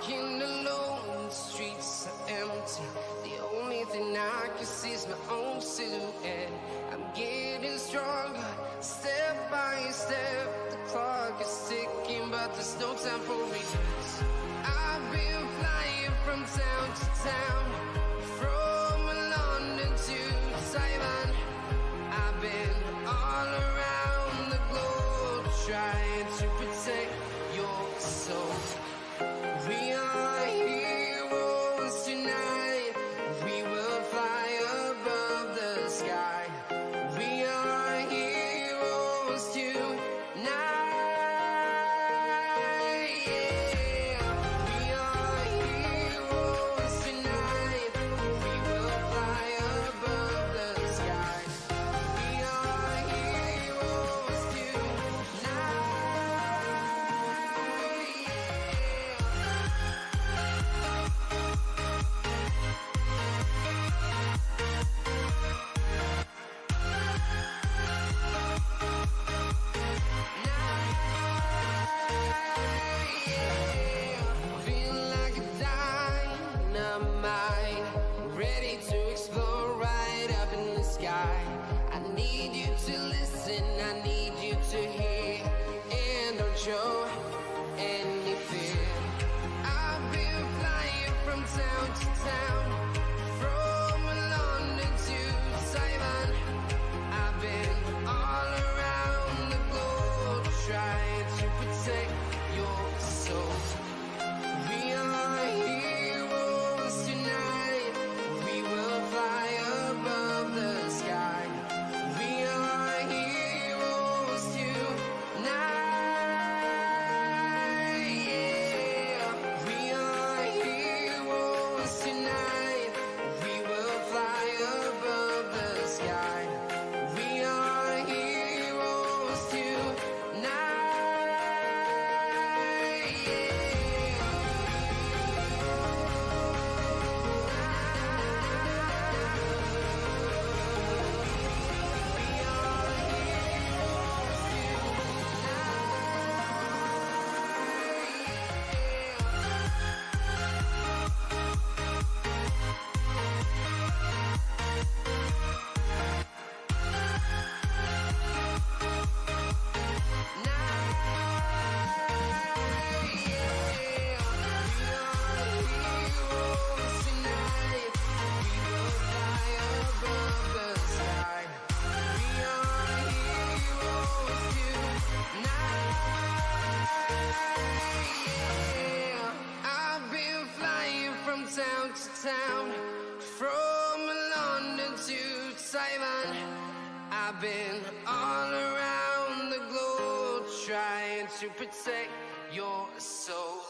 walking alone, the streets are empty. The only thing I can see is my own silhouette. I'm getting stronger, step by step. The clock is ticking, but there's no time for regrets. I've been flying from town to town, from London to Taiwan. I've been all around the globe, trying to protect your soul. We are heroes tonight. We will fly above the sky. We are heroes tonight. Yeah. We are heroes tonight. We will fly above the sky. We are heroes tonight. Feel like a dynamite, ready to explode right up in the sky. I need you to listen, I need you to hear, and don't show any fear. I've been flying from town to town, from London to Taiwan. I've been all around the globe, trying to protect your soul. We are heroes tonight. We will fly above the sky. We are heroes tonight. Yeah. We are heroes tonight. We will fly above the sky. We are heroes tonight. I've been flying from town to town, from London to Taiwan. I've been all around the globe, trying to protect your soul.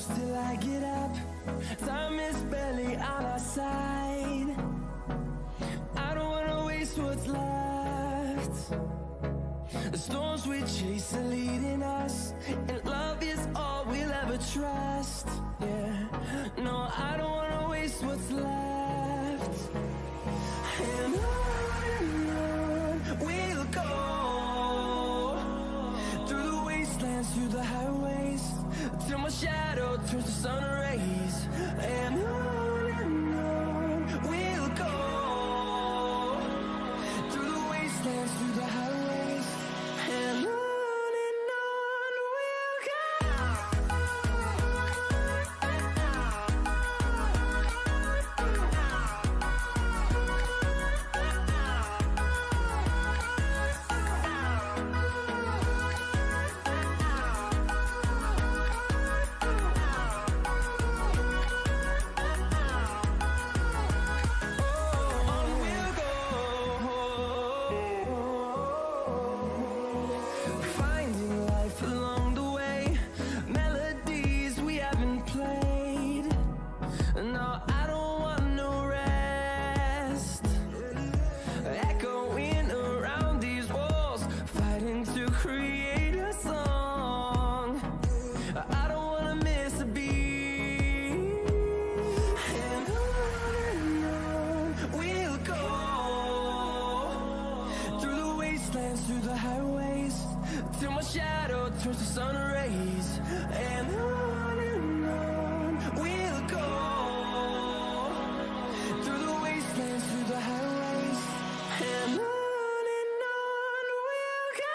close till I get up. Time is barely on our side. I don't wanna waste what's left. The storms we chase are leading us, and love is all we'll ever trust. Yeah, no, I don't wanna waste what's left. And on we'll go, through the wastelands, through the highways, till my shadow turns to sun rays. And on we'll go, through the wastelands, through the highways, and on we'll go. Finding life along the way, melodies we haven't played. No, I don't want no rest. Echoing around these walls, fighting to create a song. I don't wanna miss a beat. And on we'll go, through the wastelands, through the highways, till my shadow turns to sun rays. And on we'll go, through the wastelands, through the highways, and on we'll go.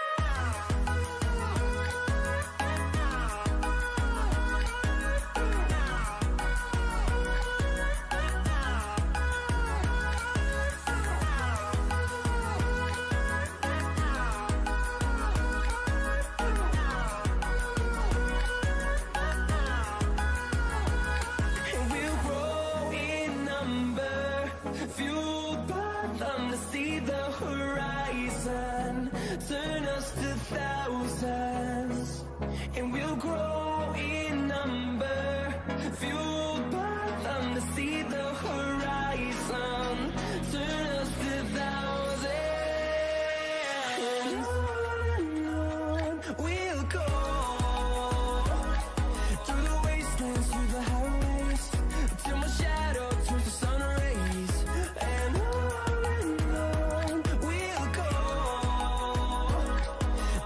And we'll grow in number, fueled by them to see the horizon, turn us to thousands. And we'll grow in number, fueled by them to see the horizon, turn us to thousands. And on we'll go, through the wastelands, through the highways, till my shadow turns to sun rays. And on we'll go,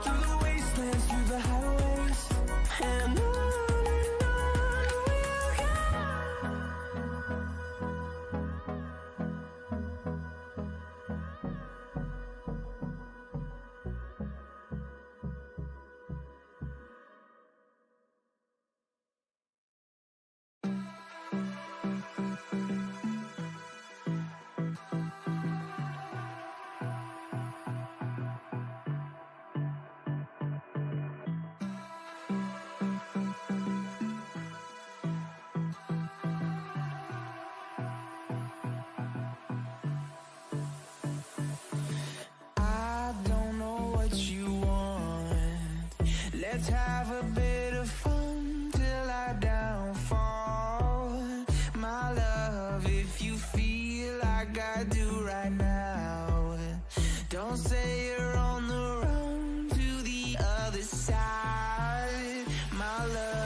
through the wastelands, through the highways, and on we'll go. I don't know what you want. Let's have a bit of fun till I downfall. My love, if you feel like I do right now, don't say you're on the run to the other side, my love.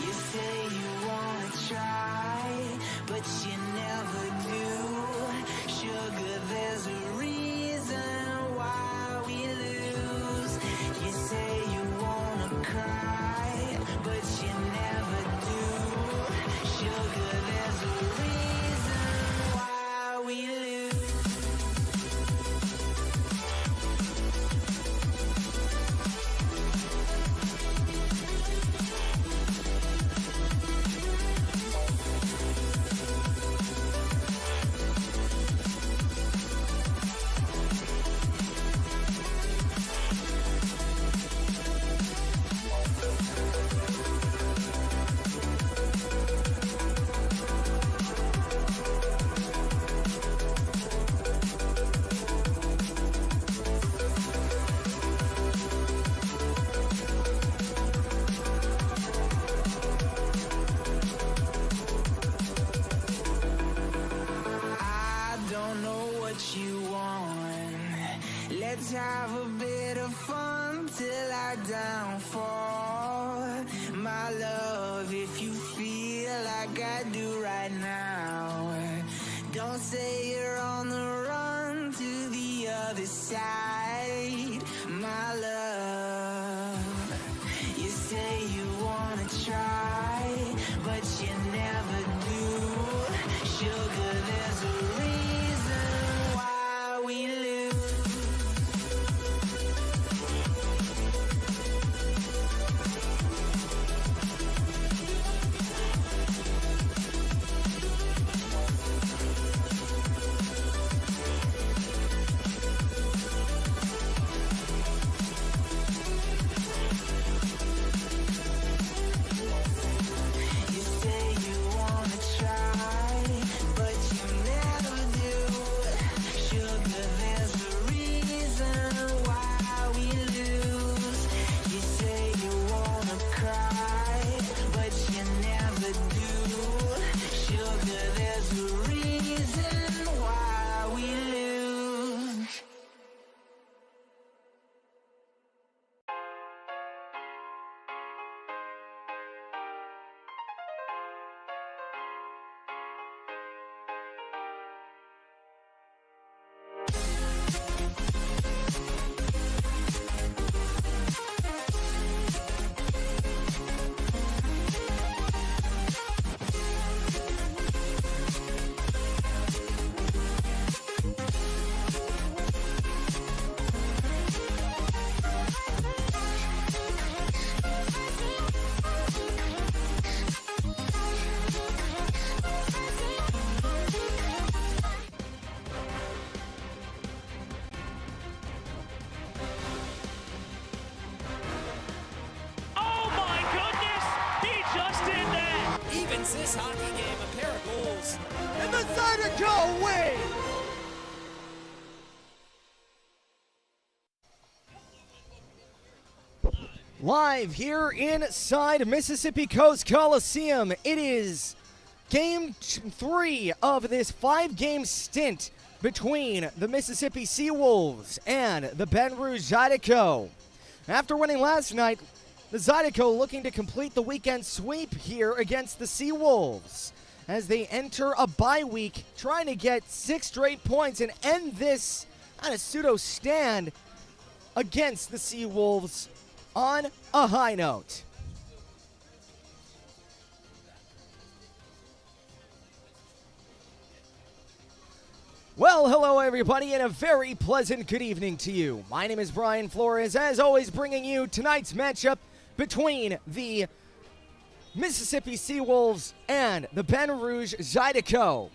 You say you wanna try, but you never do. Sugar, there's a reason why we lose. You say you wanna cry, but you never do. Sugar, there's a reason why we lose. have a bit of fun till I downfall. My love, if you feel like I do right now, don't say you're on the run to the other side. My love, you say you wanna try, but you never do. Sugar, there's a reason why we lose. You say you wanna try, but you never do. Sugar, there's a reason why we lose. You say you wanna cry, but you never do. Sugar, there's a reason why we lose. Oh my goodness! He just did that! Evens this hockey game a pair of goals. And the Zydeco win! Live here inside Mississippi Coast Coliseum, it is Game 3 of this 5-game stint between the Mississippi SeaWolves and the Baton Rouge Zydeco. After winning last night, the Zydeco looking to complete the weekend sweep here against the SeaWolves as they enter a bye week, trying to get 6 straight points and end this on a pseudo stand against the SeaWolves on a high note. Well, hello everybody, and a very pleasant good evening to you. My name is Brian Flores, as always bringing you tonight's matchup between the Mississippi SeaWolves and the Baton Rouge Zydeco.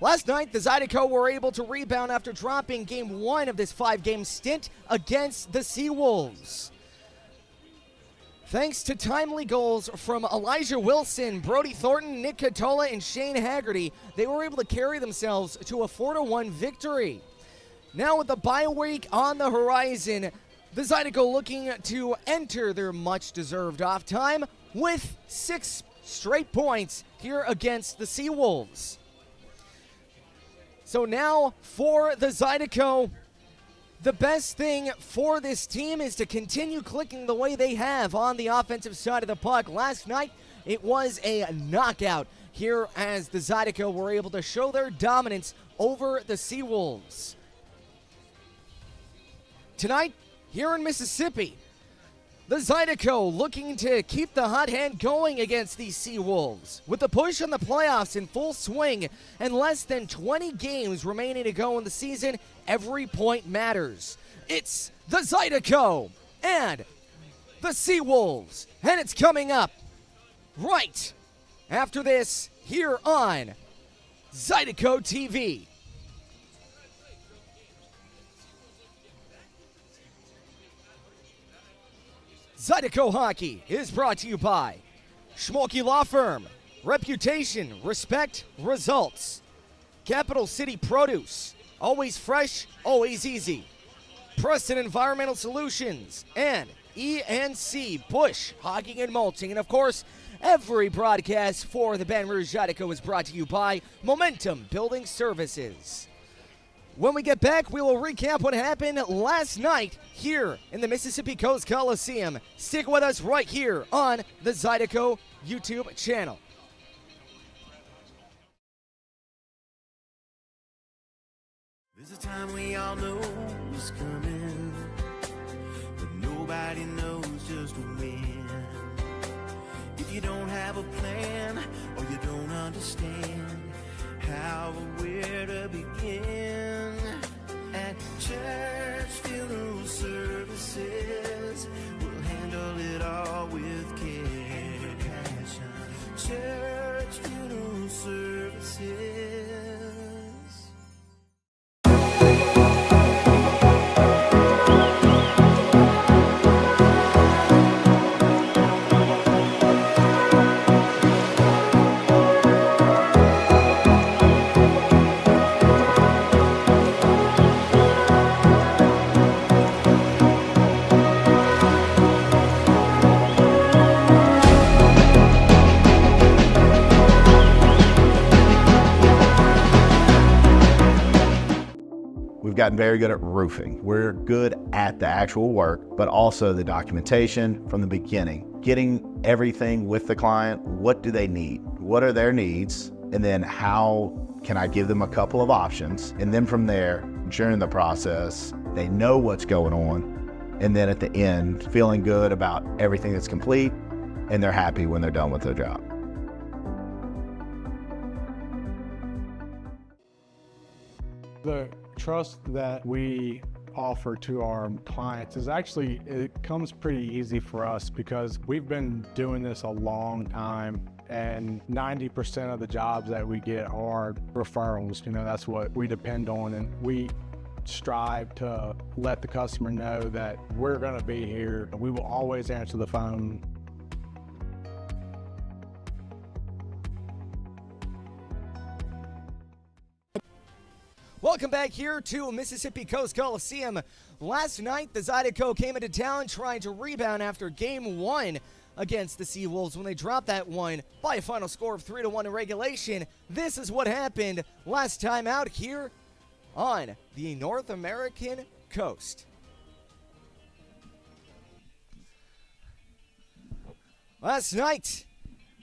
Last night, the Zydeco were able to rebound after dropping Game 1 of this 5-game stint against the SeaWolves. Thanks to timely goals from Elijah Wilson, Brody Thornton, Nick Catola, and Shane Haggerty, they were able to carry themselves to a 4-1 victory. Now with the bye week on the horizon, the Zydeco looking to enter their much-deserved off time with 6 straight points here against the SeaWolves. So now for the Zydeco, the best thing for this team is to continue clicking the way they have on the offensive side of the puck. Last night, it was a knockout here as the Zydeco were able to show their dominance over the SeaWolves. Tonight, here in Mississippi, the Zydeco looking to keep the hot hand going against these SeaWolves. With the push on the playoffs in full swing and less than 20 games remaining to go in the season, every point matters. It's the Zydeco and the SeaWolves, and it's coming up right after this here on Zydeco TV. Zydeco Hockey is brought to you by Schmolke Law Firm, Reputation, Respect, Results. Capital City Produce, always fresh, always easy. Preston Environmental Solutions, and ENC Bush Hogging and Mulching. And of course, every broadcast for the Baton Rouge Zydeco is brought to you by Momentum Building Services. When we get back, we will recap what happened last night here in the Mississippi Coast Coliseum. Stick with us right here on the Zydeco YouTube channel. There's a time we all know is coming, but nobody knows just when. If you don't have a plan or you don't understand how or where to begin, at church funeral services, we'll handle it all with care and passion. Church funeral services. We've gotten very good at roofing. We're good at the actual work, but also the documentation from the beginning, getting everything with the client. What do they need? What are their needs? And then how can I give them a couple of options? And then from there, during the process, they know what's going on. And then at the end, feeling good about everything that's complete, and they're happy when they're done with their job. The trust that we offer to our clients is actually, it comes pretty easy for us because we've been doing this a long time, and 90% of the jobs that we get are referrals. You know, that's what we depend on, and we strive to let the customer know that we're going to be here. We will always answer the phone. Welcome back here to Mississippi Coast Coliseum. Last night, the Zydeco came into town trying to rebound after Game 1 against the SeaWolves when they dropped that one by a final score of 3-1 in regulation. This is what happened last time out here on the North American coast. Last night,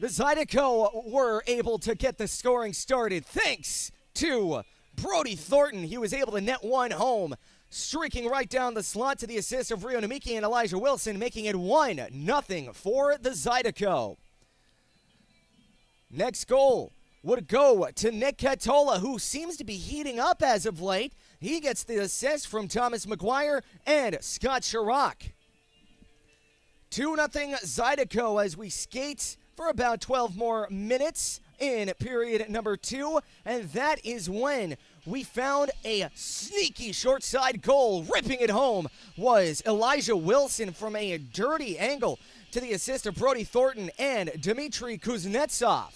the Zydeco were able to get the scoring started thanks to Brody Thornton. He was able to net one home, streaking right down the slot to the assist of Rio Namiki and Elijah Wilson, making it 1-0 for the Zydeco. Next goal would go to Nick Catola, who seems to be heating up as of late. He gets the assist from Thomas McGuire and Scott Chirac. 2-0 Zydeco as we skate for about 12 more minutes in period number 2, and that is when we found a sneaky short side goal. Ripping it home was Elijah Wilson from a dirty angle to the assist of Brody Thornton and Dmitry Kuznetsov.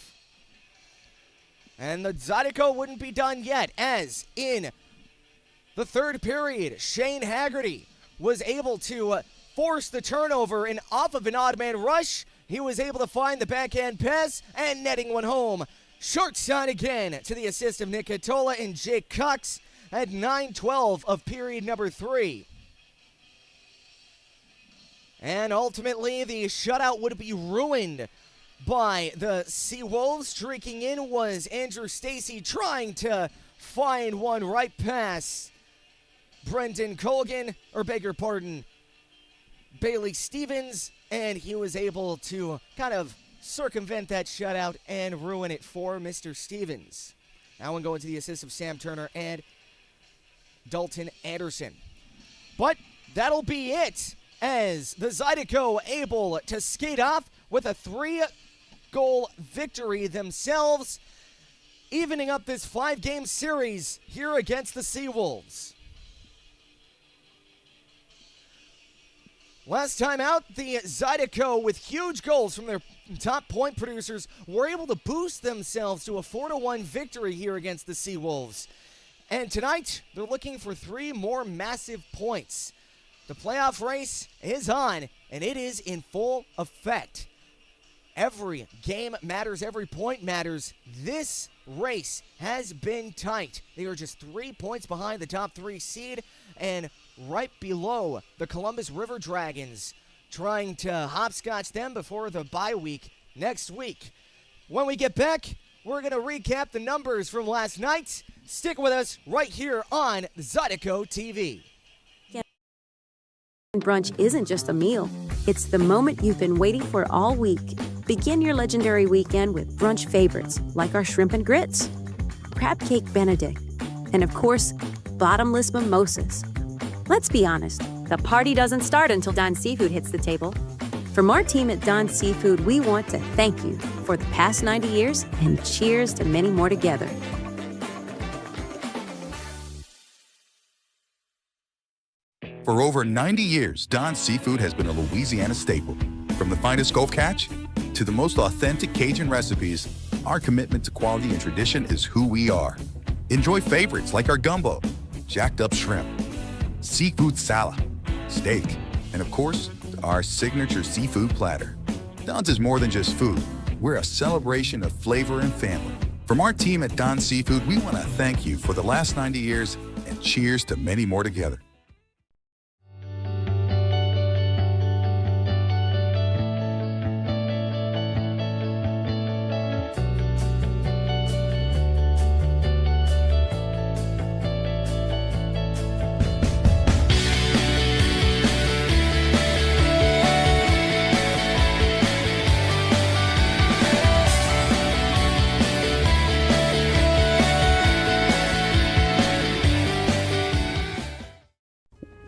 And the Zydeco wouldn't be done yet, as in the third period, Shane Haggerty was able to force the turnover, and off of an odd man rush, he was able to find the backhand pass and netting one home. Short side again to the assist of Nick Catola and Jake Cox at 9:12 of period number 3. And ultimately, the shutout would be ruined by the SeaWolves. Streaking in was Andrew Stacy, trying to find one right past Brendan Colgan, Bailey Stevens, and he was able to kind of circumvent that shutout and ruin it for Mr. Stevens. Now we're going to the assist of Sam Turner and Dalton Anderson. But that'll be it, as the Zydeco able to skate off with a 3-goal victory themselves, evening up this 5-game series here against the SeaWolves. Last time out, the Zydeco, with huge goals from their top point producers, were able to boost themselves to a 4-1 victory here against the SeaWolves. And tonight, they're looking for 3 more massive points. The playoff race is on, and it is in full effect. Every game matters, every point matters. This race has been tight. They are just 3 points behind the top 3 seed and right below the Columbus River Dragons, trying to hopscotch them before the bye week next week. When we get back, we're going to recap the numbers from last night. Stick with us right here on Zydeco TV. Brunch isn't just a meal. It's the moment you've been waiting for all week. Begin your legendary weekend with brunch favorites like our shrimp and grits, crab cake Benedict, and of course, bottomless mimosas. Let's be honest, the party doesn't start until Don Seafood hits the table. From our team at Don Seafood, we want to thank you for the past 90 years and cheers to many more together. For over 90 years, Don's Seafood has been a Louisiana staple. From the finest Gulf catch to the most authentic Cajun recipes, our commitment to quality and tradition is who we are. Enjoy favorites like our gumbo, jacked up shrimp, seafood salad, steak, and of course, our signature seafood platter. Don's is more than just food. We're a celebration of flavor and family. From our team at Don's Seafood, we want to thank you for the last 90 years and cheers to many more together.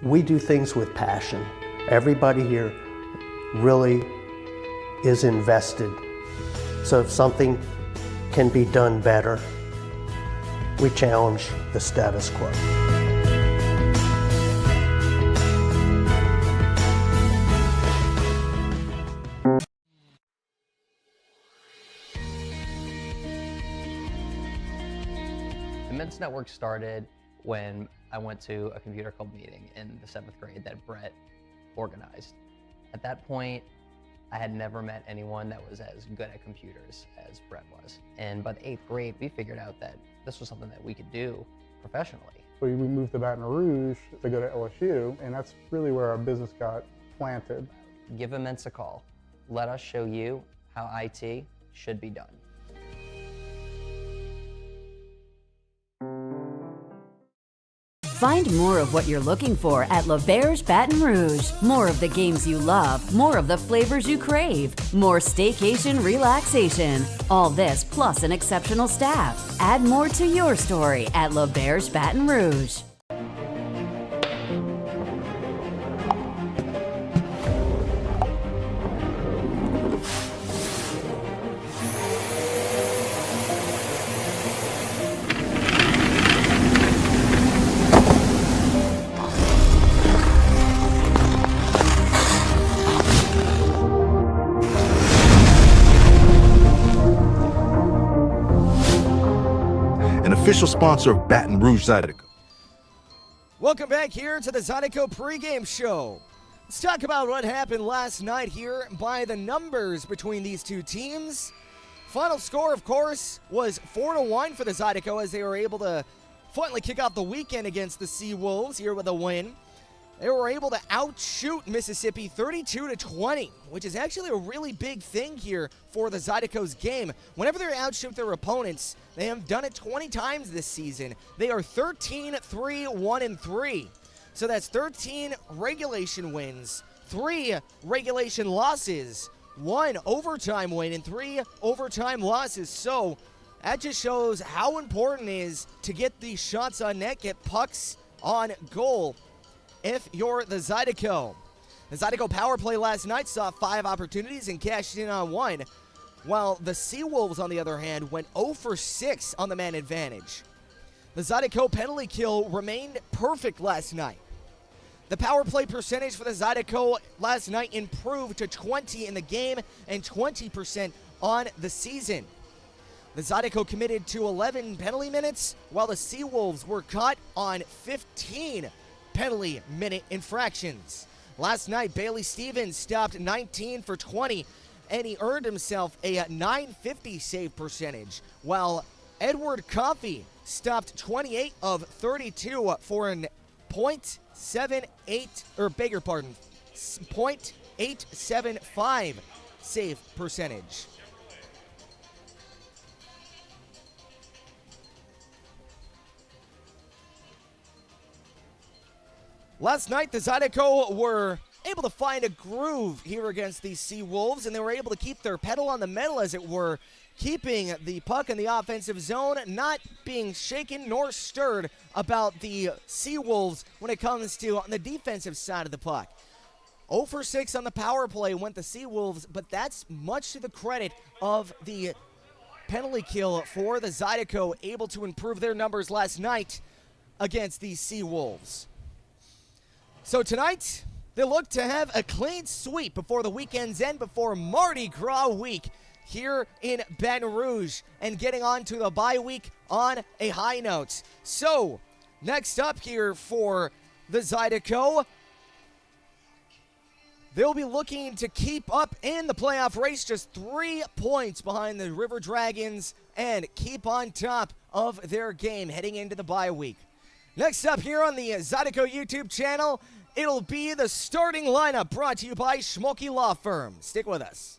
We do things with passion. Everybody here really is invested. So if something can be done better, we challenge the status quo. The Men's Network started when I went to a computer club meeting in the 7th grade that Brett organized. At that point, I had never met anyone that was as good at computers as Brett was. And by the 8th grade, we figured out that this was something that we could do professionally. So we moved to Baton Rouge to go to LSU, and that's really where our business got planted. Give Immense a call. Let us show you how IT should be done. Find more of what you're looking for at L'Auberge Baton Rouge. More of the games you love, more of the flavors you crave, more staycation relaxation. All this plus an exceptional staff. Add more to your story at L'Auberge Baton Rouge. Official sponsor of Baton Rouge Zydeco. Welcome back here to the Zydeco pregame show. Let's talk about what happened last night here by the numbers between these two teams. Final score, of course, was 4-1 for the Zydeco as they were able to finally kick off the weekend against the SeaWolves here with a win. They were able to outshoot Mississippi 32-20, which is actually a really big thing here for the Zydeco's game. Whenever they outshoot their opponents, they have done it 20 times this season. They are 13-3-1-3. So that's 13 regulation wins, 3 regulation losses, 1 overtime win, and 3 overtime losses. So that just shows how important it is to get these shots on net, get pucks on goal. If you're the Zydeco. The Zydeco power play last night saw 5 opportunities and cashed in on 1, while the SeaWolves, on the other hand, went 0 for 6 on the man advantage. The Zydeco penalty kill remained perfect last night. The power play percentage for the Zydeco last night improved to 20 in the game and 20% on the season. The Zydeco committed to 11 penalty minutes, while the SeaWolves were caught on 15 penalty minute infractions. Last night, Bailey Stevens stopped 19 for 20 and he earned himself a 950 save percentage, while Edward Coffey stopped 28 of 32 for an .875 save percentage. Last night, the Zydeco were able to find a groove here against these SeaWolves, and they were able to keep their pedal on the metal, as it were, keeping the puck in the offensive zone, not being shaken nor stirred about the SeaWolves when it comes to on the defensive side of the puck. 0 for 6 on the power play went the SeaWolves, but that's much to the credit of the penalty kill for the Zydeco, able to improve their numbers last night against these SeaWolves. So tonight, they look to have a clean sweep before the weekend's end, before Mardi Gras week here in Baton Rouge, and getting on to the bye week on a high note. So, next up here for the Zydeco, they'll be looking to keep up in the playoff race, just 3 points behind the River Dragons, and keep on top of their game heading into the bye week. Next up here on the Zydeco YouTube channel, it'll be the starting lineup brought to you by Schmolke Law Firm. Stick with us.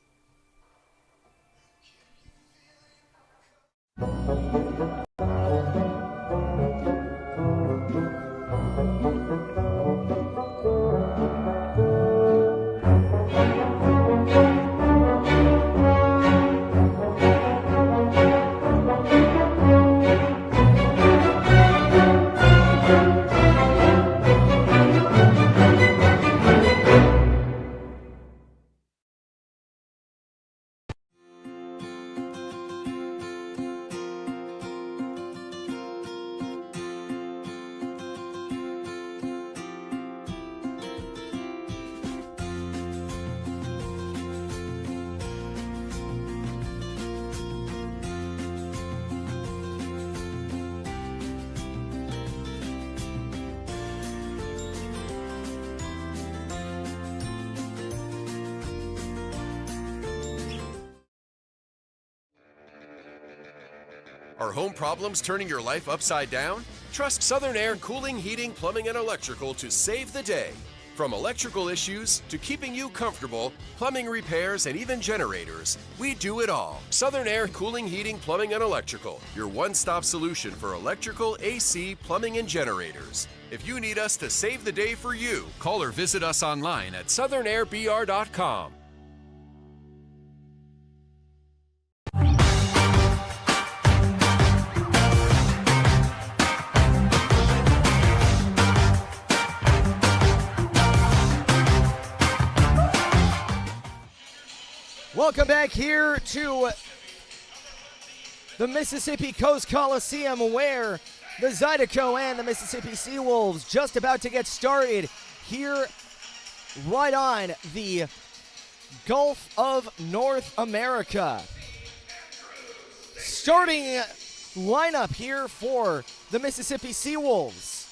Are home problems turning your life upside down? Trust Southern Air Cooling, Heating, Plumbing, and Electrical to save the day. From electrical issues to keeping you comfortable, plumbing repairs, and even generators, we do it all. Southern Air Cooling, Heating, Plumbing, and Electrical, your one-stop solution for electrical, AC, plumbing, and generators. If you need us to save the day for you, call or visit us online at southernairbr.com. Welcome back here to the Mississippi Coast Coliseum, where the Zydeco and the Mississippi SeaWolves just about to get started here right on the Gulf of North America. Starting lineup here for the Mississippi SeaWolves.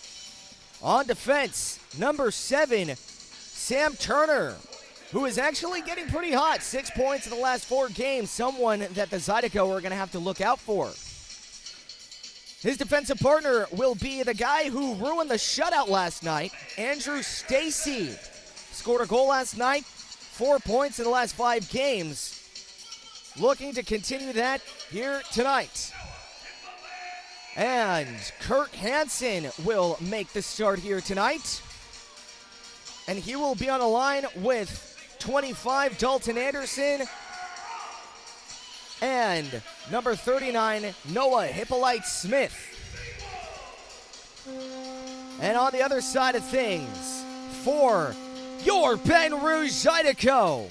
On defense, number 7, Sam Turner, who is actually getting pretty hot. 6 points in the last 4 games. Someone that the Zydeco are going to have to look out for. His defensive partner will be the guy who ruined the shutout last night, Andrew Stacy. Scored a goal last night, 4 points in the last 5 games. Looking to continue that here tonight. And Kurt Hansen will make the start here tonight. And he will be on a line with 25, Dalton Anderson, and number 39, Noah Hippolyte Smith. And on the other side of things, for your Baton Rouge Zydeco,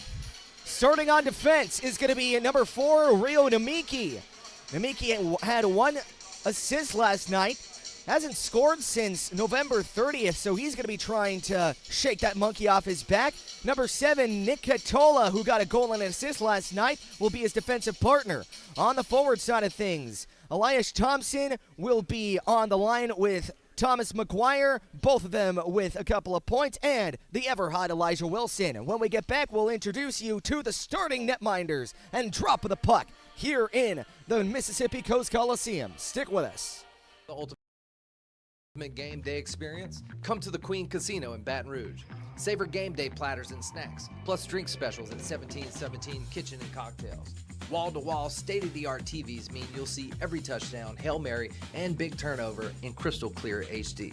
starting on defense is going to be number 4, Rio Namiki. Namiki had 1 assist last night. Hasn't scored since November 30th, so he's going to be trying to shake that monkey off his back. Number 7, Nick Catola, who got a goal and an assist last night, will be his defensive partner. On the forward side of things, Elias Thompson will be on the line with Thomas McGuire, both of them with a couple of points, and the ever-hot Elijah Wilson. When we get back, we'll introduce you to the starting netminders and drop of the puck here in the Mississippi Coast Coliseum. Stick with us. The ultimate game day experience? Come to the Queen Casino in Baton Rouge. Savor game day platters and snacks, plus drink specials at 1717 Kitchen and Cocktails. Wall-to-wall, state-of-the-art TVs mean you'll see every touchdown, Hail Mary, and big turnover in crystal clear HD.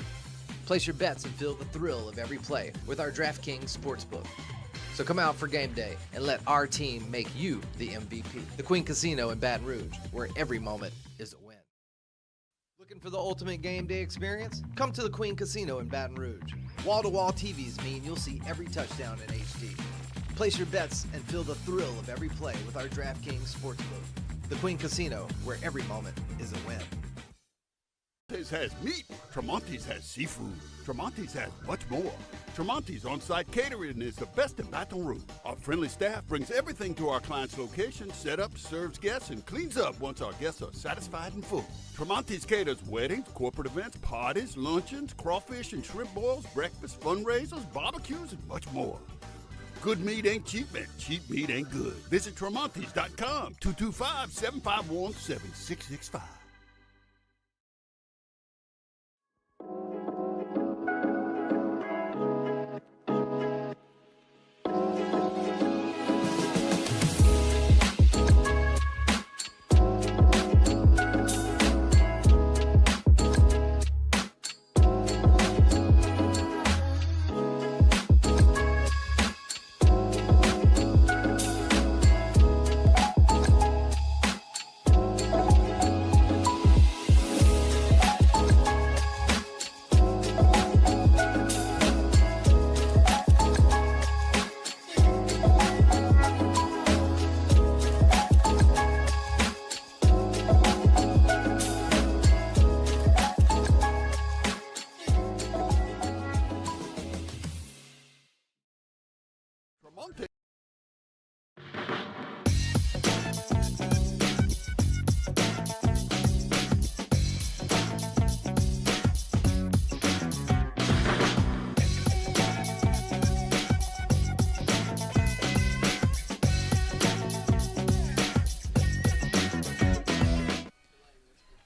Place your bets and feel the thrill of every play with our DraftKings Sportsbook. So come out for game day and let our team make you the MVP. The Queen Casino in Baton Rouge, where every moment is a win. Looking for the ultimate game day experience? Come to the Queen Casino in Baton Rouge. Wall-to-wall TVs mean you'll see every touchdown in HD. Place your bets and feel the thrill of every play with our DraftKings Sportsbook. The Queen Casino, where every moment is a win. Tremonti's has meat. Tremonti's has seafood. Tremonti's has much more. Tremonti's on-site catering is the best in Baton Rouge. Our friendly staff brings everything to our client's location, set up, serves guests, and cleans up once our guests are satisfied and full. Tremonti's caters weddings, corporate events, parties, luncheons, crawfish and shrimp boils, breakfast, fundraisers, barbecues, and much more. Good meat ain't cheap, and cheap meat ain't good. Visit Tremonti's.com, 225-751-7665.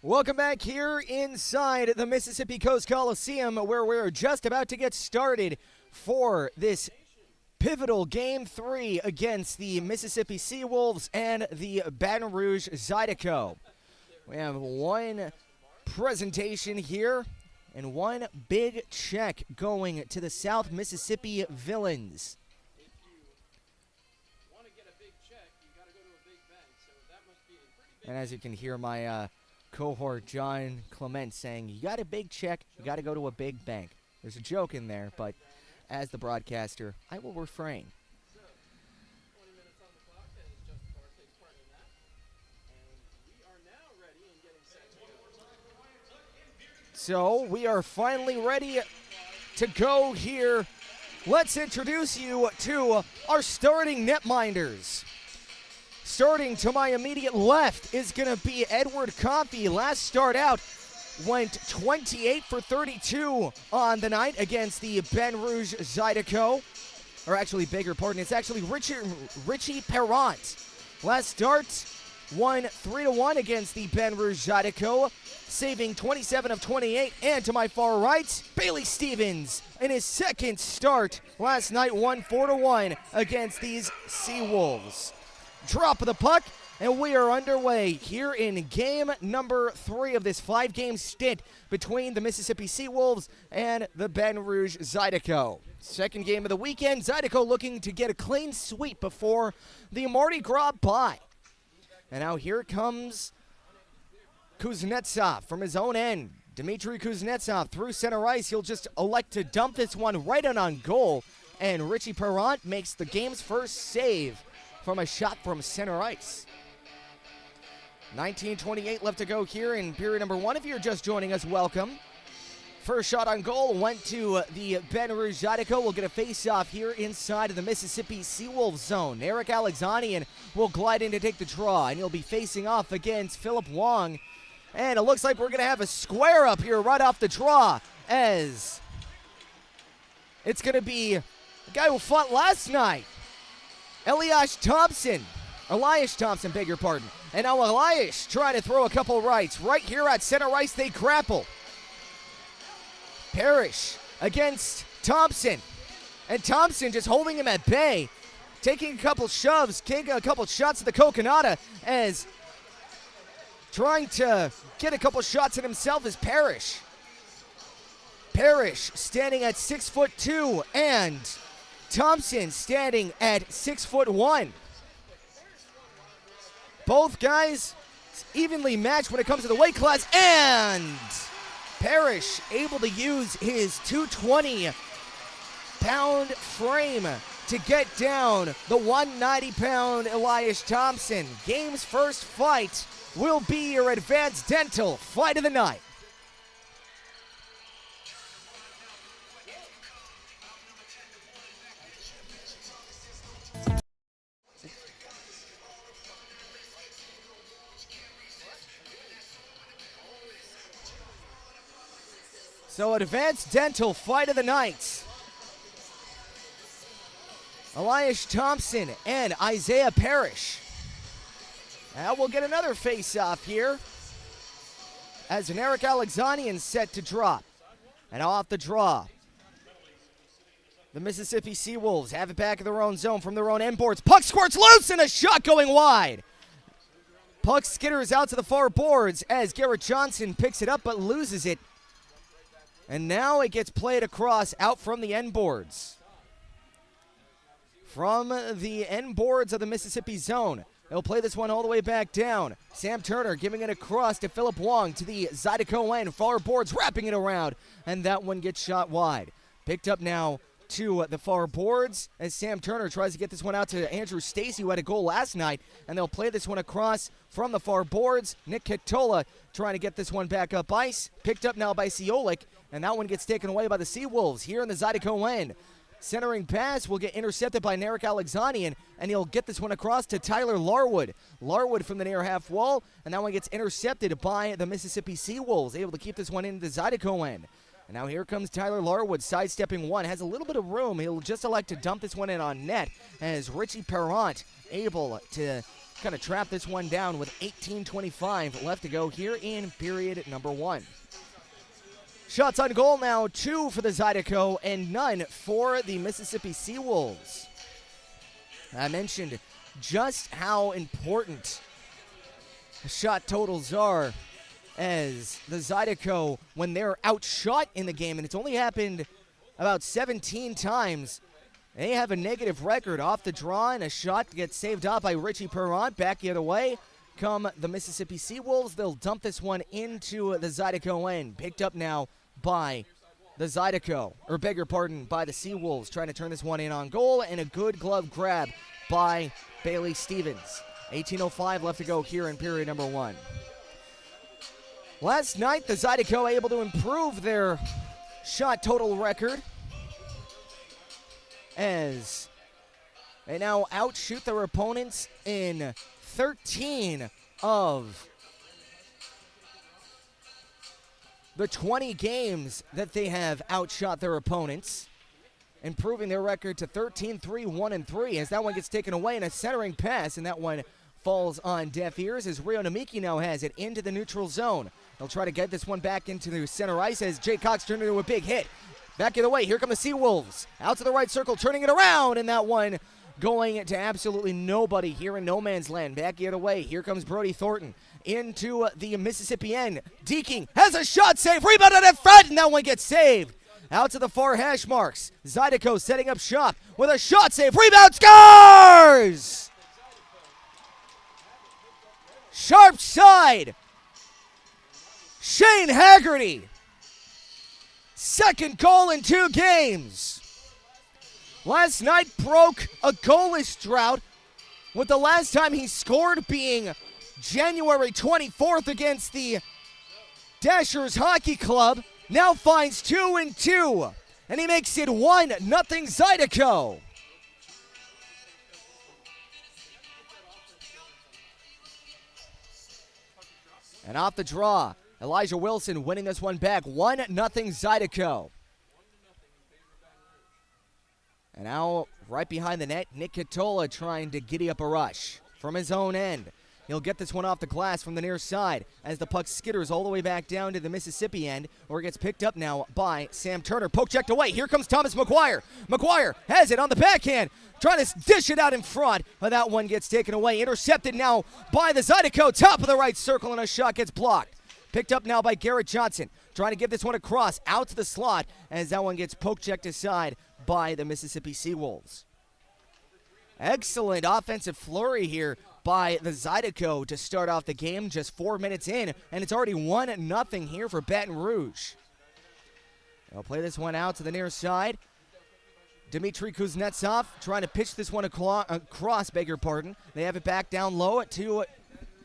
Welcome back here inside the Mississippi Coast Coliseum, where we're just about to get started for this pivotal Game 3 against the Mississippi SeaWolves and the Baton Rouge Zydeco. We have one presentation here and one big check going to the South Mississippi Villains. And as you can hear, my cohort John Clement saying, you got a big check, you got to go to a big bank. There's a joke in there, but as the broadcaster, I will refrain. So we are finally ready to go here. Let's introduce you to our starting netminders. Starting to my immediate left is going to be Edward Coffey. Last start out went 28 for 32 on the night against the Baton Rouge Zydeco. Or actually, bigger pardon, it's actually Richie Perrant. Last start won 3-1 against the Baton Rouge Zydeco, saving 27 of 28. And to my far right, Bailey Stevens in his second start last night won 4-1 against these SeaWolves. Drop of the puck, and we are underway here in game number 3 of this 5-game stint between the Mississippi SeaWolves and the Baton Rouge Zydeco. Second game of the weekend, Zydeco looking to get a clean sweep before the Mardi Gras bye. And now here comes Kuznetsov from his own end. Dmitry Kuznetsov through center ice. He'll just elect to dump this one right on goal, and Richie Perrant makes the game's first save from a shot from center ice. 19:28 left to go here in period number 1. If you're just joining us, welcome. First shot on goal went to the Baton Rouge Zydeco. We'll get a face-off here inside of the Mississippi SeaWolves zone. Eric Alexanian will glide in to take the draw, and he'll be facing off against Philip Wong And it looks like we're going to have a square up here right off the draw, as it's going to be the guy who fought last night, Elias Thompson, beg your pardon. And now Elias trying to throw a couple rights. Right here at center ice, they grapple. Parrish against Thompson. And Thompson just holding him at bay. Taking a couple shoves, taking a couple shots at the Coconata, as trying to get a couple shots at himself is Parrish. Parrish standing at 6'2", and Thompson standing at 6'1". Both guys evenly matched when it comes to the weight class, and Parrish able to use his 220-pound frame to get down the 190-pound Elias Thompson. Game's first fight will be your Advanced Dental Fight of the Night. So Advanced Dental Fight of the Night. Elias Thompson and Isaiah Parrish. And we'll get another face-off here as an Eric Alexanian set to drop. And off the draw, the Mississippi SeaWolves have it back in their own zone from their own end boards. Puck squirts loose and a shot going wide. Puck skitters out to the far boards as Garrett Johnson picks it up but loses it. And now it gets played across out from the end boards. From the end boards of the Mississippi zone. They'll play this one all the way back down. Sam Turner giving it across to Philip Wong to the Zydeco end. Far boards wrapping it around. And that one gets shot wide. Picked up now to the far boards as Sam Turner tries to get this one out to Andrew Stacy, who had a goal last night. And they'll play this one across from the far boards. Nick Katola trying to get this one back up ice. Picked up now by Siolik. And that one gets taken away by the SeaWolves here in the Zydeco end. Centering pass will get intercepted by Narek Alexanian, and he'll get this one across to Tyler Larwood. Larwood from the near half wall, and that one gets intercepted by the Mississippi SeaWolves, able to keep this one in the Zydeco end. And now here comes Tyler Larwood, sidestepping one, has a little bit of room. He'll just elect to dump this one in on net, as Richie Perrant able to kind of trap this one down with 18:25 left to go here in period number one. Shots on goal now, 2 for the Zydeco and none for the Mississippi SeaWolves. I mentioned just how important shot totals are, as the Zydeco, when they're outshot in the game, and it's only happened about 17 times, they have a negative record off the draw, and a shot gets saved out by Richie Perrant. Back the other way come the Mississippi SeaWolves. They'll dump this one into the Zydeco end. Picked up now by the Zydeco, or beg your pardon, by the SeaWolves, trying to turn this one in on goal, and a good glove grab by Bailey Stevens. 18:05 left to go here in period number one. Last night, the Zydeco able to improve their shot total record, as they now outshoot their opponents in 13 of the 20 games that they have outshot their opponents, improving their record to 13-3-1-3, as that one gets taken away in a centering pass, and that one falls on deaf ears as Rio Namiki now has it into the neutral zone. They'll try to get this one back into the center ice as Jay Cox turned into a big hit. Back the other way, here come the SeaWolves. Out to the right circle, turning it around, and that one going to absolutely nobody here in no man's land. Back the other way, here comes Brody Thornton into the Mississippi end. Deaking has a shot save, rebounded at front, and that one gets saved. Out to the far hash marks. Zydeco setting up shop with a shot save, rebound, scores! Sharp side. Shane Haggerty. Second goal in 2 games. Last night broke a goalless drought, with the last time he scored being January 24th against the Dashers Hockey Club. Now finds 2 and 2, and he makes it 1-0 Zydeco. And off the draw, Elijah Wilson winning this one back. 1-0 Zydeco. And now right behind the net, Nick Katola trying to giddy up a rush from his own end. He'll get this one off the glass from the near side as the puck skitters all the way back down to the Mississippi end, or it gets picked up now by Sam Turner. Poke checked away. Here comes Thomas McGuire. McGuire has it on the backhand, trying to dish it out in front, but that one gets taken away. Intercepted now by the Zydeco, top of the right circle, and a shot gets blocked. Picked up now by Garrett Johnson, trying to give this one across out to the slot as that one gets poke checked aside by the Mississippi SeaWolves. Excellent offensive flurry here by the Zydeco to start off the game, just 4 minutes in, and it's already 1-0 here for Baton Rouge. They'll play this one out to the near side. Dmitry Kuznetsov trying to pitch this one across, beg your pardon. They have it back down low to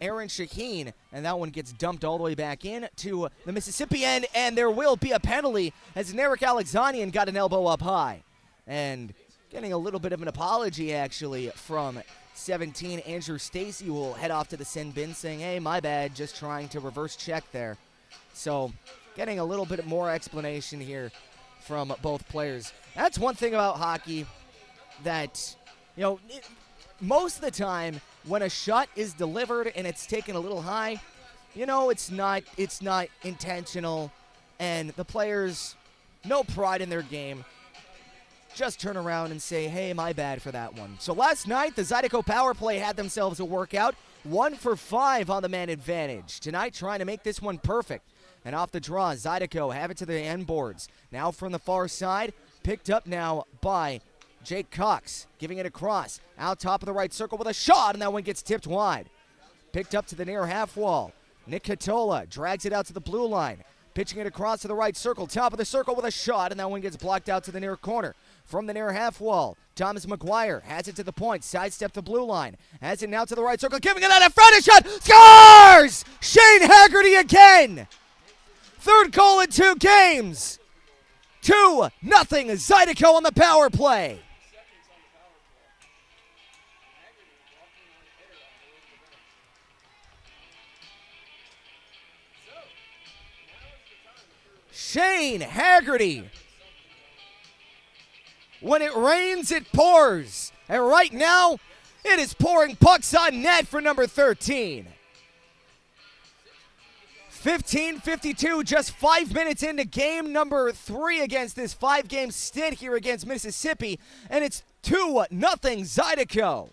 Aaron Shaheen, and that one gets dumped all the way back in to the Mississippi end, and there will be a penalty as Narek Alexanian got an elbow up high. And getting a little bit of an apology, actually, from 17, Andrew Stacy will head off to the sin bin saying, hey, my bad, just trying to reverse check there. So getting a little bit more explanation here from both players. That's one thing about hockey that, you know, most of the time when a shot is delivered and it's taken a little high, you know, it's not intentional, and the players, no pride in their game, just turn around and say, hey, my bad for that one. So last night, the Zydeco power play had themselves a workout. 1 for 5 on the man advantage. Tonight, trying to make this one perfect. And off the draw, Zydeco have it to the end boards. Now from the far side, picked up now by Jake Cox, giving it across. Out top of the right circle with a shot, and that one gets tipped wide. Picked up to the near half wall. Nick Katola drags it out to the blue line. Pitching it across to the right circle, top of the circle with a shot, and that one gets blocked out to the near corner. From the near half wall, Thomas McGuire has it to the point, sidestep the blue line, has it now to the right circle, giving it out in front, a shot, scores! Shane Haggerty again! Third goal in 2 games. 2-0 Zydeco on the power play. Shane Haggerty. When it rains, it pours. And right now, it is pouring pucks on net for number 13. 15:52, just 5 minutes into game number 3 against this 5-game stint here against Mississippi. And it's 2-0 Zydeco.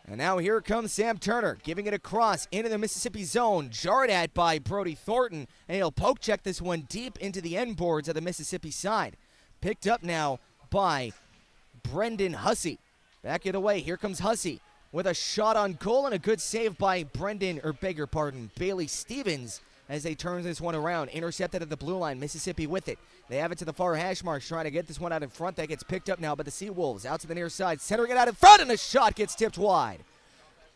And now here comes Sam Turner, giving it across into the Mississippi zone, jarred at by Brody Thornton, and he'll poke check this one deep into the end boards of the Mississippi side. Picked up now by Brendan Hussey. Back of the way, here comes Hussey with a shot on goal and a good save by Bailey Stevens as they turn this one around. Intercepted at the blue line, Mississippi with it. They have it to the far hash marks, trying to get this one out in front. That gets picked up now by the SeaWolves. Out to the near side, centering it out in front, and a shot gets tipped wide.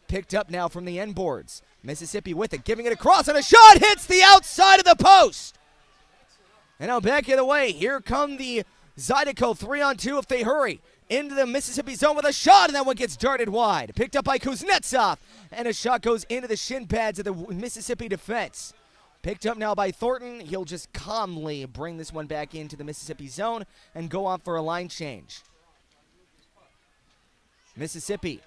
Picked up now from the end boards. Mississippi with it, giving it across, and a shot hits the outside of the post. And now back of the way, here come the Zydeco 3-on-2 if they hurry. Into the Mississippi zone with a shot, and that one gets darted wide. Picked up by Kuznetsov, and a shot goes into the shin pads of the Mississippi defense. Picked up now by Thornton. He'll just calmly bring this one back into the Mississippi zone and go on for a line change. Mississippi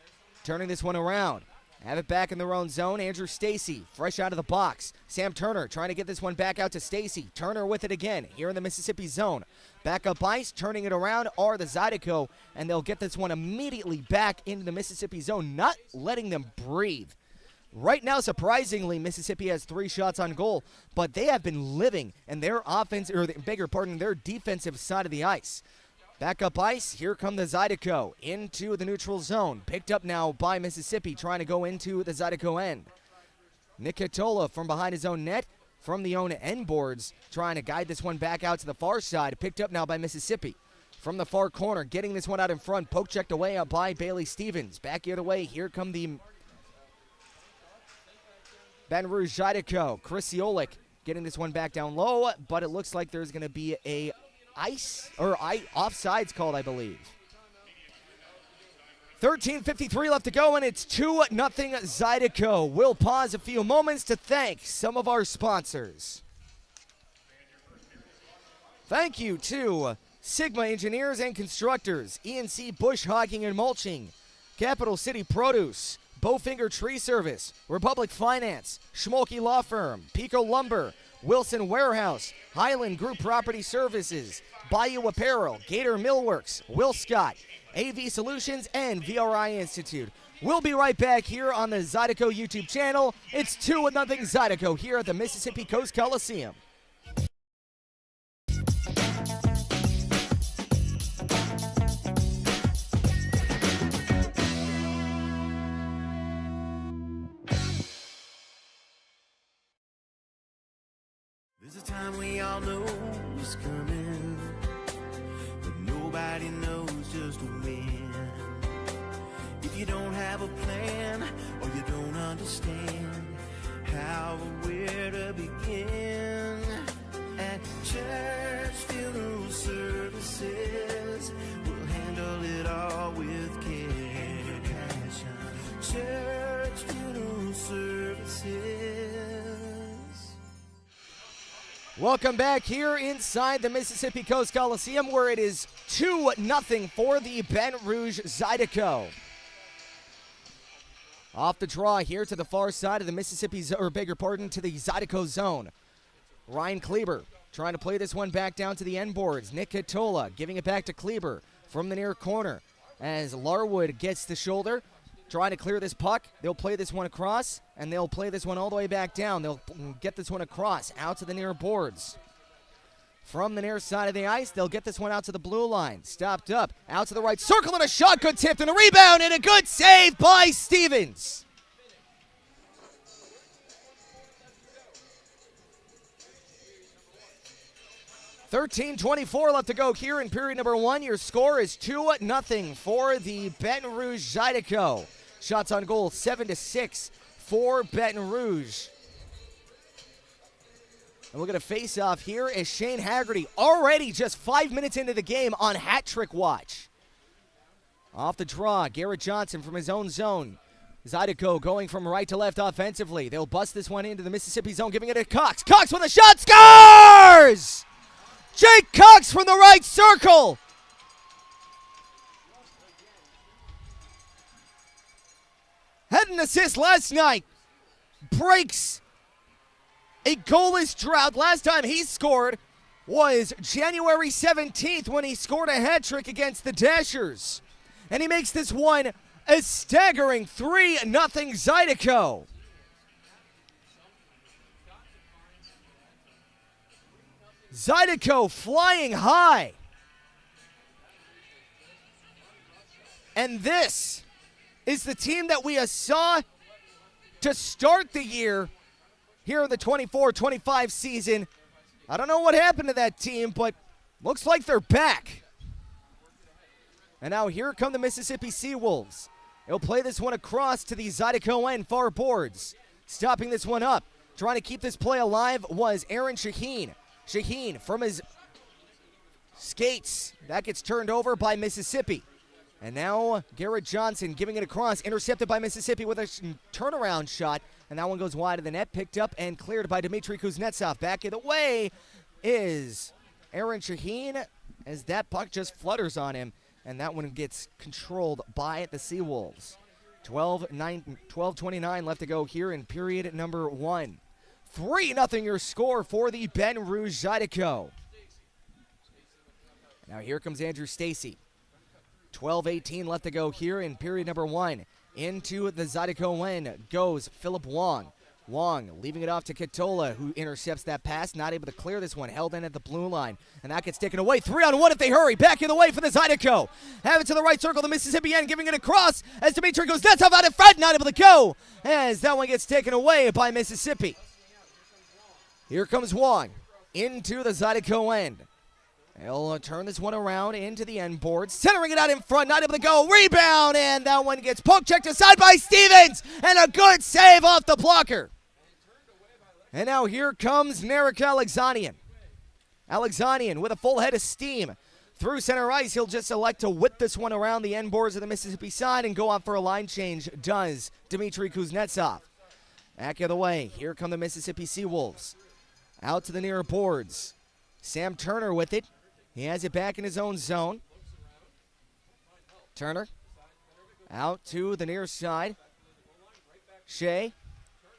turning this one around. Have it back in their own zone. Andrew Stacy, fresh out of the box. Sam Turner trying to get this one back out to Stacy. Turner with it again here in the Mississippi zone. Back up ice, turning it around are the Zydeco, and they'll get this one immediately back into the Mississippi zone, not letting them breathe. Right now, surprisingly, Mississippi has 3 shots on goal, but they have been living in their offense, or their defensive side of the ice. Back up ice, here come the Zydeco into the neutral zone. Picked up now by Mississippi, trying to go into the Zydeco end. Nick Katola from behind his own net, from the own end boards, trying to guide this one back out to the far side. Picked up now by Mississippi. From the far corner, getting this one out in front, poke checked away up by Bailey Stevens. Back the other way, here come the Baton Rouge Zydeco. Chris Siolik getting this one back down low, but it looks like there's going to be a offsides called, I believe. 13:53 left to go, and it's 2-0 Zydeco. We'll pause a few moments to thank some of our sponsors. Thank you to Sigma Engineers and Constructors, ENC Bush Hogging and Mulching, Capital City Produce, Bowfinger Tree Service, Republic Finance, Schmolke Law Firm, Pico Lumber, Wilson Warehouse, Highland Group Property Services, Bayou Apparel, Gator Millworks, Will Scott, AV Solutions, and VRI Institute. We'll be right back here on the Zydeco YouTube channel. It's 2-0 Zydeco here at the Mississippi Coast Coliseum. There's a time we all know is coming, but nobody knows just when. If you don't have a plan or you don't understand how or where to begin, at church funeral services, we'll handle it all with care and passion. Church funeral services. Welcome back here inside the Mississippi Coast Coliseum, where it is 2-0 for the Baton Rouge Zydeco. Off the draw here to the far side of the Mississippi, to the Zydeco zone. Ryan Kleber trying to play this one back down to the end boards. Nick Katola giving it back to Kleber from the near corner as Larwood gets the shoulder. Trying to clear this puck. They'll play this one across, and they'll play this one all the way back down. They'll get this one across, out to the near boards. From the near side of the ice, they'll get this one out to the blue line. Stopped up, out to the right circle, and a shot, good tipped, and a rebound, and a good save by Stevens. $13:24 left to go here in period number 1. Your score is 2-0 for the Baton Rouge Zydeco. Shots on goal, 7-6 for Baton Rouge. And we'll get a face-off here as Shane Haggerty, already just 5 minutes into the game, on hat trick watch. Off the draw, Garrett Johnson from his own zone. Zydeco going from right to left offensively. They'll bust this one into the Mississippi zone, giving it to Cox. Cox with a shot, scores! Jake Cox from the right circle. Had an assist last night. Breaks a goalless drought. Last time he scored was January 17th when he scored a hat trick against the Dashers. And he makes this one a staggering 3-0 Zydeco. Zydeco flying high. And this is the team that we saw to start the year here in the 24-25 season. I don't know what happened to that team, but looks like they're back. And now here come the Mississippi SeaWolves. They'll play this one across to the Zydeco end far boards. Stopping this one up, trying to keep this play alive was Aaron Shaheen. Shaheen from his skates. That gets turned over by Mississippi. And now Garrett Johnson giving it across, intercepted by Mississippi with a turnaround shot. And that one goes wide of the net, picked up and cleared by Dmitry Kuznetsov. Back of the way is Aaron Shaheen as that puck just flutters on him. And that one gets controlled by the SeaWolves. 12:29 left to go here in period number 1. 3-0 your score for the Baton Rouge Zydeco. Now here comes Andrew Stacy. 12:18 left to go here in period number 1. Into the Zydeco end goes Philip Wong. Wong leaving it off to Katola, who intercepts that pass, not able to clear this one, held in at the blue line, and that gets taken away. 3-on-1 if they hurry. Back in the way for the Zydeco. Have it to the right circle, the Mississippi end, giving it across as Dmitry Kuznetsov out in front, not able to go, as that one gets taken away by Mississippi. Here comes Wong into the Zydeco end. He'll turn this one around into the end board, centering it out in front, not able to go. Rebound, and that one gets poke checked aside by Stevens, and a good save off the blocker. And now here comes Narek Alexanian. Alexanian with a full head of steam. Through center ice, he'll just elect to whip this one around the end boards of the Mississippi side and go out for a line change, does Dmitry Kuznetsov. Back of the way, here come the Mississippi SeaWolves. Out to the near boards. Sam Turner with it. He has it back in his own zone. Turner out to the near side. Shea,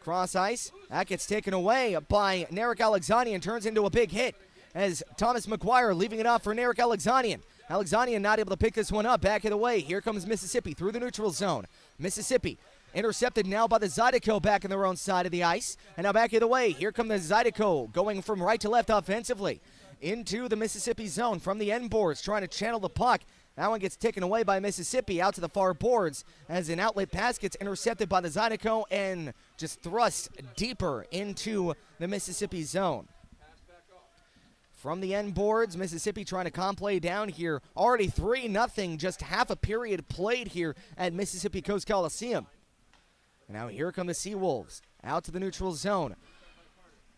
cross ice. That gets taken away by Narek Alexanian, turns into a big hit as Thomas McGuire leaving it off for Narek Alexanian. Alexanian not able to pick this one up. Back of the way, here comes Mississippi through the neutral zone. Mississippi intercepted now by the Zydeco back in their own side of the ice. And now back of the way, here come the Zydeco going from right to left offensively into the Mississippi zone from the end boards, trying to channel the puck. That one gets taken away by Mississippi out to the far boards as an outlet pass gets intercepted by the Zydeco and just thrust deeper into the Mississippi zone. From the end boards, Mississippi trying to play down here. Already 3-0, just half a period played here at Mississippi Coast Coliseum. And now here come the SeaWolves out to the neutral zone.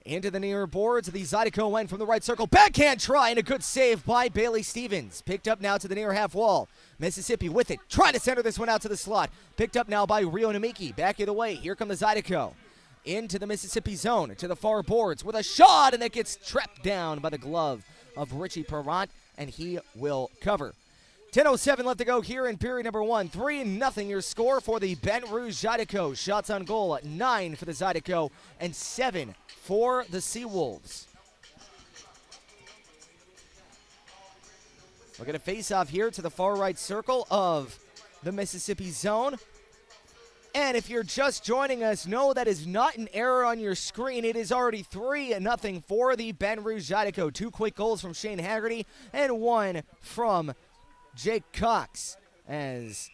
Into the near boards, the Zydeco went from the right circle. Backhand try and a good save by Bailey Stevens. Picked up now to the near half wall. Mississippi with it, trying to center this one out to the slot. Picked up now by Rio Namiki. Back of the way, here come the Zydeco. Into the Mississippi zone, to the far boards with a shot, and it gets trapped down by the glove of Richie Perrant, and he will cover. 10:07 left to go here in period number 1. 3-0 your score for the Baton Rouge Zydeco. Shots on goal, 9 for the Zydeco and 7 for the SeaWolves. We're going to face off here to the far right circle of the Mississippi zone. And if you're just joining us, no, that is not an error on your screen. It is already 3-0 for the Baton Rouge Zydeco. 2 quick goals from Shane Haggerty and 1 from Jake Cox as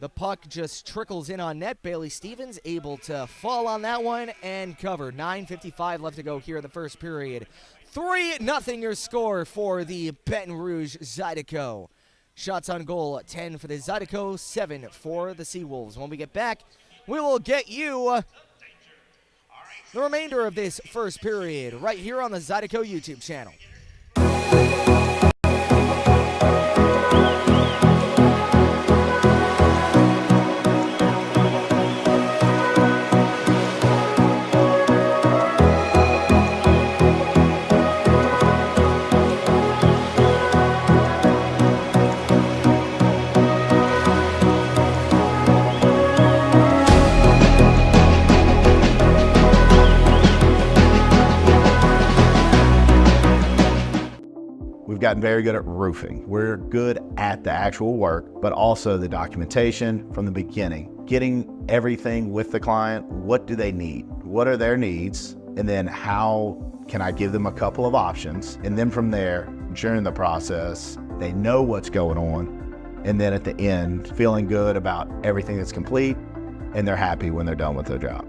the puck just trickles in on net. Bailey Stevens able to fall on that one and cover. 9:55 left to go here in the first period. 3-0 your score for the Baton Rouge Zydeco. Shots on goal, 10 for the Zydeco, 7 for the SeaWolves. When we get back, we will get you the remainder of this first period right here on the Zydeco YouTube channel. We've gotten very good at roofing. We're good at the actual work, but also the documentation from the beginning, getting everything with the client. What do they need? What are their needs? And then how can I give them a couple of options? And then from there, during the process, they know what's going on. And then at the end, feeling good about everything that's complete, and they're happy when they're done with their job.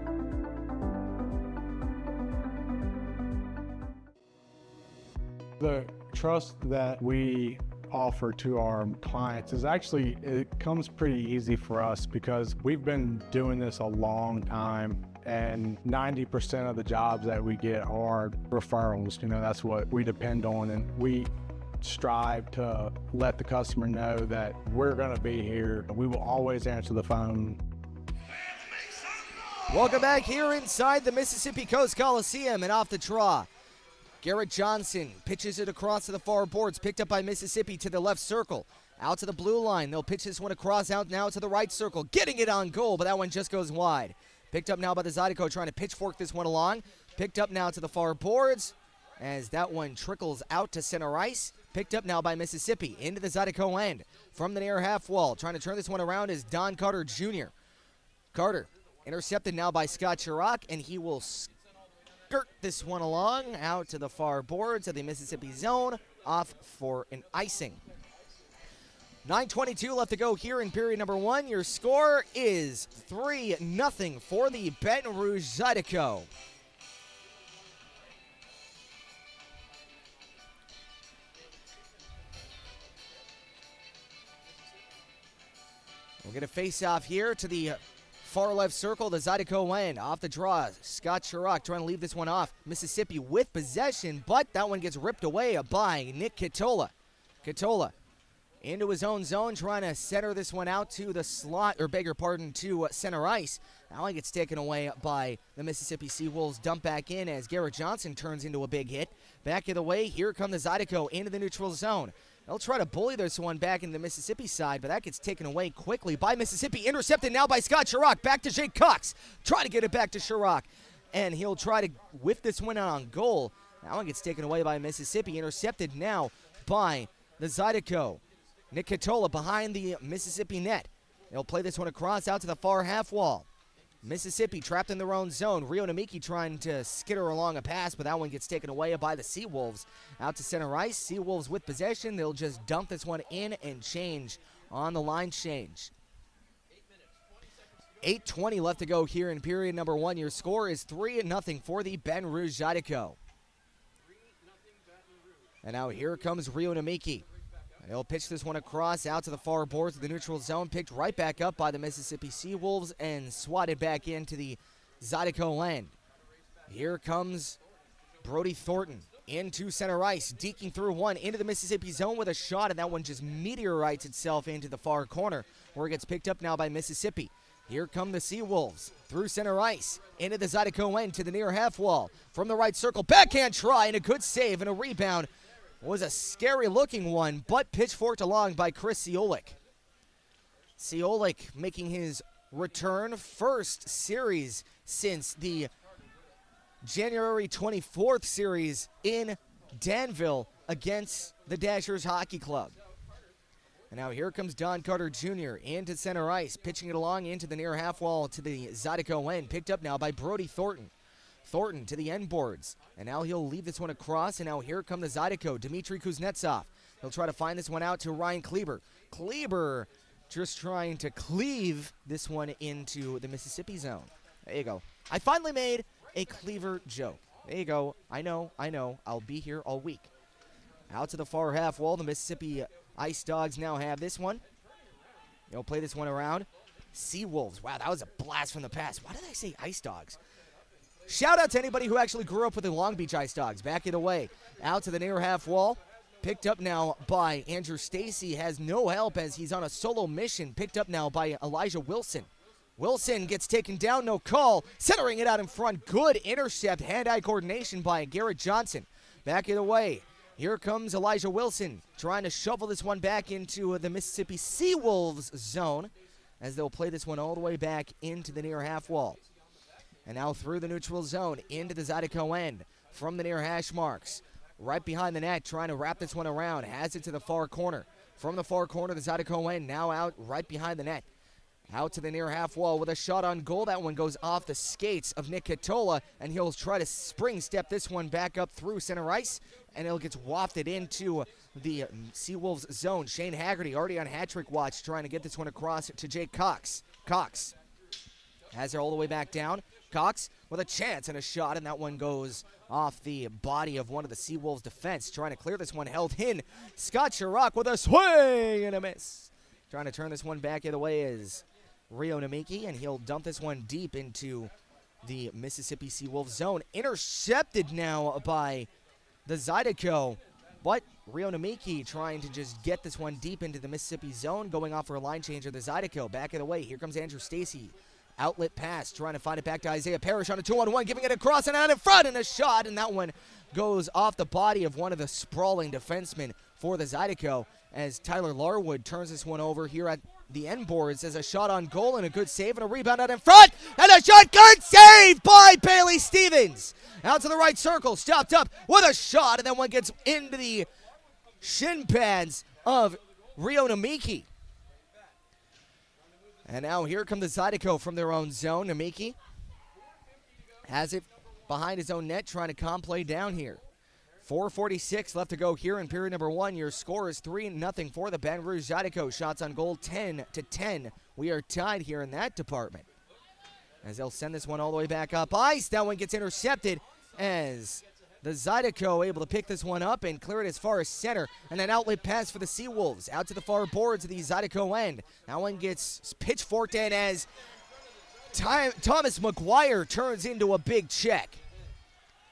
The trust that we offer to our clients is actually, it comes pretty easy for us because we've been doing this a long time, and 90% of the jobs that we get are referrals. You know, that's what we depend on, and we strive to let the customer know that we're gonna be here. We will always answer the phone. Welcome back here inside the Mississippi Coast Coliseum, and off the draw. Garrett Johnson pitches it across to the far boards, picked up by Mississippi to the left circle. Out to the blue line, they'll pitch this one across out now to the right circle, getting it on goal, but that one just goes wide. Picked up now by the Zydeco, trying to pitchfork this one along. Picked up now to the far boards as that one trickles out to center ice. Picked up now by Mississippi into the Zydeco end from the near half wall. Trying to turn this one around is Don Carter Jr. Carter intercepted now by Scott Chirac, and he will skirt this one along out to the far boards of the Mississippi zone, off for an icing. 9:22 left to go here in period number 1. Your score is 3-0 for the Baton Rouge Zydeco. We're going to face off here to the far left circle, the Zydeco end. Off the draw, Scott Chirac trying to leave this one off. Mississippi with possession, but that one gets ripped away by Nick Kitola. Katola into his own zone, trying to center this one out to the slot, or beg your pardon, to center ice. Now he gets taken away by the Mississippi SeaWolves. Dump back in as Garrett Johnson turns into a big hit. Back of the way, here come the Zydeco into the neutral zone. They'll try to bully this one back into the Mississippi side, but that gets taken away quickly by Mississippi. Intercepted now by Scott Chirac. Back to Jake Cox. Try to get it back to Chirac, and he'll try to whip this one out on goal. That one gets taken away by Mississippi. Intercepted now by the Zydeco. Nick Katola behind the Mississippi net. They'll play this one across out to the far half wall. Mississippi trapped in their own zone. Rio Namiki trying to skitter along a pass, but that one gets taken away by the SeaWolves. Out to center ice. SeaWolves with possession. They'll just dump this one in and change on the line change. 8:20 left to go here in period number 1. Your score is 3-0 for the Baton Rouge Zydeco. And now here comes Rio Namiki. They'll pitch this one across out to the far boards of the neutral zone, picked right back up by the Mississippi SeaWolves and swatted back into the Zydeco end. Here comes Brody Thornton into center ice, deking through one into the Mississippi zone with a shot, and that one just meteorites itself into the far corner, where it gets picked up now by Mississippi. Here come the SeaWolves through center ice into the Zydeco end to the near half wall. From the right circle, backhand try and a good save and a rebound. Was a scary-looking one, but pitchforked along by Chris Ciolik. Ciolik making his return, first series since the January 24th series in Danville against the Dashers Hockey Club. And now here comes Don Carter Jr. into center ice, pitching it along into the near half wall to the Zydeco end, picked up now by Brody Thornton. Thornton to the end boards, and now he'll leave this one across, and now here come the Zydeco, Dmitry Kuznetsov. He'll try to find this one out to Ryan Kleber. Kleber just trying to cleave this one into the Mississippi zone. There you go. I finally made a Cleaver joke. There you go. I know. I'll be here all week. Out to the far half wall, the Mississippi Ice Dogs now have this one. They'll play this one around. SeaWolves. Wow, that was a blast from the past. Why did I say Ice Dogs? Shout out to anybody who actually grew up with the Long Beach Ice Dogs. Back it away. Out to the near half wall. Picked up now by Andrew Stacy. Has no help as he's on a solo mission. Picked up now by Elijah Wilson. Wilson gets taken down. No call. Centering it out in front. Good intercept. Hand-eye coordination by Garrett Johnson. Back it away. Here comes Elijah Wilson trying to shovel this one back into the Mississippi SeaWolves zone as they'll play this one all the way back into the near half wall. And now through the neutral zone into the Zydeco end from the near hash marks. Right behind the net, trying to wrap this one around. Has it to the far corner. From the far corner, the Zydeco end now out right behind the net. Out to the near half wall with a shot on goal. That one goes off the skates of Nick Katola, and he'll try to spring step this one back up through center ice, and it gets wafted into the SeaWolves zone. Shane Haggerty already on hat-trick watch, trying to get this one across to Jake Cox. Cox has it all the way back down. Cox with a chance and a shot, and that one goes off the body of one of the SeaWolves defense. Trying to clear this one, held in. Scott Chirac with a swing and a miss. Trying to turn this one back the other way is Rio Namiki, and he'll dump this one deep into the Mississippi SeaWolves zone. Intercepted now by the Zydeco, but Rio Namiki trying to just get this one deep into the Mississippi zone, going off for a line changer. The Zydeco back of the way. Here comes Andrew Stacy. Outlet pass, trying to find it back to Isaiah Parrish on a 2-on-1, giving it across and out in front, and a shot, and that one goes off the body of one of the sprawling defensemen for the Zydeco as Tyler Larwood turns this one over here at the end boards as a shot on goal and a good save and a rebound out in front, and a shot, good save by Bailey Stevens. Out to the right circle, stopped up with a shot, and then one gets into the shin pads of Rio Namiki. And now here come the Zydeco from their own zone. Namiki has it behind his own net, trying to calm play down here. 4:46 left to go here in period number 1. Your score is 3-0 for the Baton Rouge Zydeco. Shots on goal 10-10. We are tied here in that department. As they'll send this one all the way back up ice. That one gets intercepted as the Zydeco able to pick this one up and clear it as far as center. And an outlet pass for the SeaWolves out to the far boards of the Zydeco end. That one gets pitchforked in as Thomas McGuire turns into a big check.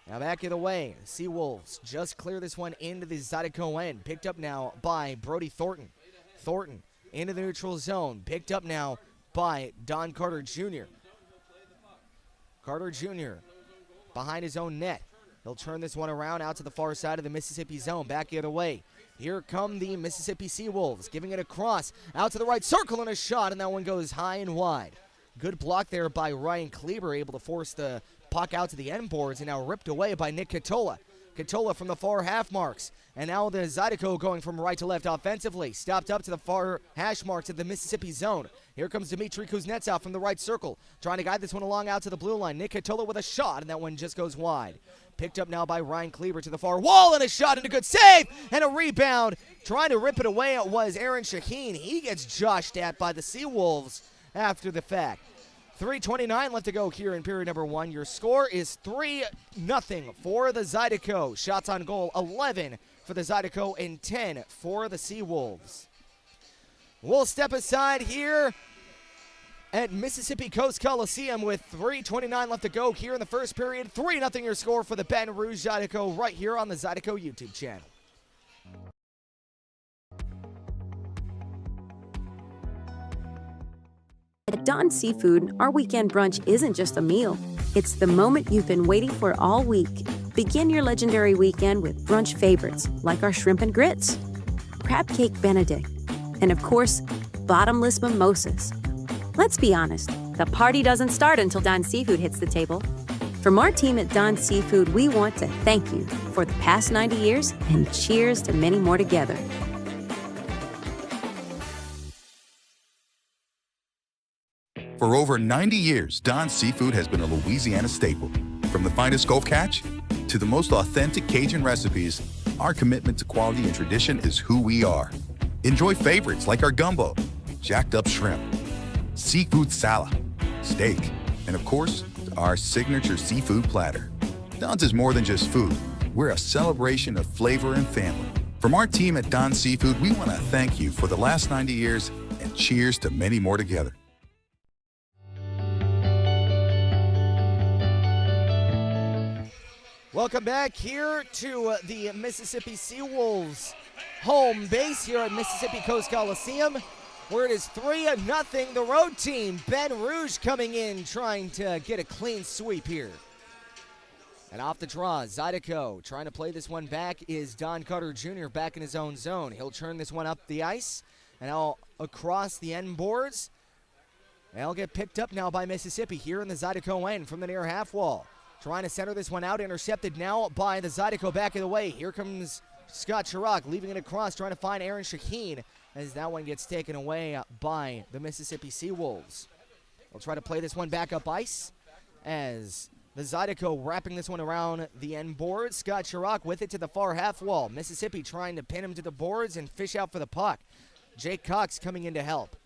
Now back the other way. SeaWolves just clear this one into the Zydeco end. Picked up now by Brody Thornton. Thornton into the neutral zone. Picked up now by Don Carter Jr. Carter Jr. behind his own net. He'll turn this one around out to the far side of the Mississippi zone. Back the other way. Here come the Mississippi SeaWolves, giving it across out to the right circle and a shot, and that one goes high and wide. Good block there by Ryan Kleber, able to force the puck out to the end boards, and now ripped away by Nick Katola. Katola from the far half marks, and now the Zydeco going from right to left offensively. Stopped up to the far hash marks of the Mississippi zone. Here comes Dmitry Kuznetsov from the right circle, trying to guide this one along out to the blue line. Nick Katola with a shot, and that one just goes wide. Picked up now by Ryan Kleber to the far wall, and a shot, and a good save, and a rebound. Trying to rip it away, it was Aaron Shaheen. He gets joshed at by the SeaWolves after the fact. 3:29 left to go here in period number 1. Your score is 3-0 for the Zydeco. Shots on goal, 11 for the Zydeco and 10 for the SeaWolves. We'll step aside here at Mississippi Coast Coliseum with 3:29 left to go here in the first period. 3-0 your score for the Baton Rouge Zydeco right here on the Zydeco YouTube channel. At Don Seafood, our weekend brunch isn't just a meal. It's the moment you've been waiting for all week. Begin your legendary weekend with brunch favorites like our shrimp and grits, crab cake benedict, and of course, bottomless mimosas. Let's be honest, the party doesn't start until Don Seafood hits the table. From our team at Don Seafood, we want to thank you for the past 90 years and cheers to many more together. For over 90 years, Don's Seafood has been a Louisiana staple. From the finest Gulf catch to the most authentic Cajun recipes, our commitment to quality and tradition is who we are. Enjoy favorites like our gumbo, jacked up shrimp, seafood salad, steak, and of course, our signature seafood platter. Don's is more than just food. We're a celebration of flavor and family. From our team at Don's Seafood, we want to thank you for the last 90 years and cheers to many more together. Welcome back here to the Mississippi SeaWolves home base here at Mississippi Coast Coliseum, where it is 3-0. The road team, Baton Rouge, coming in trying to get a clean sweep here. And off the draw, Zydeco trying to play this one back is Don Carter Jr. back in his own zone. He'll turn this one up the ice and now across the end boards. They'll get picked up now by Mississippi here in the Zydeco end from the near half wall. Trying to center this one out, intercepted now by the Zydeco back of the way. Here comes Scott Chirac, leaving it across, trying to find Aaron Shaheen as that one gets taken away by the Mississippi SeaWolves. They'll try to play this one back up ice as the Zydeco wrapping this one around the end board. Scott Chirac with it to the far half wall. Mississippi trying to pin him to the boards and fish out for the puck. Jake Cox coming in to help.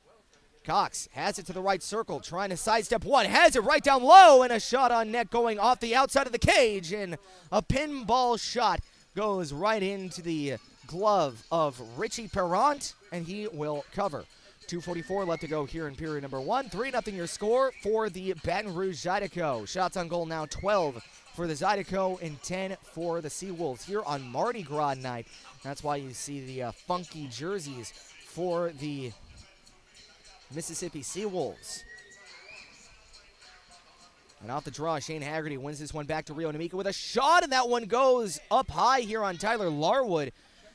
Cox has it to the right circle, trying to sidestep one, has it right down low, and a shot on net going off the outside of the cage, and a pinball shot goes right into the glove of Richie Perrant, and he will cover. 2:44 left to go here in period number 1. 3-0 your score for the Baton Rouge Zydeco. Shots on goal now 12 for the Zydeco and 10 for the SeaWolves here on Mardi Gras night. That's why you see the funky jerseys for the Mississippi SeaWolves. And off the draw, Shane Haggerty wins this one back to Rio Namika with a shot, and that one goes up high here on Tyler Larwood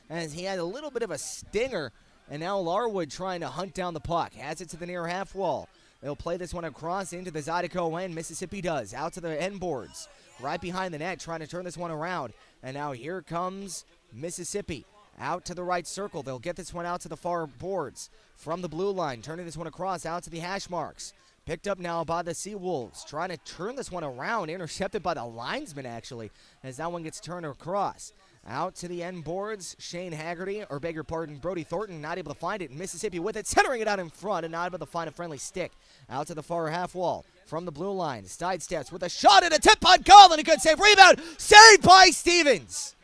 as he had a little bit of a stinger, and now Larwood trying to hunt down the puck. Has it to the near half wall. They'll play this one across into the Zydeco end. Mississippi does. Out to the end boards. Right behind the net, trying to turn this one around. And now here comes Mississippi. Out to the right circle. They'll get this one out to the far boards from the blue line. Turning this one across out to the hash marks. Picked up now by the SeaWolves. Trying to turn this one around. Intercepted by the linesman, actually, as that one gets turned across. Out to the end boards. Shane Haggerty, or beg your pardon, Brody Thornton, not able to find it. Mississippi with it, centering it out in front and not able to find a friendly stick. Out to the far half wall from the blue line. Sidesteps with a shot and a tip on goal and a good save. Rebound. Saved by Stevens.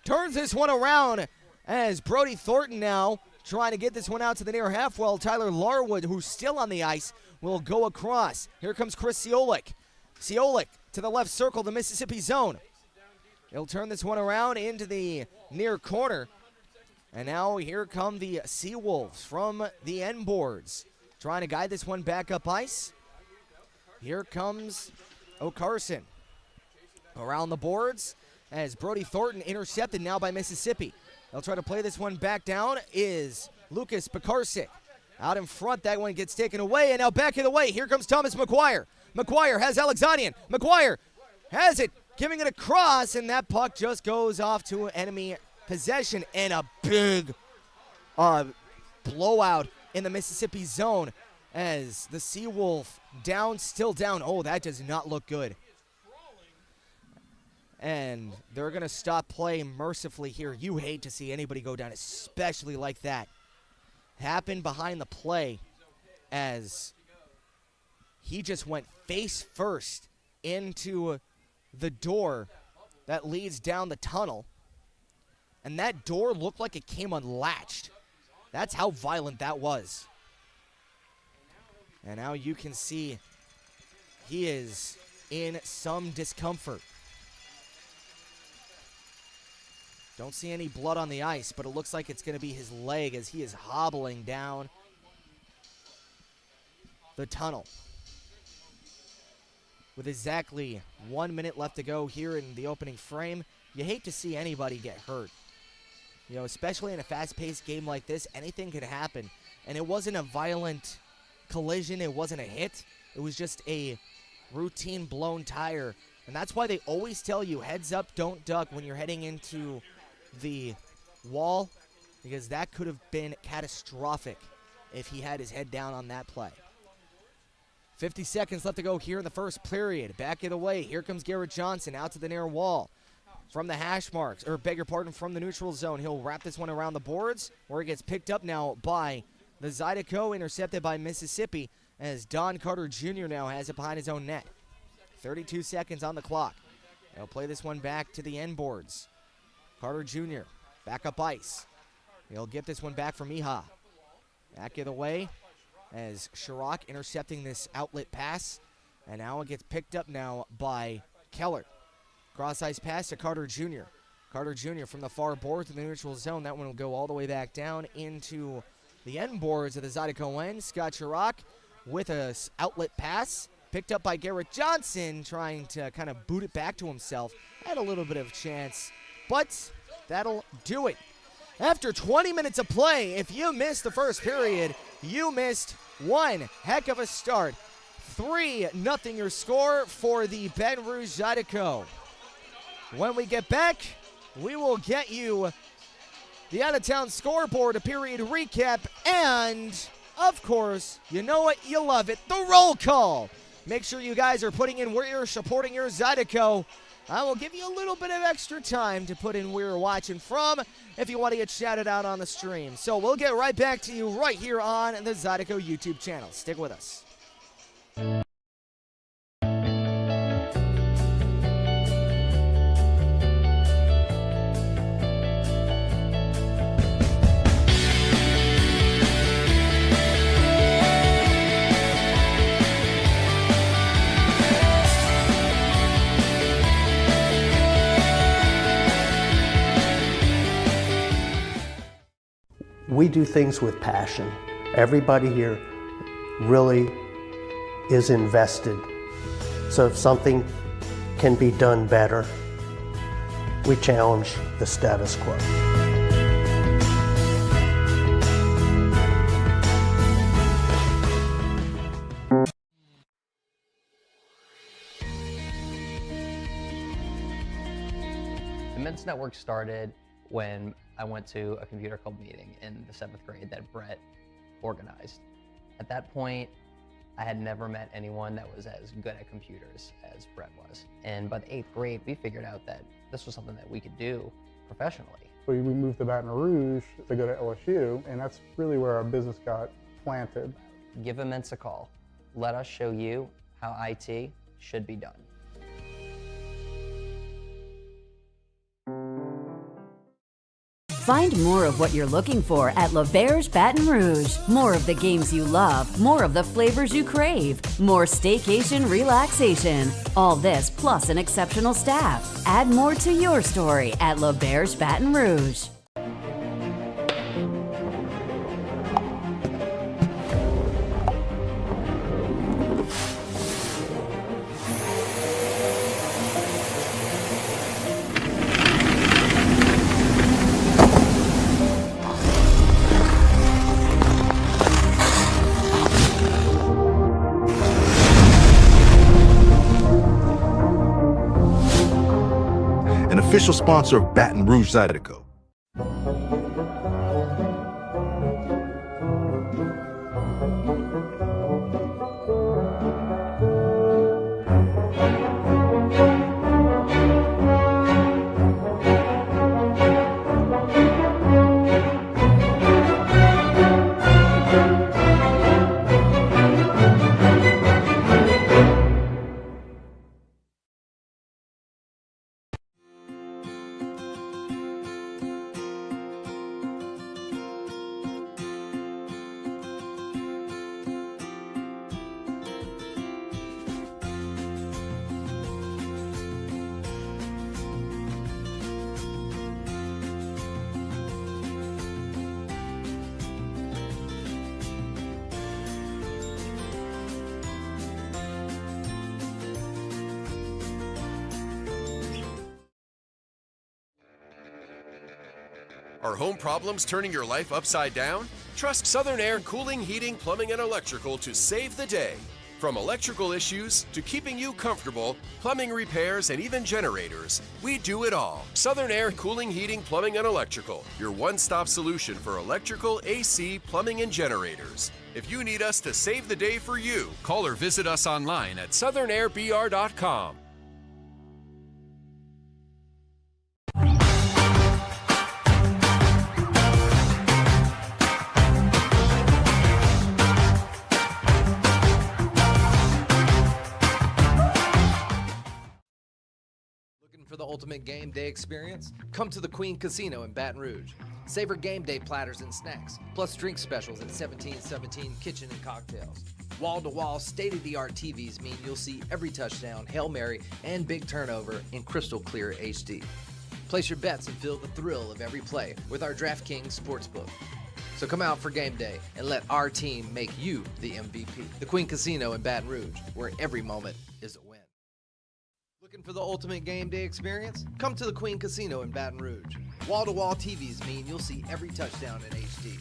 Turns this one around as Brody Thornton now trying to get this one out to the near half wall. Tyler Larwood, who's still on the ice, will go across. Here comes Chris Ciolik. Ciolik to the left circle, the Mississippi zone. He'll turn this one around into the near corner. And now here come the SeaWolves from the end boards, trying to guide this one back up ice. Here comes O'Carson around the boards as Brody Thornton intercepted now by Mississippi. They'll try to play this one back down is Lucas Pekarsik. Out in front, that one gets taken away, and now back in the way. Here comes Thomas McGuire. McGuire has Alexanian. McGuire has it, giving it across, and that puck just goes off to enemy possession, and a big blowout in the Mississippi zone as the SeaWolf still down. Oh, that does not look good. And they're going to stop play mercifully here. You hate to see anybody go down, especially like that. Happened behind the play as he just went face first into the door that leads down the tunnel. And that door looked like it came unlatched. That's how violent that was. And now you can see he is in some discomfort. Don't see any blood on the ice, but it looks like it's going to be his leg as he is hobbling down the tunnel. With exactly 1 minute left to go here in the opening frame, you hate to see anybody get hurt. You know, especially in a fast-paced game like this, anything could happen. And it wasn't a violent collision. It wasn't a hit. It was just a routine blown tire. And that's why they always tell you, heads up, don't duck when you're heading into the wall, because that could have been catastrophic if he had his head down on that play. 50 seconds left to go here in the first period. Back of the way, here comes Garrett Johnson out to the near wall. From the hash marks, or beg your pardon, from the neutral zone. He'll wrap this one around the boards, where it gets picked up now by the Zydeco, intercepted by Mississippi, as Don Carter Jr. now has it behind his own net. 32 seconds on the clock. They'll play this one back to the end boards. Carter Jr. back up ice. He'll get this one back from Miha. Back of the way as Chirac intercepting this outlet pass. And now it gets picked up now by Keller. Cross-ice pass to Carter Jr. Carter Jr. from the far board to the neutral zone. That one will go all the way back down into the end boards of the Zydeco end. Scott Chirac with a outlet pass. Picked up by Garrett Johnson, trying to kind of boot it back to himself. Had a little bit of chance, but that'll do it. After 20 minutes of play, if you missed the first period, you missed one heck of a start. 3-0 your score for the Baton Rouge Zydeco. When we get back, we will get you the out-of-town scoreboard, a period recap, and, of course, you know what, you love it, the roll call. Make sure you guys are putting in where you're supporting your Zydeco. I will give you a little bit of extra time to put in where you're watching from if you want to get shouted out on the stream. So we'll get right back to you right here on the Zydeco YouTube channel. Stick with us. We do things with passion. Everybody here really is invested. So if something can be done better, we challenge the status quo. The Men's Network started when I went to a computer club meeting in the 7th grade that Brett organized. At that point, I had never met anyone that was as good at computers as Brett was. And by the 8th grade, we figured out that this was something that we could do professionally. We moved to Baton Rouge to go to LSU, and that's really where our business got planted. Give Immense a call. Let us show you how IT should be done. Find more of what you're looking for at L'Auberge Baton Rouge. More of the games you love, more of the flavors you crave, more staycation relaxation. All this plus an exceptional staff. Add more to your story at L'Auberge Baton Rouge. An official sponsor of Baton Rouge Zydeco. Are home problems turning your life upside down? Trust Southern Air Cooling, Heating, Plumbing, and Electrical to save the day. From electrical issues to keeping you comfortable, plumbing repairs, and even generators, we do it all. Southern Air Cooling, Heating, Plumbing, and Electrical, your one-stop solution for electrical, AC, plumbing, and generators. If you need us to save the day for you, call or visit us online at southernairbr.com. For the ultimate game day experience, come to the Queen Casino in Baton Rouge. Savor game day platters and snacks, plus drink specials at 1717 Kitchen and Cocktails. Wall-to-wall, state-of-the-art TVs mean you'll see every touchdown, Hail Mary, and big turnover in crystal clear HD. Place your bets and feel the thrill of every play with our DraftKings Sportsbook. So come out for game day and let our team make you the MVP. The Queen Casino in Baton Rouge, where every moment is a win. Looking for the ultimate game day experience? Come to the Queen Casino in Baton Rouge. Wall-to-wall TVs mean you'll see every touchdown in HD.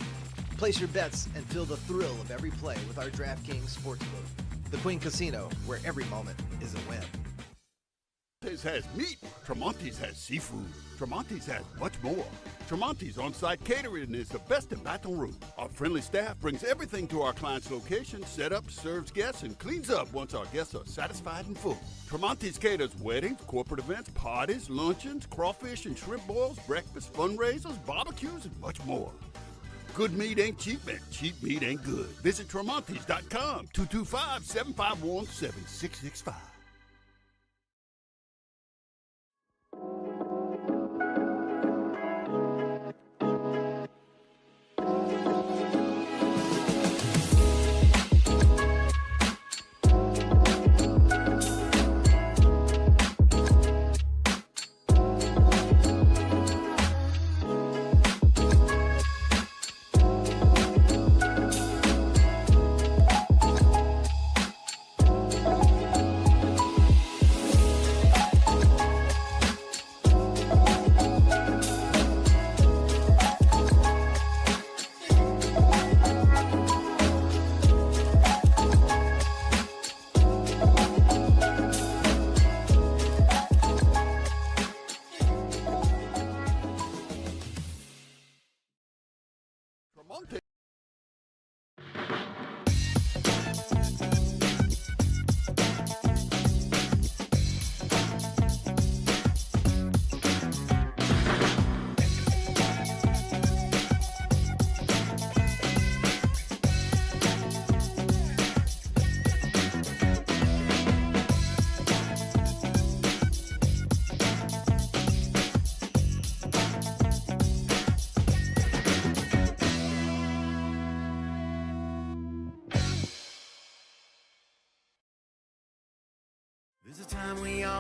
Place your bets and feel the thrill of every play with our DraftKings Sportsbook. The Queen Casino, where every moment is a win. Tremonti's has meat. Tremonti's has seafood. Tremonti's has much more. Tremonti's on-site catering is the best in Baton Rouge. Our friendly staff brings everything to our client's location, set up, serves guests, and cleans up once our guests are satisfied and full. Tremonti's caters weddings, corporate events, parties, luncheons, crawfish and shrimp boils, breakfast, fundraisers, barbecues, and much more. Good meat ain't cheap, and cheap meat ain't good. Visit Tremonti's.com, 225-751-7665.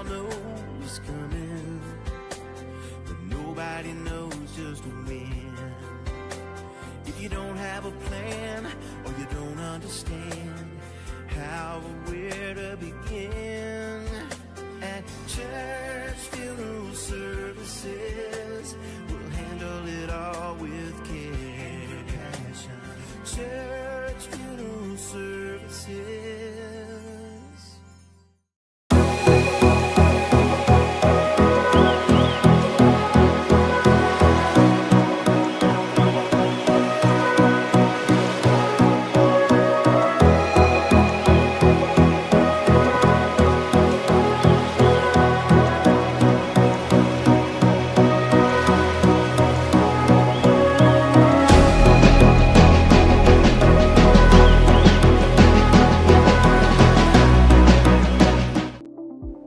know is coming, but nobody knows just when. If you don't have a plan or you don't understand how or where to begin, at church funeral services, we'll handle it all with care, passion. Church funeral services.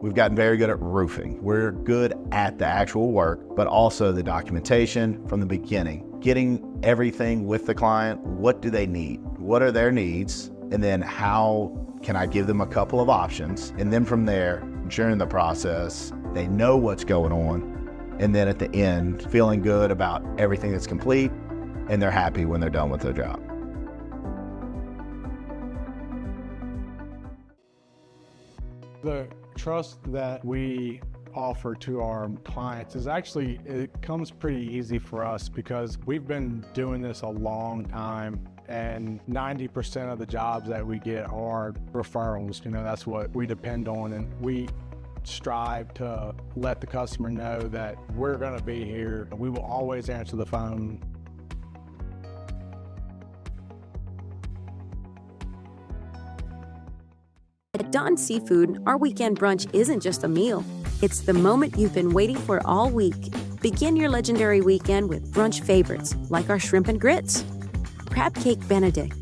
We've gotten very good at roofing. We're good at the actual work, but also the documentation from the beginning, getting everything with the client. What do they need? What are their needs? And then how can I give them a couple of options? And then from there, during the process, they know what's going on. And then at the end, feeling good about everything that's complete, and they're happy when they're done with their job. The trust that we offer to our clients is actually, it comes pretty easy for us because we've been doing this a long time, and 90% of the jobs that we get are referrals. You know, that's what we depend on, and we strive to let the customer know that we're going to be here. We will always answer the phone. At Don's Seafood, our weekend brunch isn't just a meal. It's the moment you've been waiting for all week. Begin your legendary weekend with brunch favorites like our shrimp and grits, crab cake benedict,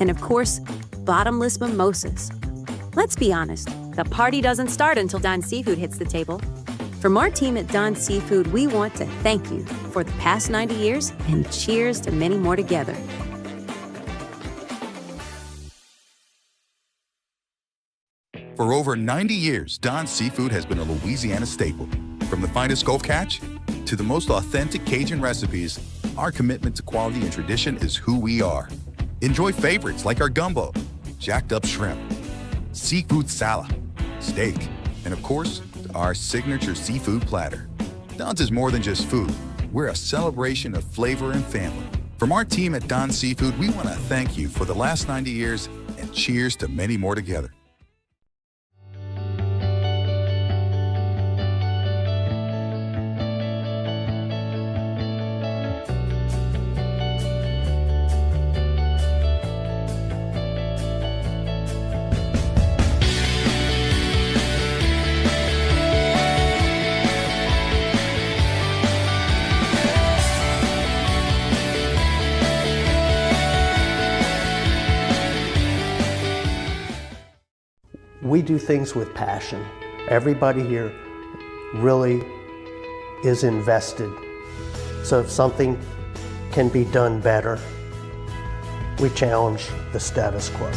and of course, bottomless mimosas. Let's be honest, the party doesn't start until Don's Seafood hits the table. From our team at Don's Seafood, we want to thank you for the past 90 years and cheers to many more together. For over 90 years, Don's Seafood has been a Louisiana staple. From the finest Gulf catch to the most authentic Cajun recipes, our commitment to quality and tradition is who we are. Enjoy favorites like our gumbo, jacked up shrimp, seafood salad, steak, and of course, our signature seafood platter. Don's is more than just food. We're a celebration of flavor and family. From our team at Don's Seafood, we want to thank you for the last 90 years and cheers to many more together. We do things with passion. Everybody here really is invested. So if something can be done better, we challenge the status quo.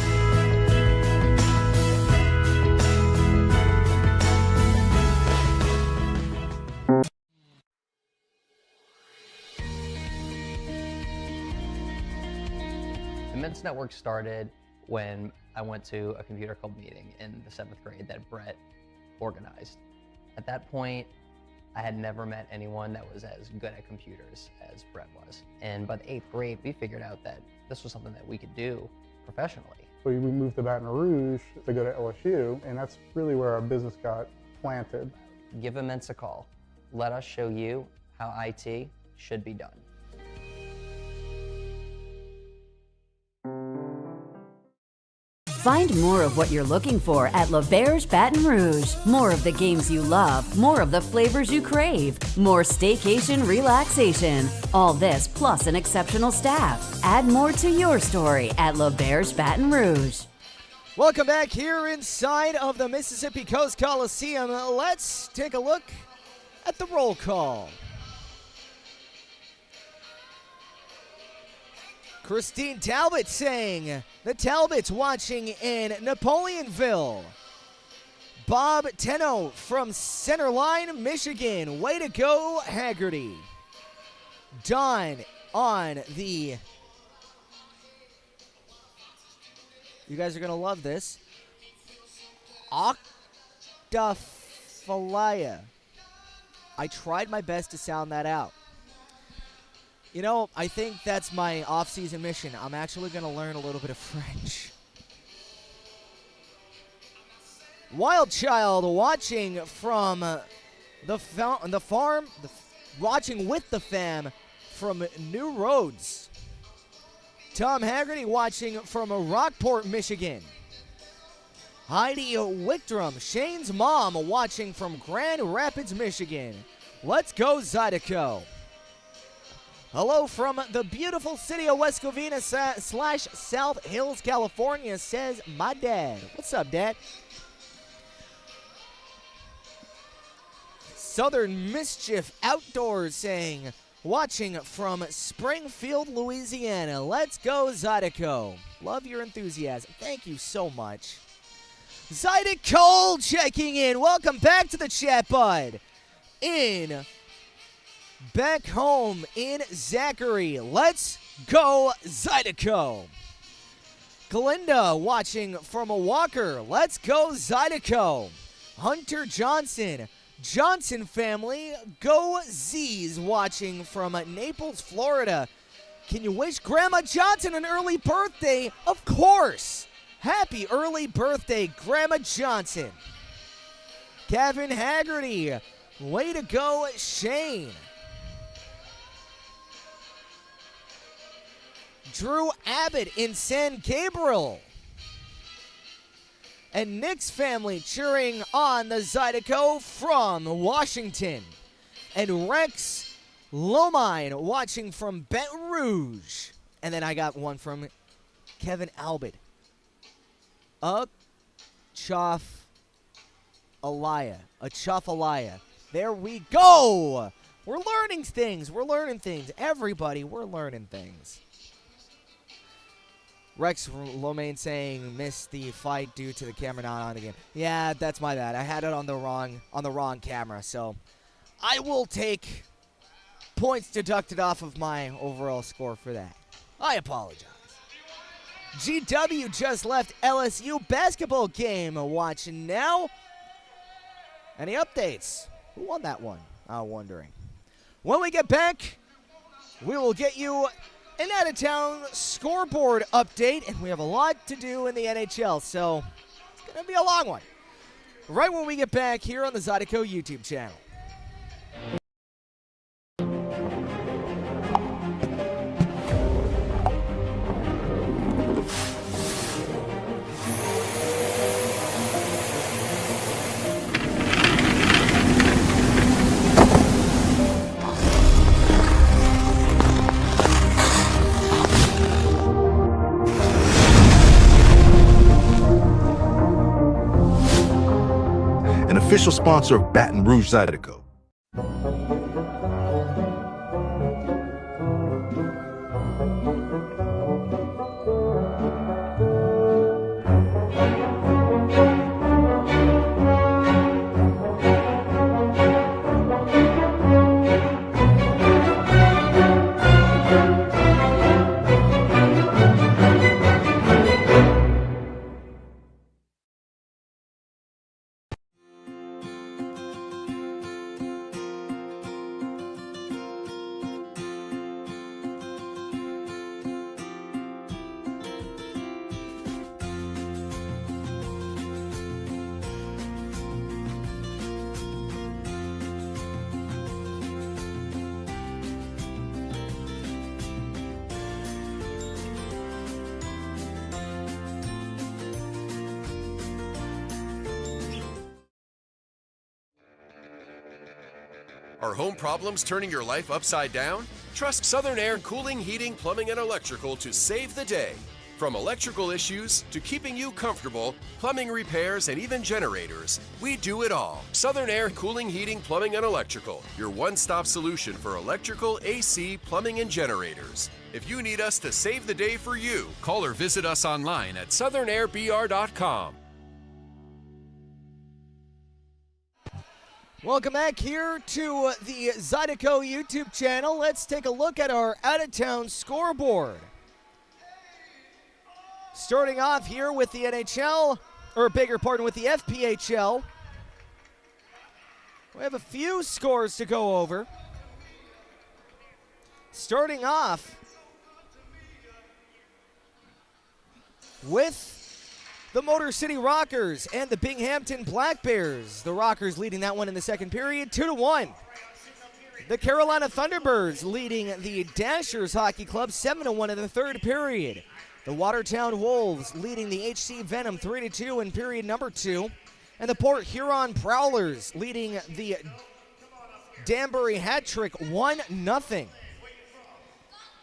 The Men's Network started when I went to a computer club meeting in the 7th grade that Brett organized. At that point, I had never met anyone that was as good at computers as Brett was. And by the 8th grade, we figured out that this was something that we could do professionally. We moved to Baton Rouge to go to LSU, and that's really where our business got planted. Give Immense a call. Let us show you how IT should be done. Find more of what you're looking for at L'Auberge Baton Rouge. More of the games you love, more of the flavors you crave, more staycation relaxation. All this plus an exceptional staff. Add more to your story at L'Auberge Baton Rouge. Welcome back here inside of the Mississippi Coast Coliseum. Let's take a look at the roll call. Christine Talbot saying the Talbots watching in Napoleonville. Bob Tenno from Centerline, Michigan. Way to go, Haggerty. Don on the... You guys are going to love this. Octaphilia. I tried my best to sound that out. You know, I think that's my off-season mission. I'm actually going to learn a little bit of French. Wild Child watching from the farm, watching with the fam from New Roads. Tom Haggerty watching from Rockport, Michigan. Heidi Wickdrum, Shane's mom, watching from Grand Rapids, Michigan. Let's go, Zydeco. Hello from the beautiful city of West Covina / South Hills, California, says my dad. What's up, Dad? Southern Mischief Outdoors saying, watching from Springfield, Louisiana. Let's go, Zydeco. Love your enthusiasm. Thank you so much. Zydeco checking in. Welcome back to the chat, bud. Back home in Zachary. Let's go, Zydeco. Glinda watching from a Walker. Let's go, Zydeco. Hunter Johnson. Johnson family, go Z's, watching from Naples, Florida. Can you wish Grandma Johnson an early birthday? Of course. Happy early birthday, Grandma Johnson. Kevin Haggerty, way to go, Shane. Drew Abbott in San Gabriel. And Nick's family cheering on the Zydeco from Washington. And Rex Lomine watching from Baton Rouge. And then I got one from Kevin Albert. Achafalaya. There we go. We're learning things. Everybody, we're learning things. Rex Lomaine saying missed the fight due to the camera not on again. Yeah, that's my bad. I had it on the wrong camera, so I will take points deducted off of my overall score for that. I apologize. GW just left LSU basketball game. Watching now. Any updates? Who won that one? I'm wondering. When we get back, we will get you an out-of-town scoreboard update, and we have a lot to do in the NHL, so it's going to be a long one. Right when we get back here on the Zydeco YouTube channel. Official sponsor of Baton Rouge Zydeco. Are home problems turning your life upside down? Trust Southern Air Cooling, Heating, Plumbing, and Electrical to save the day. From electrical issues to keeping you comfortable, plumbing repairs, and even generators, we do it all. Southern Air Cooling, Heating, Plumbing, and Electrical, your one-stop solution for electrical, AC, plumbing, and generators. If you need us to save the day for you, call or visit us online at southernairbr.com. Welcome back here to the Zydeco YouTube channel. Let's take a look at our out-of-town scoreboard. Starting off here with the NHL, or bigger pardon, with the FPHL. We have a few scores to go over. Starting off with the Motor City Rockers and the Binghamton Black Bears. The Rockers leading that one in the second period, 2-1. The Carolina Thunderbirds leading the Dashers Hockey Club, 7-1 in the third period. The Watertown Wolves leading the HC Venom, 3-2 in period number 2. And the Port Huron Prowlers leading the Danbury Hat Trick, 1-0.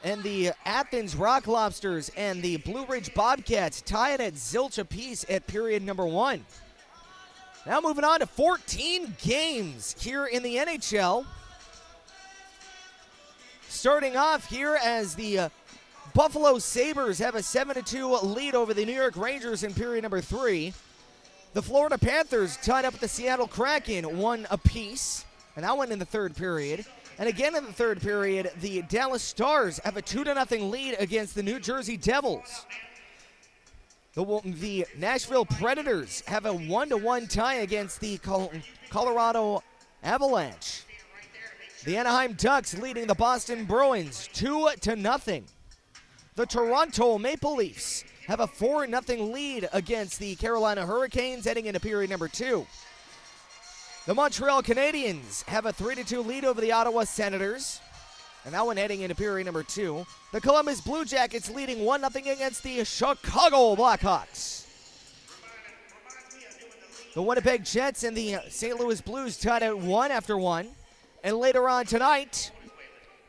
And the Athens Rock Lobsters and the Blue Ridge Bobcats tie it at zilch apiece at period number 1. Now moving on to 14 games here in the NHL. Starting off here as the Buffalo Sabres have a 7-2 lead over the New York Rangers in period number 3. The Florida Panthers tied up with the Seattle Kraken, 1 apiece, and that one in the third period. And again in the third period, the Dallas Stars have a 2-0 lead against the New Jersey Devils. The Nashville Predators have a 1-1 tie against the Colorado Avalanche. The Anaheim Ducks leading the Boston Bruins 2-0. The Toronto Maple Leafs have a 4-0 lead against the Carolina Hurricanes heading into period number 2. The Montreal Canadiens have a 3-2 lead over the Ottawa Senators, and that one heading into period number 2. The Columbus Blue Jackets leading 1-0 against the Chicago Blackhawks. The Winnipeg Jets and the St. Louis Blues tied at 1 after 1. And later on tonight,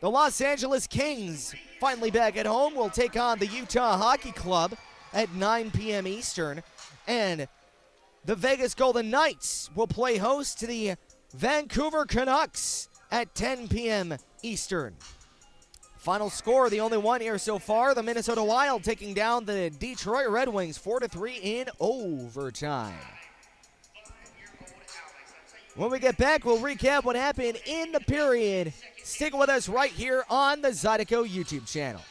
the Los Angeles Kings, finally back at home, will take on the Utah Hockey Club at 9 p.m. Eastern. And the Vegas Golden Knights will play host to the Vancouver Canucks at 10 p.m. Eastern. Final score, the only one here so far, the Minnesota Wild taking down the Detroit Red Wings 4-3 in overtime. When we get back, we'll recap what happened in the period. Stick with us right here on the Zydeco YouTube channel.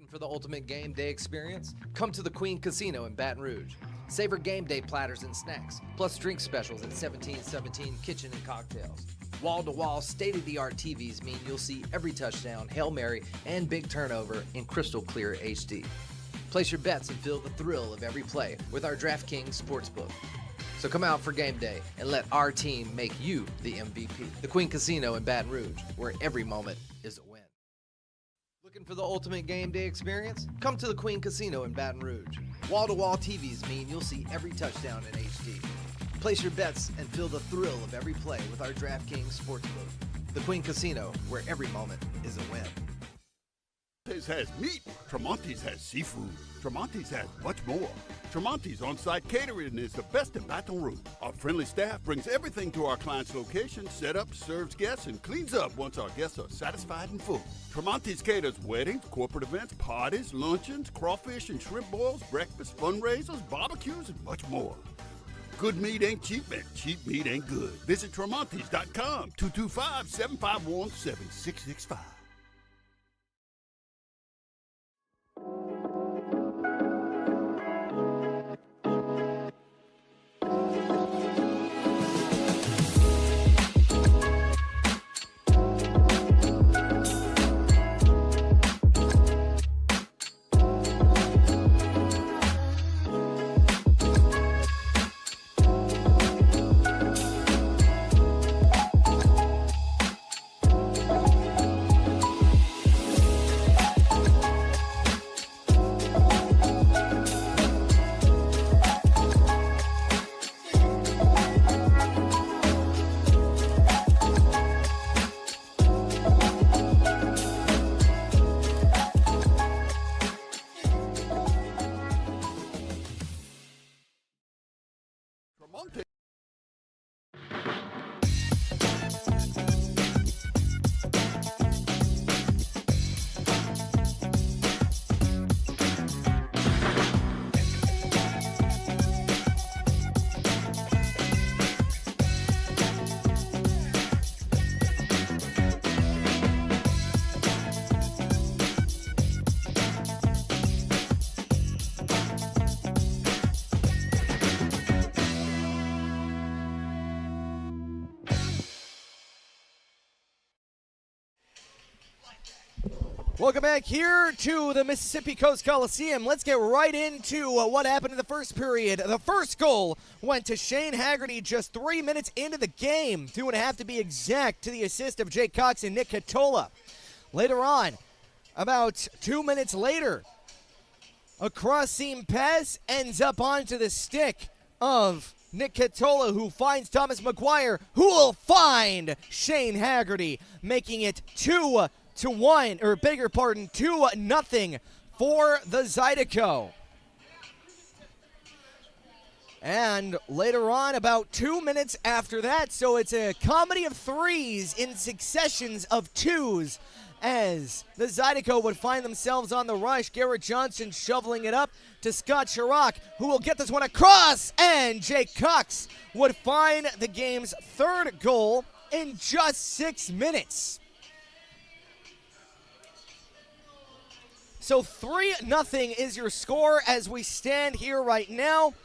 For the ultimate game day experience, come to the Queen Casino in Baton Rouge. Savor game day platters and snacks, plus drink specials at 1717 Kitchen and Cocktails. Wall-to-wall, state-of-the-art TVs mean you'll see every touchdown, Hail Mary, and big turnover in crystal clear HD. Place your bets and feel the thrill of every play with our DraftKings Sportsbook. So come out for game day and let our team make you the MVP. The Queen Casino in Baton Rouge, where every moment is a win. Looking for the ultimate game day experience? Come to the Queen Casino in Baton Rouge. Wall-to-wall TVs mean you'll see every touchdown in HD. Place your bets and feel the thrill of every play with our DraftKings Sportsbook. The Queen Casino, where every moment is a win. Tremonti's has meat. Tremonti's has seafood. Tremonti's has much more. Tremonti's on-site catering is the best in Baton Rouge. Our friendly staff brings everything to our client's location, set up, serves guests, and cleans up once our guests are satisfied and full. Tremonti's caters weddings, corporate events, parties, luncheons, crawfish and shrimp boils, breakfast, fundraisers, barbecues, and much more. Good meat ain't cheap, and cheap meat ain't good. Visit Tremonti's.com, 225-751-7665. Welcome back here to the Mississippi Coast Coliseum. Let's get right into what happened in the first period. The first goal went to Shane Haggerty just 3 minutes into the game, 2.5 to be exact, to the assist of Jake Cox and Nick Catola. Later on, about 2 minutes later, a cross-seam pass ends up onto the stick of Nick Catola, who finds Thomas McGuire, who will find Shane Haggerty, making it 2-1, or bigger pardon, 2-0 for the Zydeco. And later on, about 2 minutes after that, so it's a comedy of threes in successions of twos, as the Zydeco would find themselves on the rush. Garrett Johnson shoveling it up to Scott Chirac, who will get this one across, and Jake Cox would find the game's third goal in just 6 minutes. So 3-0 is your score as we stand here right now.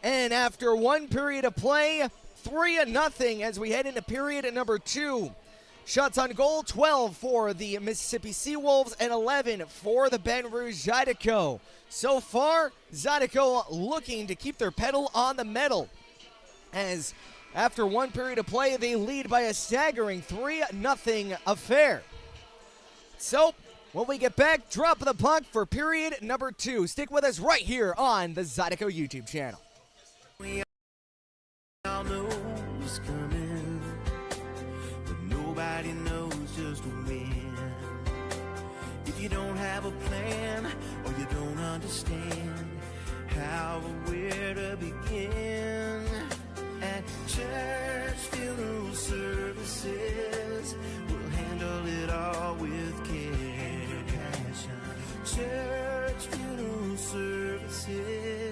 And after one period of play, 3-0 as we head into period number 2. Shots on goal, 12 for the Mississippi SeaWolves and 11 for the Baton Rouge Zydeco. So far, Zydeco looking to keep their pedal on the metal, as after one period of play, they lead by a staggering 3-0 affair. So, when we get back, drop the puck for period number 2. Stick with us right here on the Zydeco YouTube channel. We all know it's coming, but nobody knows just when. If you don't have a plan, or you don't understand how or where to begin, at church funeral services, we'll handle it all with care. Church funeral services.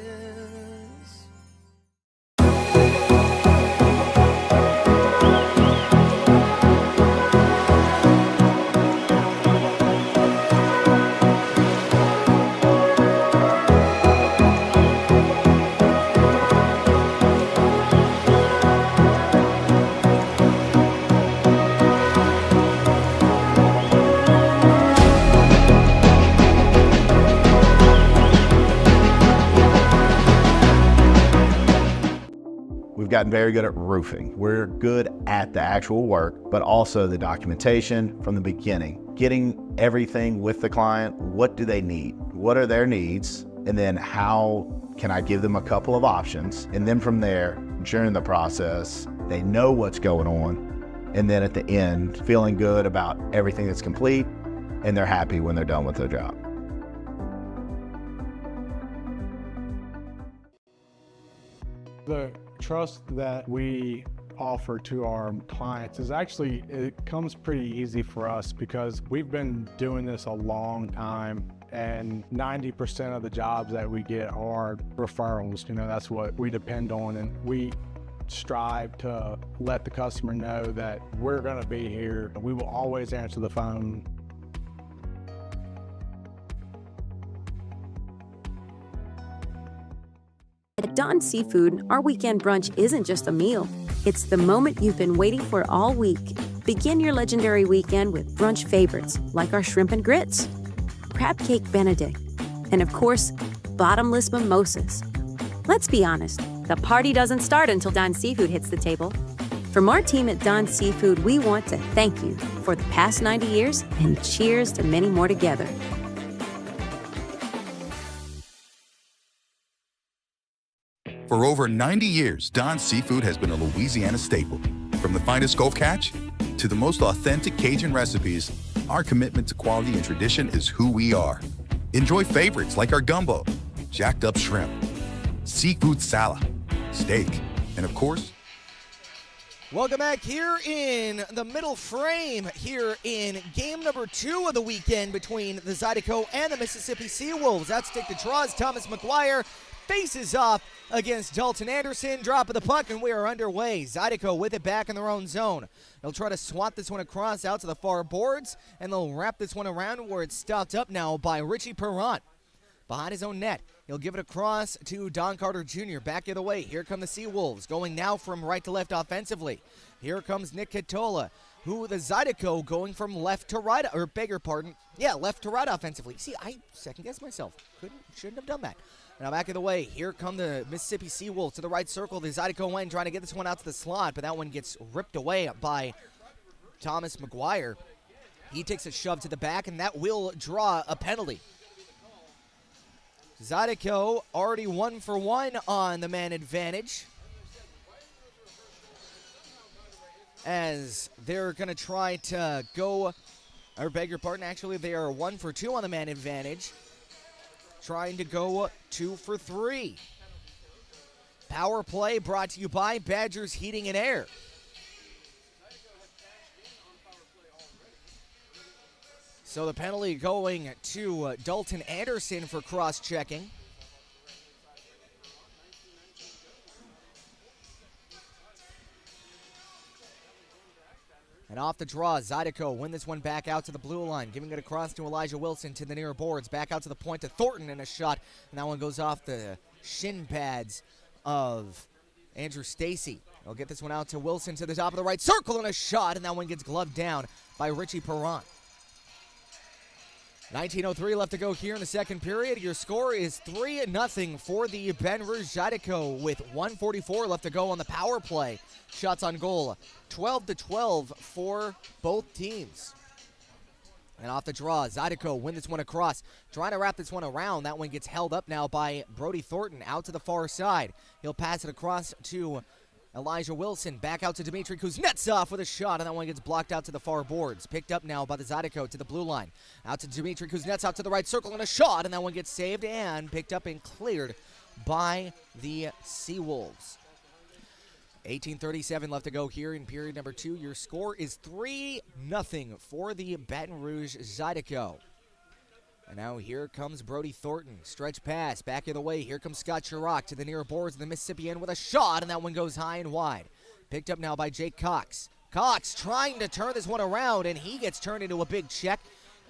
We've gotten very good at roofing. We're good at the actual work, but also the documentation from the beginning, getting everything with the client. What do they need? What are their needs? And then how can I give them a couple of options? And then from there, during the process, they know what's going on. And then at the end, feeling good about everything that's complete, and they're happy when they're done with their job. The trust that we offer to our clients is actually, it comes pretty easy for us because we've been doing this a long time, and 90% of the jobs that we get are referrals. You know, that's what we depend on, and we strive to let the customer know that we're going to be here. We will always answer the phone. At Don Seafood, our weekend brunch isn't just a meal. It's the moment you've been waiting for all week. Begin your legendary weekend with brunch favorites like our shrimp and grits, crab cake Benedict, and of course, bottomless mimosas. Let's be honest, the party doesn't start until Don Seafood hits the table. From our team at Don Seafood, we want to thank you for the past 90 years and cheers to many more together. For over 90 years, Don's Seafood has been a Louisiana staple. From the finest Gulf catch to the most authentic Cajun recipes, our commitment to quality and tradition is who we are. Enjoy favorites like our gumbo, jacked up shrimp, seafood salad, steak, and of course, welcome back here in the middle frame here in game number 2 of the weekend between the Zydeco and the Mississippi SeaWolves. That's stick to draws. Thomas McGuire faces off against Dalton Anderson. Drop of the puck, and we are underway. Zydeco with it back in their own zone. They'll try to swat this one across out to the far boards, and they'll wrap this one around where it's stopped up now by Richie Perrant. Behind his own net, he'll give it across to Don Carter Jr. Back the other way. Here come the SeaWolves, going now from right to left offensively. Here comes Nick Catola. who the Zydeco going from left to right, or beg your pardon, left to right offensively. See, I second-guessed myself. Shouldn't have done that. Now back of the way, here come the Mississippi SeaWolves to the right circle. The Zydeco went trying to get this one out to the slot, but that one gets ripped away by Thomas McGuire. He takes a shove to the back, and that will draw a penalty. Zydeco already 1 for 1 on the man advantage, as they're going to try to go, or beg your pardon, actually they are 1 for 2 on the man advantage, trying to go 2 for 3. Power play brought to you by Badgers Heating and Air. So the penalty going to Dalton Anderson for cross-checking. And off the draw, Zydeco win this one back out to the blue line, giving it across to Elijah Wilson to the near boards. Back out to the point to Thornton in a shot. And that one goes off the shin pads of Andrew Stacy. They'll get this one out to Wilson to the top of the right circle and a shot. And that one gets gloved down by Richie Perrant. 19:03 left to go here in the second period. Your score is 3-0 for the Baton Rouge Zydeco with 1:44 left to go on the power play. Shots on goal, 12-12 for both teams. And off the draw, Zydeco win this one across. Trying to wrap this one around. That one gets held up now by Brody Thornton out to the far side. He'll pass it across to Elijah Wilson. Back out to Dmitry Kuznetsov with a shot, and that one gets blocked out to the far boards. Picked up now by the Zydeco to the blue line. Out to Dmitry Kuznetsov to the right circle and a shot, and that one gets saved and picked up and cleared by the SeaWolves. 18:37 left to go here in period number 2. Your score is 3-0 for the Baton Rouge Zydeco. And now here comes Brody Thornton. Stretch pass, back of the way. Here comes Scott Chirac to the near boards of the Mississippi end with a shot, and that one goes high and wide. Picked up now by Jake Cox. Cox trying to turn this one around, and he gets turned into a big check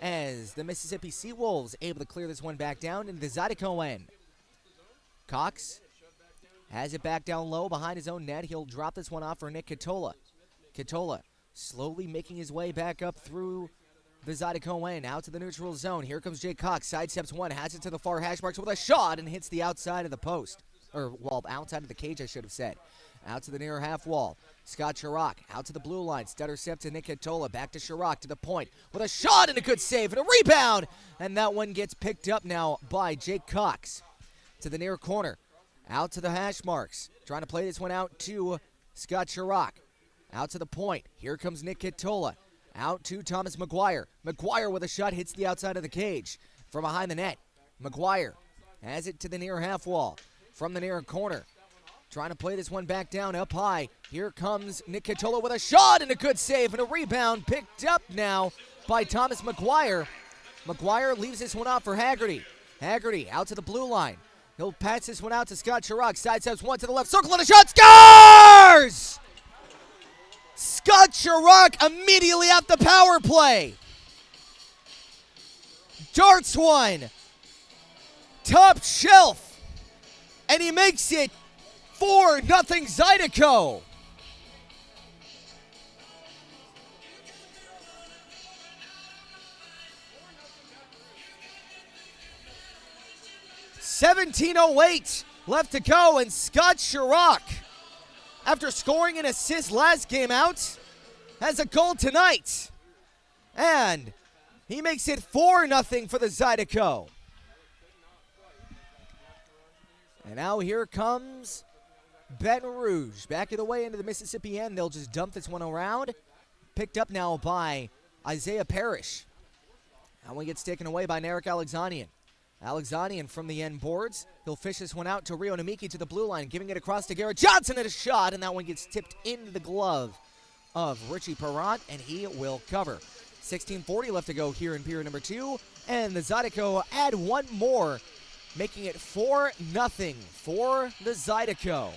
as the Mississippi SeaWolves able to clear this one back down into the Zydeco end. Cox has it back down low behind his own net. He'll drop this one off for Nick Katola. Katola slowly making his way back up through the Zydeco end, out to the neutral zone. Here comes Jake Cox, sidesteps one, has it to the far hash marks with a shot and hits the outside of the post. Outside of the cage, I should have said. Out to the near half wall. Scott Chirac out to the blue line. Stutter step to Nick Katola. Back to Chirac to the point with a shot and a good save and a rebound. And that one gets picked up now by Jake Cox to the near corner. Out to the hash marks. Trying to play this one out to Scott Chirac. Out to the point. Here comes Nick Katola. Out to Thomas McGuire. McGuire with a shot hits the outside of the cage from behind the net. McGuire has it to the near half wall from the near corner. Trying to play this one back down up high. Here comes Nick Katola with a shot and a good save and a rebound picked up now by Thomas McGuire. McGuire leaves this one off for Haggerty. Haggerty out to the blue line. He'll pass this one out to Scott Chirac. Sidesteps one to the left circle and a shot. Scores! Scott Chirac immediately off the power play. Darts one. Top shelf. And he makes it 4-0 Zydeco. $17:08 left to go, and Scott Chirac, after scoring an assist last game out, has a goal tonight. And he makes it 4-0 for the Zydeco. And now here comes Baton Rouge. Back of the way into the Mississippi end. They'll just dump this one around. Picked up now by Isaiah Parrish. That one gets taken away by Narek Alexanian. Alexanian from the end boards. He'll fish this one out to Rio Namiki to the blue line, giving it across to Garrett Johnson at a shot, and that one gets tipped into the glove of Richie Perrant, and he will cover. 16:40 left to go here in period number 2, and the Zydeco add one more, making it 4-0 for the Zydeco.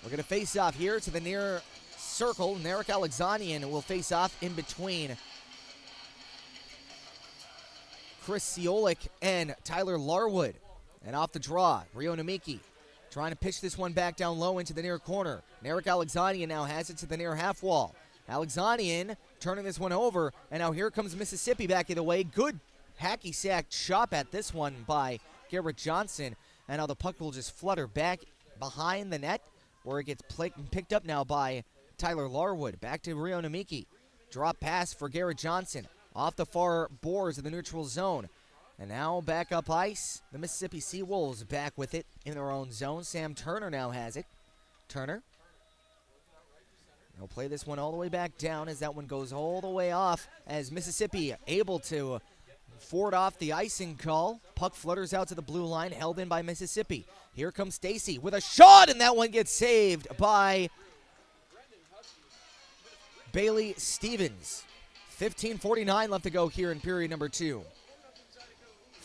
We're going to face off here to the near circle. Narek Alexanian will face off in between Chris Siolik and Tyler Larwood. And off the draw, Rio Namiki trying to pitch this one back down low into the near corner. Narek Alexanian now has it to the near half wall. Alexanian turning this one over, and now here comes Mississippi back the way. Good hacky sack chop at this one by Garrett Johnson, and now the puck will just flutter back behind the net, where it gets picked up now by Tyler Larwood. Back to Rio Namiki. Drop pass for Garrett Johnson off the far boards of the neutral zone. And now back up ice. The Mississippi SeaWolves back with it in their own zone. Sam Turner now has it. Turner. He'll play this one all the way back down as that one goes all the way off, as Mississippi able to ford off the icing call. Puck flutters out to the blue line, held in by Mississippi. Here comes Stacy with a shot, and that one gets saved by Bailey Stevens. 15:49 left to go here in period number 2.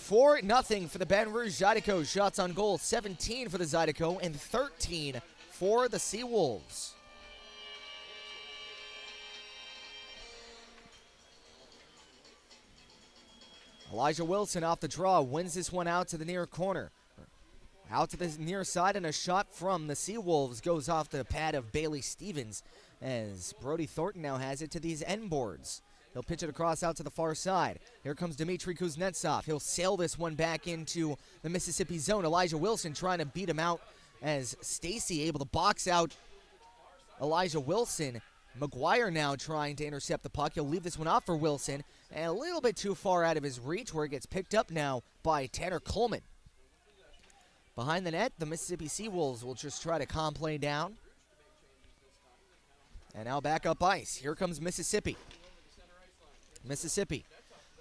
4-0 for the Baton Rouge Zydeco. Shots on goal, 17 for the Zydeco and 13 for the SeaWolves. Elijah Wilson off the draw, wins this one out to the near corner. Out to the near side, and a shot from the SeaWolves goes off the pad of Bailey Stevens, as Brody Thornton now has it to these end boards. He'll pitch it across out to the far side. Here comes Dmitry Kuznetsov. He'll sail this one back into the Mississippi zone. Elijah Wilson trying to beat him out, as Stacy able to box out Elijah Wilson. McGuire now trying to intercept the puck. He'll leave this one off for Wilson, and a little bit too far out of his reach, where it gets picked up now by Tanner Coleman. Behind the net, the Mississippi SeaWolves will just try to calm play down. And now back up ice. Here comes Mississippi. Mississippi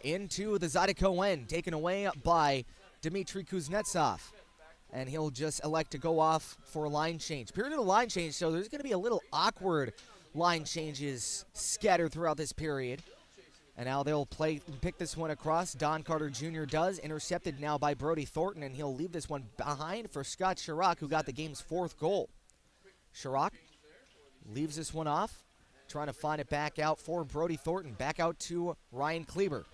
into the Zydeco end, taken away by Dmitry Kuznetsov. And he'll just elect to go off for a line change. Period of the line change, so there's going to be a little awkward line changes scattered throughout this period. And now they'll pick this one across. Don Carter Jr. does. Intercepted now by Brody Thornton, and he'll leave this one behind for Scott Chirac, who got the game's 4th goal. Chirac leaves this one off, trying to find it back out for Brody Thornton. Back out to Ryan Kleber.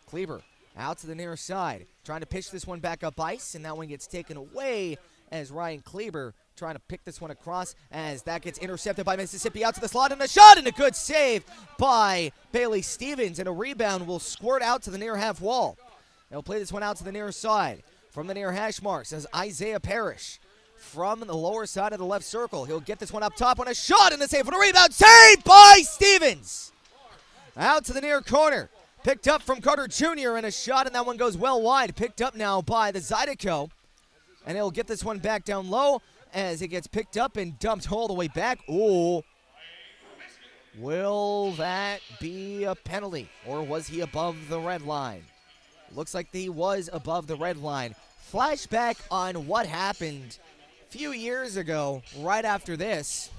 Kleber out to the near side, trying to pitch this one back up ice, and that one gets taken away as Ryan Kleber trying to pick this one across, as that gets intercepted by Mississippi out to the slot, and a shot, and a good save by Bailey Stevens, and a rebound will squirt out to the near half wall. They'll play this one out to the near side. From the near hash marks as Isaiah Parrish from the lower side of the left circle. He'll get this one up top on a shot, and a save for the rebound. Saved by Stevens! Out to the near corner. Picked up from Carter Jr. and a shot, and that one goes well wide. Picked up now by the Zydeco. And he'll get this one back down low as it gets picked up and dumped all the way back. Ooh. Will that be a penalty, or was he above the red line? Looks like he was above the red line. Flashback on what happened a few years ago right after this.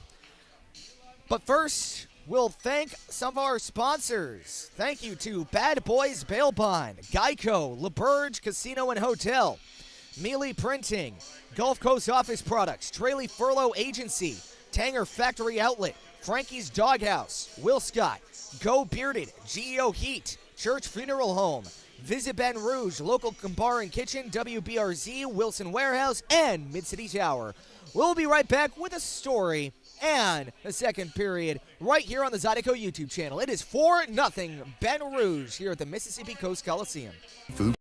But first, we'll thank some of our sponsors. Thank you to Bad Boys Bail Bond, Geico, LaBerge Casino and Hotel, Mealy Printing, Gulf Coast Office Products, Traley Furlough Agency, Tanger Factory Outlet, Frankie's Doghouse, Will Scott, Go Bearded, GEO Heat, Church Funeral Home, Visit Baton Rouge, Local Bar and Kitchen, WBRZ, Wilson Warehouse, and Mid-City Tower. We'll be right back with a story and the second period right here on the Zydeco YouTube channel. It is 4-0 Baton Rouge here at the Mississippi Coast Coliseum. Food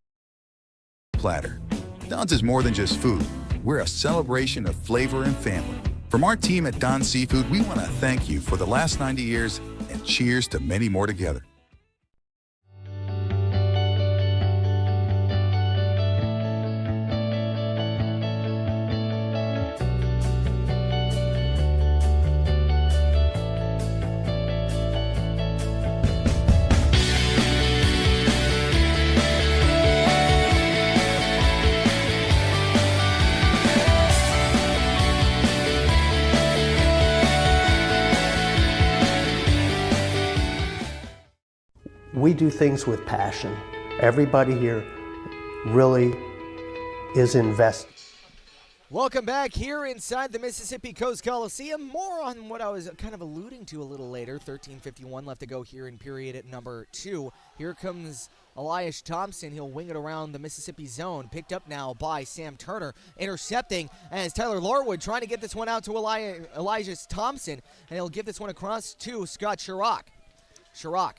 platter. Don's is more than just food. We're a celebration of flavor and family. From our team at Don's Seafood, we want to thank you for the last 90 years and cheers to many more together. We do things with passion. Everybody here really is invested. Welcome back here inside the Mississippi Coast Coliseum. More on what I was kind of alluding to a little later. 13:51 left to go here in period at number 2. Here comes Elias Thompson, he'll wing it around the Mississippi zone. Picked up now by Sam Turner. Intercepting as Tyler Larwood trying to get this one out to Elijah Thompson. And he'll give this one across to Scott Chirac. Chirac,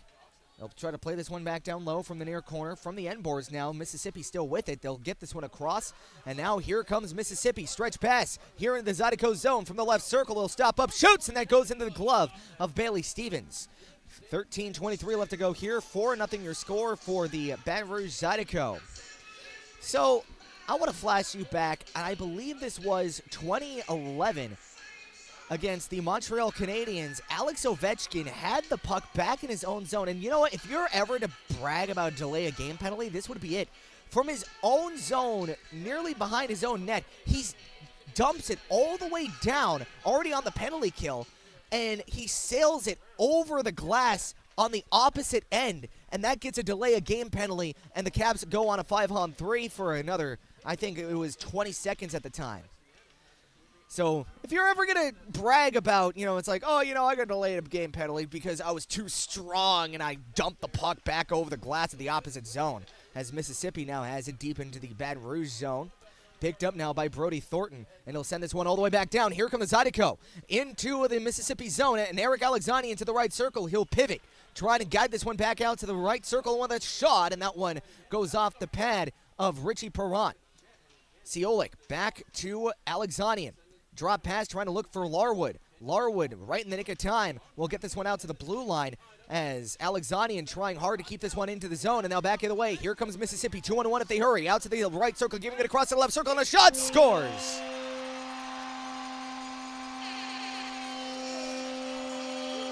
they'll try to play this one back down low from the near corner. From the end boards now, Mississippi still with it. They'll get this one across. And now here comes Mississippi. Stretch pass here in the Zydeco zone from the left circle. He'll stop up, shoots, and that goes into the glove of Bailey Stevens. 13:23 left to go here. 4-0 your score for the Baton Rouge Zydeco. So I want to flash you back. I believe this was 2011 against the Montreal Canadiens. Alex Ovechkin had the puck back in his own zone. And you know what? If you're ever to brag about delay a game penalty, this would be it. From his own zone, nearly behind his own net, he dumps it all the way down, already on the penalty kill. And he sails it over the glass on the opposite end, and that gets a delay of game penalty, and the Caps go on a 5-on-3 for another, I think it was 20 seconds at the time. So if you're ever going to brag about, it's like, I got a delay of game penalty because I was too strong and I dumped the puck back over the glass of the opposite zone, as Mississippi now has it deep into the Baton Rouge zone. Picked up now by Brody Thornton, and he'll send this one all the way back down. Here comes Zydeco into the Mississippi zone, and Eric Alexani into the right circle. He'll pivot, try to guide this one back out to the right circle with a shot, and that one goes off the pad of Richie Perrant. Siolik back to Alexanian. Drop pass, trying to look for Larwood. Larwood, right in the nick of time, will get this one out to the blue line as Alexanian trying hard to keep this one into the zone. And now back of the way. Here comes Mississippi, 2-1 if they hurry. Out to the right circle, giving it across to the left circle, and a shot scores.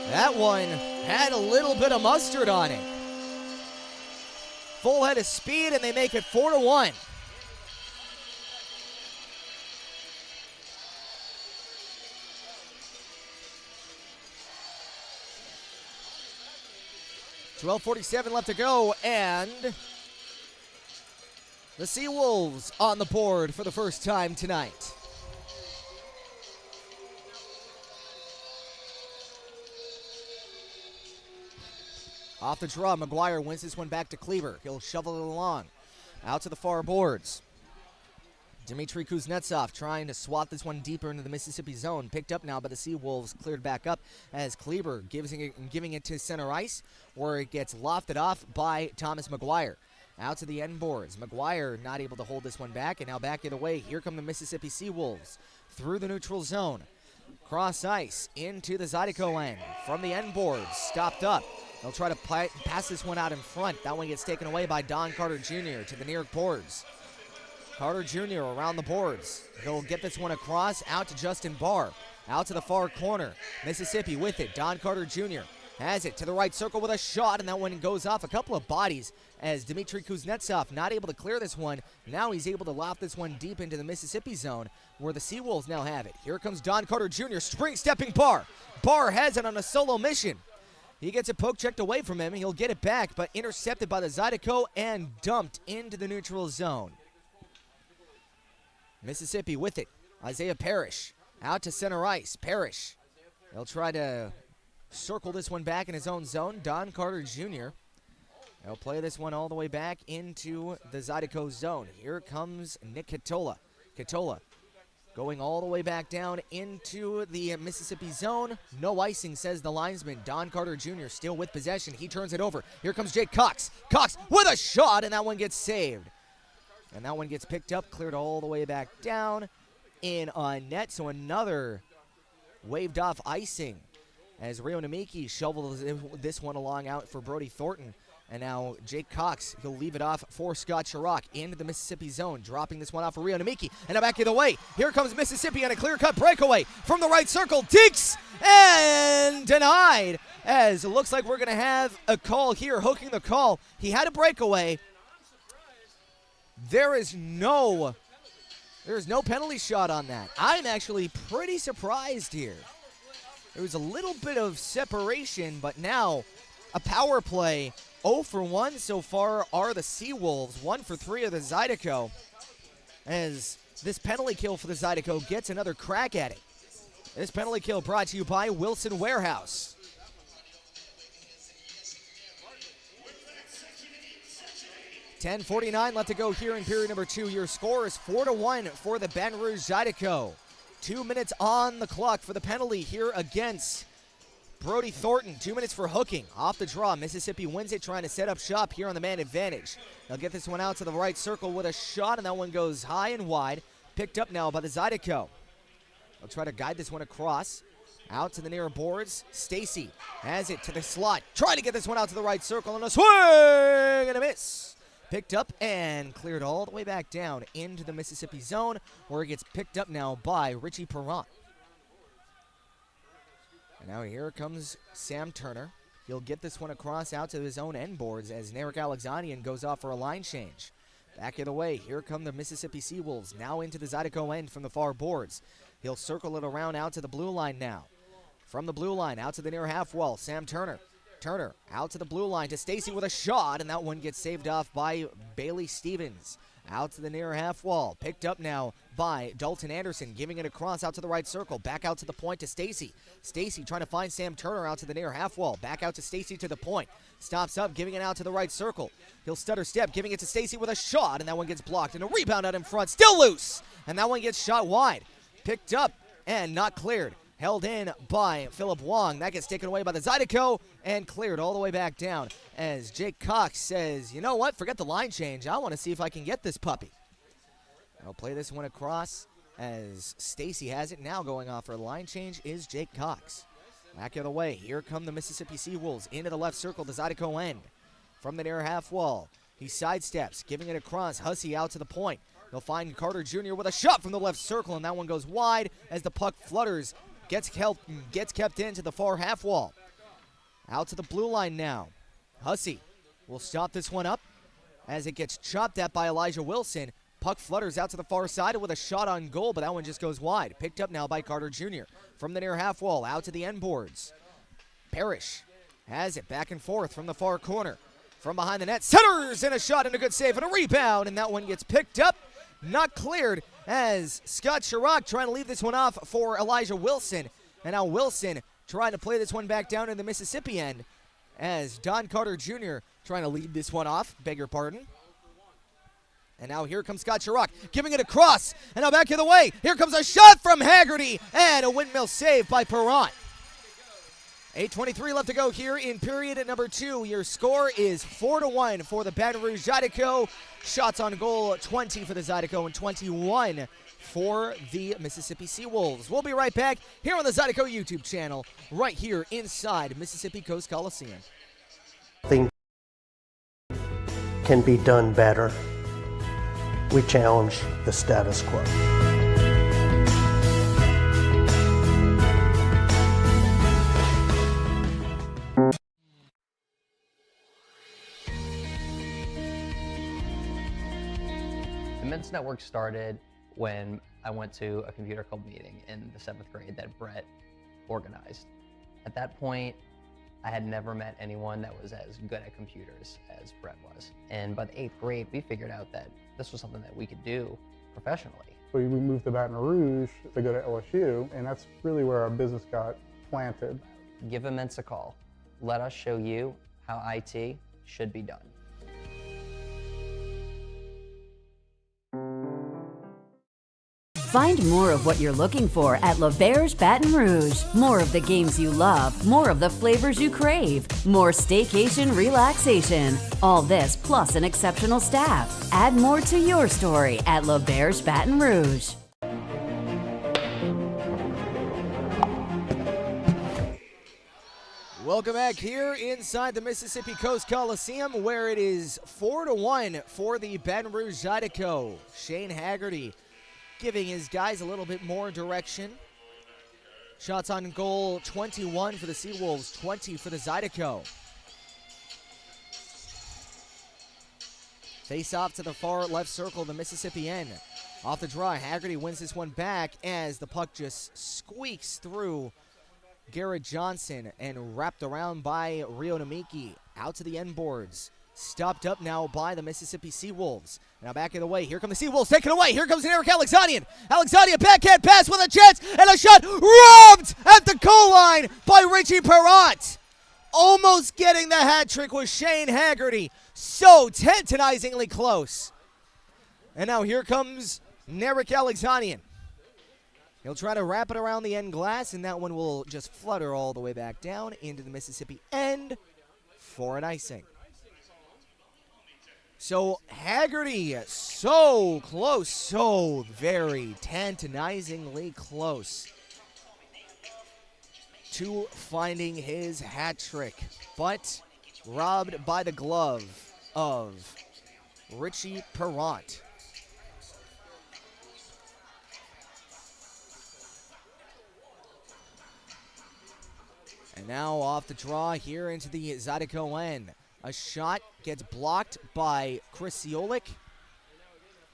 That one had a little bit of mustard on it. Full head of speed, and they make it 4-1. .12:47 left to go, and the SeaWolves on the board for the first time tonight. Off the draw, McGuire wins this one back to Kleber. He'll shovel it along. Out to the far boards. Dmitry Kuznetsov trying to swat this one deeper into the Mississippi zone. Picked up now by the SeaWolves, cleared back up as Kleber giving it to center ice, where it gets lofted off by Thomas McGuire. Out to the end boards. McGuire not able to hold this one back, and now back the way. Here come the Mississippi SeaWolves through the neutral zone. Cross ice into the Zydeco end. From the end boards, stopped up. They'll try to pass this one out in front. That one gets taken away by Don Carter Jr. to the near boards. Carter Jr. around the boards. He'll get this one across, out to Justin Barr. Out to the far corner. Mississippi with it. Don Carter Jr. has it to the right circle with a shot, and that one goes off a couple of bodies as Dmitry Kuznetsov not able to clear this one. Now he's able to loft this one deep into the Mississippi zone, where the SeaWolves now have it. Here comes Don Carter Jr. spring-stepping Barr. Barr has it on a solo mission. He gets it poke-checked away from him. He'll get it back, but intercepted by the Zydeco and dumped into the neutral zone. Mississippi with it. Isaiah Parrish out to center ice. Parrish. They'll try to circle this one back in his own zone. Don Carter Jr. They'll play this one all the way back into the Zydeco zone. Here comes Nick Katola. Katola going all the way back down into the Mississippi zone. No icing, says the linesman. Don Carter Jr. still with possession. He turns it over. Here comes Jake Cox. Cox with a shot, and that one gets saved. And that one gets picked up, cleared all the way back down in on net. So another waved off icing as Rio Namiki shovels this one along out for Brody Thornton. And now Jake Cox, he'll leave it off for Scott Chirac into the Mississippi zone, dropping this one off for Rio Namiki. And now back of the way. Here comes Mississippi on a clear-cut breakaway from the right circle. Dinks and denied, as it looks like we're going to have a call here, hooking the call. He had a breakaway. There is no penalty shot on that. I'm actually pretty surprised here. There was a little bit of separation, but now a power play. 0 for 1 so far are the SeaWolves. 1 for 3 of the Zydeco, as this penalty kill for the Zydeco gets another crack at it. This penalty kill brought to you by Wilson Warehouse. 10:49 left to go here in period number 2. Your score is 4-1 for the Baton Rouge Zydeco. 2 minutes on the clock for the penalty here against Brody Thornton. 2 minutes for hooking. Off the draw, Mississippi wins it, trying to set up shop here on the man advantage. They'll get this one out to the right circle with a shot, and that one goes high and wide. Picked up now by the Zydeco. They'll try to guide this one across. Out to the near boards. Stacy has it to the slot. Trying to get this one out to the right circle, and a swing and a miss. Picked up and cleared all the way back down into the Mississippi zone, where it gets picked up now by Richie Perrant. And now here comes Sam Turner. He'll get this one across out to his own end boards as Narek Alexanian goes off for a line change. Back it away. Here come the Mississippi SeaWolves now into the Zydeco end from the far boards. He'll circle it around out to the blue line now. From the blue line out to the near half wall, Sam Turner. Turner out to the blue line to Stacy with a shot, and that one gets saved off by Bailey Stevens. Out to the near half wall, picked up now by Dalton Anderson, giving it across out to the right circle, back out to the point to Stacy. Stacy trying to find Sam Turner out to the near half wall, back out to Stacy to the point. Stops up, giving it out to the right circle. He'll stutter step, giving it to Stacy with a shot, and that one gets blocked, and a rebound out in front, still loose, and that one gets shot wide. Picked up and not cleared. Held in by Philip Wong. That gets taken away by the Zydeco and cleared all the way back down as Jake Cox says, you know what, forget the line change. I want to see if I can get this puppy. I'll play this one across as Stacy has it. Now going off for a line change is Jake Cox. Back of the way. Here come the Mississippi SeaWolves into the left circle, the Zydeco end. From the near half wall, he sidesteps, giving it across. Hussey out to the point. They'll find Carter Jr. with a shot from the left circle, and that one goes wide as the puck flutters. Gets kept into the far half wall. Out to the blue line now. Hussey will stop this one up as it gets chopped at by Elijah Wilson. Puck flutters out to the far side with a shot on goal, but that one just goes wide. Picked up now by Carter Jr. From the near half wall, out to the end boards. Parrish has it back and forth from the far corner. From behind the net, centers and a shot and a good save and a rebound, and that one gets picked up. Not cleared as Scott Chirac trying to leave this one off for Elijah Wilson. And now Wilson trying to play this one back down in the Mississippi end as Don Carter Jr. trying to lead this one off. Beg your pardon. And now here comes Scott Chirac giving it across. And now back the other way. Here comes a shot from Haggerty and a windmill save by Perrant. 8:23 left to go here in period number 2. Your score is 4-1 for the Baton Rouge Zydeco. Shots on goal, 20 for the Zydeco and 21 for the Mississippi SeaWolves. We'll be right back here on the Zydeco YouTube channel, right here inside Mississippi Coast Coliseum. Things can be done better. We challenge the status quo. The Men's Network started when I went to a computer club meeting in the 7th grade that Brett organized. At that point, I had never met anyone that was as good at computers as Brett was. And by the 8th grade, we figured out that this was something that we could do professionally. We moved to Baton Rouge to go to LSU, and that's really where our business got planted. Give Immense a call. Let us show you how IT should be done. Find more of what you're looking for at L'Auberge Baton Rouge. More of the games you love, more of the flavors you crave, more staycation relaxation. All this plus an exceptional staff. Add more to your story at L'Auberge Baton Rouge. Welcome back here inside the Mississippi Coast Coliseum, where it is 4-1 for the Baton Rouge Zydeco. Shane Haggerty giving his guys a little bit more direction. Shots on goal, 21 for the SeaWolves, 20 for the Zydeco. Face off to the far left circle, the Mississippi end. Off the draw, Haggerty wins this one back as the puck just squeaks through Garrett Johnson and wrapped around by Rio Namiki. Out to the end boards. Stopped up now by the Mississippi SeaWolves. Now back in the way. Here come the SeaWolves. Taken away. Here comes Narek Alexanian. Alexanian backhand pass with a chance and a shot robbed at the goal line by Richie Perrant. Almost getting the hat trick was Shane Haggerty. so tantalizingly close. And now here comes Narek Alexanian. He'll try to wrap it around the end glass, and that one will just flutter all the way back down into the Mississippi end for an icing. So Haggerty, so close, so very tantalizingly close to finding his hat trick, but robbed by the glove of Richie Perrant. And now off the draw here into the Zydeco end. A shot gets blocked by Chris Ciolik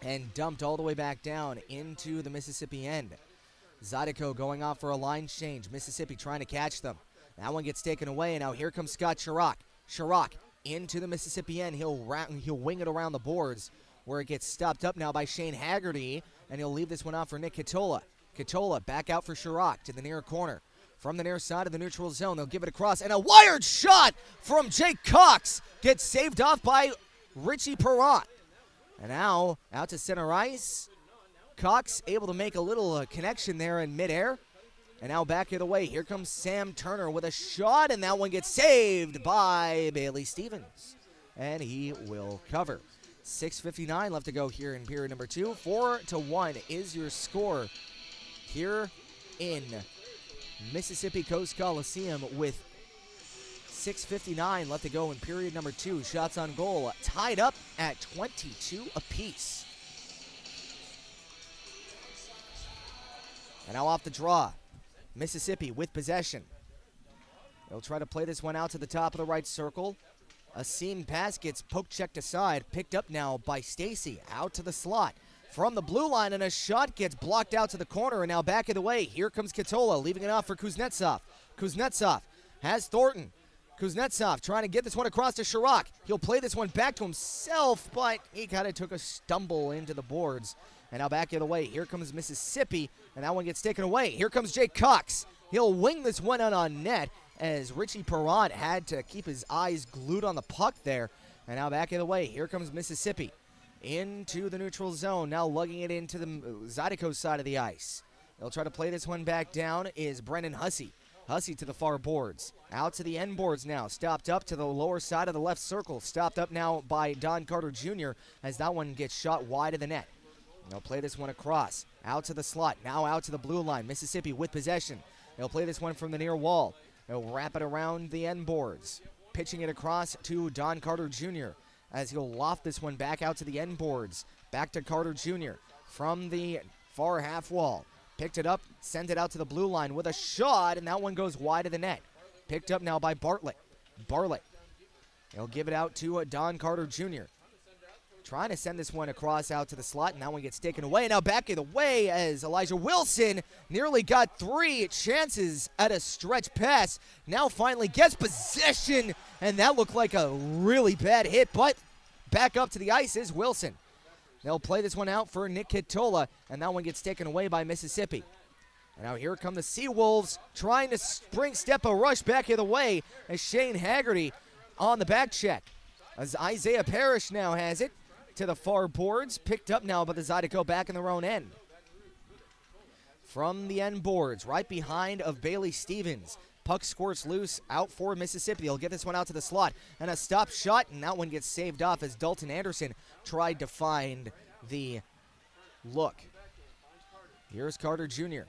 and dumped all the way back down into the Mississippi end. Zydeco going off for a line change. Mississippi trying to catch them. That one gets taken away, and now here comes Scott Chirac. Chirac into the Mississippi end. He'll wing it around the boards where it gets stopped up now by Shane Haggerty, and he'll leave this one off for Nick Katola. Katola back out for Chirac to the near corner. From the near side of the neutral zone, they'll give it across, and a wired shot from Jake Cox gets saved off by Richie Perrant. And now out to center ice. Cox able to make a little connection there in midair. And now back the other way. Here comes Sam Turner with a shot, and that one gets saved by Bailey Stevens. And he will cover. 6:59 left to go here in period number 2. 4-1 is your score here in Mississippi Coast Coliseum with 6:59 left to go in period number 2. Shots on goal tied up at 22 apiece. And now off the draw, Mississippi with possession. They'll try to play this one out to the top of the right circle. A seam pass gets poke checked aside, picked up now by Stacy out to the slot. From the blue line, and a shot gets blocked out to the corner, and now back of the way. Here comes Katola, leaving it off for Kuznetsov. Kuznetsov has Thornton. Kuznetsov trying to get this one across to Chirac. He'll play this one back to himself, but he kind of took a stumble into the boards. And now back of the way. Here comes Mississippi, and that one gets taken away. Here comes Jake Cox. He'll wing this one out on net as Richie Perrant had to keep his eyes glued on the puck there. And now back of the way. Here comes Mississippi. Into the neutral zone, now lugging it into the Zydeco side of the ice. They'll try to play this one back down is Brendan Hussey. Hussey to the far boards. Out to the end boards now. Stopped up to the lower side of the left circle. Stopped up now by Don Carter Jr. as that one gets shot wide of the net. They'll play this one across. Out to the slot. Now out to the blue line. Mississippi with possession. They'll play this one from the near wall. They'll wrap it around the end boards. Pitching it across to Don Carter Jr. as he'll loft this one back out to the end boards. Back to Carter Jr. from the far half wall. Picked it up, sent it out to the blue line with a shot, and that one goes wide of the net. Picked up now by Bartlett. Bartlett. He'll give it out to Don Carter Jr. Trying to send this one across out to the slot, and that one gets taken away. Now back of the way as Elijah Wilson nearly got 3 chances at a stretch pass. Now finally gets possession, and that looked like a really bad hit, but back up to the ice is Wilson. They'll play this one out for Nick Katola, and that one gets taken away by Mississippi. And now here come the SeaWolves trying to spring step a rush back of the way as Shane Haggerty on the back check. As Isaiah Parrish now has it to the far boards, picked up now by the Zydeco back in their own end. From the end boards, right behind of Bailey Stevens. Puck squirts loose out for Mississippi. They'll get this one out to the slot. And a stop shot, and that one gets saved off as Dalton Anderson tried to find the look. Here's Carter Jr.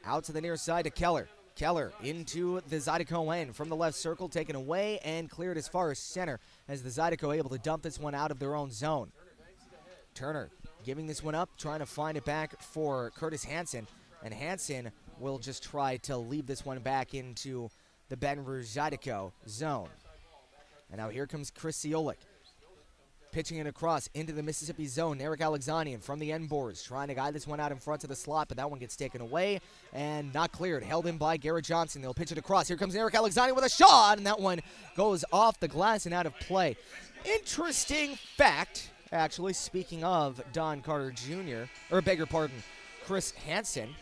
Out to the near side to Keller. Keller into the Zydeco end from the left circle, taken away and cleared as far as center as the Zydeco able to dump this one out of their own zone. Turner giving this one up, trying to find it back for Curtis Hansen, and Hansen will just try to leave this one back into the Baton Rouge Zydeco zone. And now here comes Chris Ciolik. Pitching it across into the Mississippi zone. Narek Alexanian from the end boards trying to guide this one out in front of the slot, but that one gets taken away and not cleared. Held in by Garrett Johnson. They'll pitch it across. Here comes Narek Alexanian with a shot, and that one goes off the glass and out of play. Interesting fact, actually, speaking of Don Carter Jr., or beg your pardon, Chris Hansen.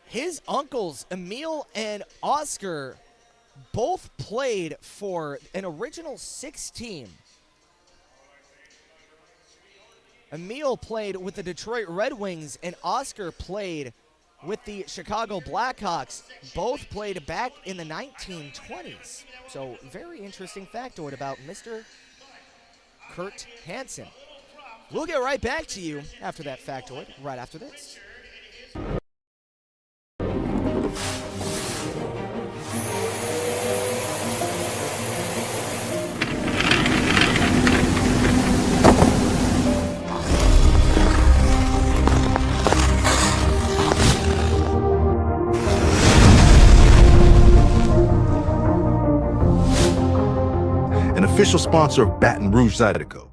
His uncles, Emil and Oscar both played for an original 6 team. Emil played with the Detroit Red Wings, and Oscar played with the Chicago Blackhawks. Both played back in the 1920s. So, very interesting factoid about Mr. Kurt Hansen. We'll get right back to you after that factoid, right after this. Official sponsor of Baton Rouge Zydeco.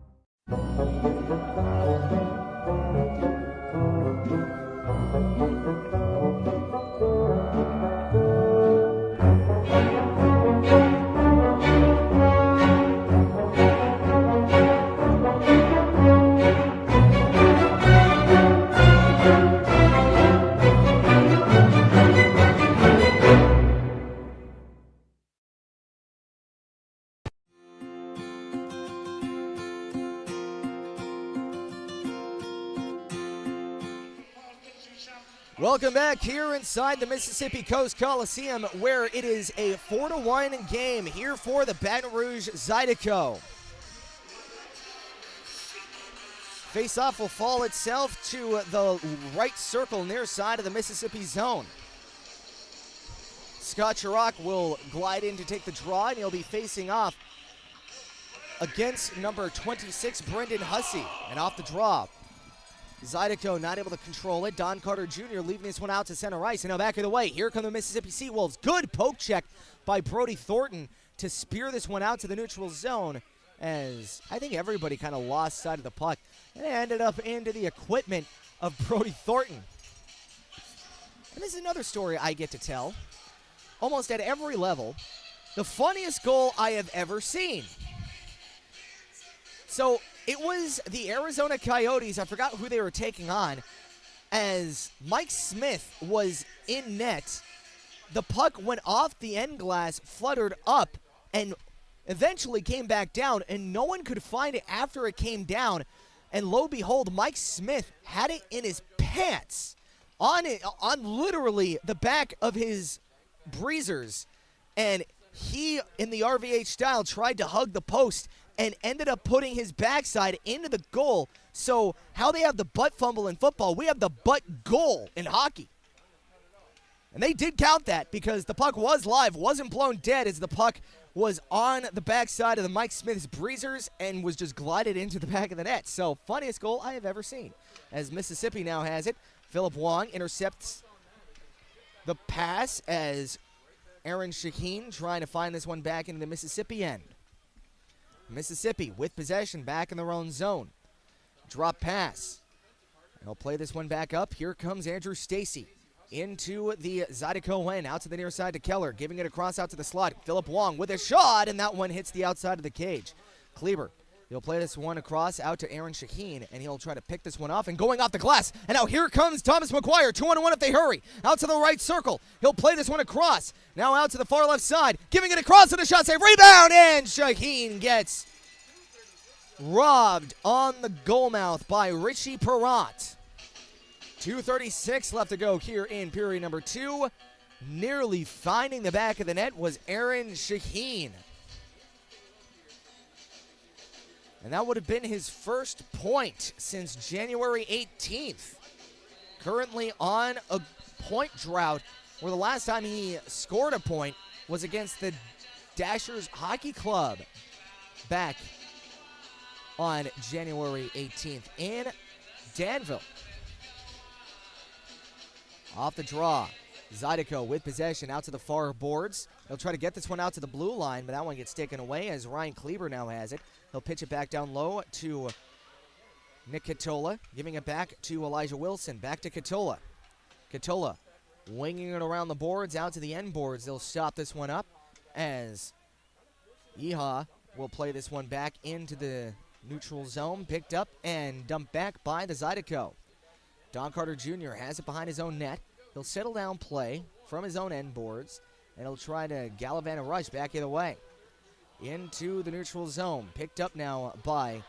Welcome back here inside the Mississippi Coast Coliseum, where it is a 4-1 game here for the Baton Rouge Zydeco. Face-off will fall itself to the right circle near side of the Mississippi zone. Scott Chirac will glide in to take the draw, and he'll be facing off against number 26, Brendan Hussey. And off the draw, Zydeco not able to control it. Don Carter Jr. leaving this one out to center ice. And now back of the way, here come the Mississippi SeaWolves. Good poke check by Brody Thornton to spear this one out to the neutral zone, as I think everybody kind of lost sight of the puck. And it ended up into the equipment of Brody Thornton. And this is another story I get to tell almost at every level. The funniest goal I have ever seen. So it was the Arizona Coyotes. I forgot who they were taking on. As Mike Smith was in net, the puck went off the end glass, fluttered up, and eventually came back down, and no one could find it after it came down. And lo and behold, Mike Smith had it in his pants, on literally the back of his breezers. And he, in the RVH style, tried to hug the post and ended up putting his backside into the goal. So how they have the butt fumble in football, we have the butt goal in hockey. And they did count that because the puck was live, wasn't blown dead, as the puck was on the backside of the Mike Smith's breezers and was just glided into the back of the net. So funniest goal I have ever seen. As Mississippi now has it, Philip Wong intercepts the pass as Aaron Shaheen trying to find this one back into the Mississippi end. Mississippi with possession back in their own zone. Drop pass. And he'll play this one back up. Here comes Andrew Stacy into the Zydeco end, out to the near side to Keller, giving it across out to the slot. Philip Wong with a shot, and that one hits the outside of the cage. Kleber, he'll play this one across out to Aaron Shaheen, and he'll try to pick this one off, and going off the glass. And now here comes Thomas McGuire, 2-on-1 if they hurry. Out to the right circle. He'll play this one across. Now out to the far left side, giving it across to the shot save. Rebound, and Shaheen gets robbed on the goal mouth by Richie Perrott. 2:36 left to go here in period number 2. Nearly finding the back of the net was Aaron Shaheen. And that would have been his first point since January 18th. Currently on a point drought, where the last time he scored a point was against the Dashers Hockey Club back on January 18th in Danville. Off the draw, Zydeco with possession out to the far boards. He'll try to get this one out to the blue line, but that one gets taken away as Ryan Kleber now has it. He'll pitch it back down low to Nick Katola, giving it back to Elijah Wilson. Back to Katola. Katola winging it around the boards, out to the end boards. They'll stop this one up as Yeehaw will play this one back into the neutral zone. Picked up and dumped back by the Zydeco. Don Carter Jr. has it behind his own net. He'll settle down play from his own end boards. and he'll try to gallivant a rush back either way. Into the neutral zone. Picked up now by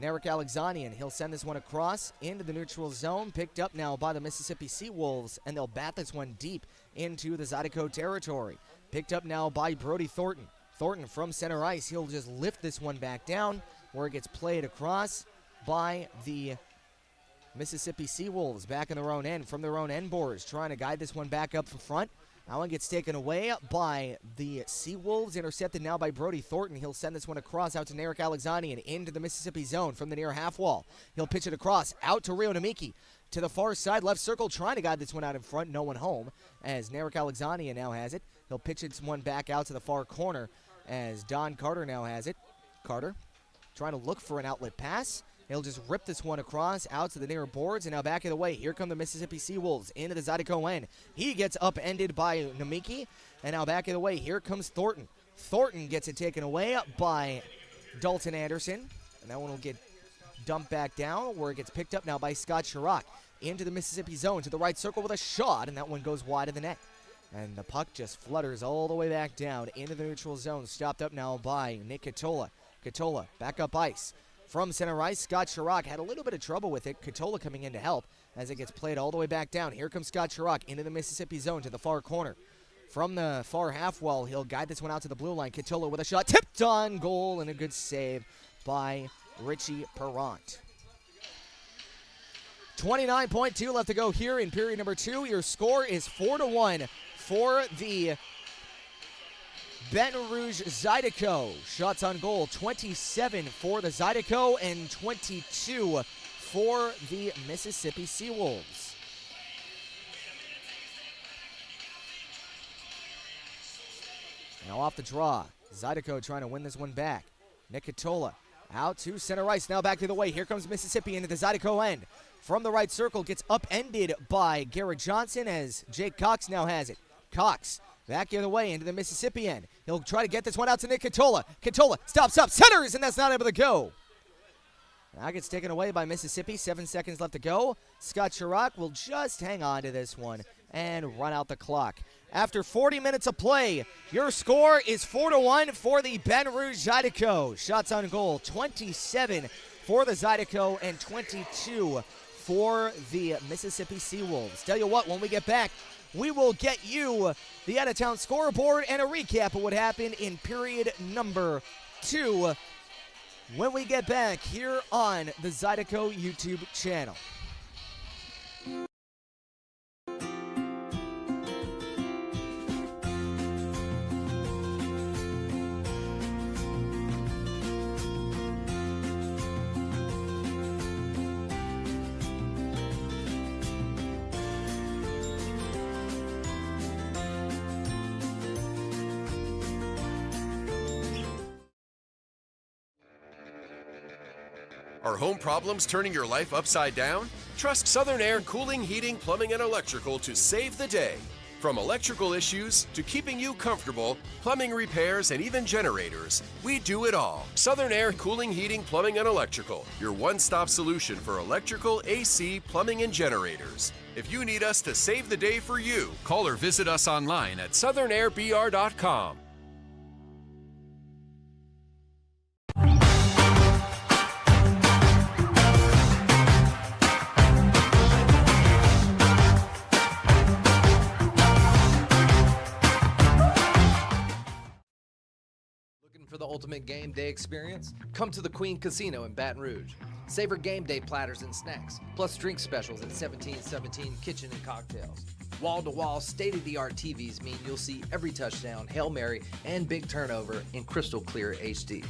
Narek Alexanian. He'll send this one across into the neutral zone. Picked up now by the Mississippi SeaWolves, and they'll bat this one deep into the Zydeco territory. Picked up now by Brody Thornton. Thornton from center ice. He'll just lift this one back down where it gets played across by the Mississippi SeaWolves back in their own end from their own end boards, trying to guide this one back up from front. That one gets taken away by the SeaWolves, intercepted now by Brody Thornton. He'll send this one across out to Narek Alexanian into the Mississippi zone from the near half wall. He'll pitch it across out to Rio Namiki to the far side left circle, trying to guide this one out in front. No one home as Narek Alexanian now has it. He'll pitch this one back out to the far corner as Don Carter now has it. Carter trying to look for an outlet pass. He'll just rip this one across out to the near boards, and now back of the way. Here come the Mississippi SeaWolves into the Zydeco end. He gets upended by Namiki, and now back of the way. Here comes Thornton. Thornton gets it taken away by Dalton Anderson, and that one will get dumped back down where it gets picked up now by Scott Chirac into the Mississippi zone to the right circle with a shot, and that one goes wide of the net. And the puck just flutters all the way back down into the neutral zone, stopped up now by Nick Katola. Katola back up ice. From center ice, Scott Chirac had a little bit of trouble with it. Katola coming in to help as it gets played all the way back down. Here comes Scott Chirac into the Mississippi zone to the far corner. From the far half wall, he'll guide this one out to the blue line. Katola with a shot, tipped on goal, and a good save by Richie Perrant. 29.2 left to go here in period number 2. Your score is 4-1 for the Baton Rouge Zydeco. Shots on goal, 27 for the Zydeco and 22 for the Mississippi SeaWolves. Now off the draw, Zydeco trying to win this one back. Nick Katola out to center ice, now back to the way. Here comes Mississippi into the Zydeco end. From the right circle, gets upended by Garrett Johnson as Jake Cox now has it. Cox back the other way into the Mississippi end. He'll try to get this one out to Nick Katola. Katola stops up, centers, and that's not able to go. Now gets taken away by Mississippi. 7 seconds left to go. Scott Chirac will just hang on to this one and run out the clock. After 40 minutes of play, your score is 4-1 for the Baton Rouge Zydeco. Shots on goal, 27 for the Zydeco and 22 for the Mississippi SeaWolves. Tell you what, when we get back, we will get you the out-of-town scoreboard and a recap of what happened in period number 2 when we get back here on the Zydeco YouTube channel. Are home problems turning your life upside down? Trust Southern Air Cooling, Heating, Plumbing, and Electrical to save the day. From electrical issues to keeping you comfortable, plumbing repairs, and even generators, we do it all. Southern Air Cooling, Heating, Plumbing, and Electrical, your one-stop solution for electrical, AC, plumbing, and generators. If you need us to save the day for you, call or visit us online at southernairbr.com. For the ultimate game day experience, come to the Queen Casino in Baton Rouge. Savor game day platters and snacks, plus drink specials at 1717 Kitchen and Cocktails. Wall-to-wall, state-of-the-art TVs mean you'll see every touchdown, Hail Mary, and big turnover in crystal clear HD.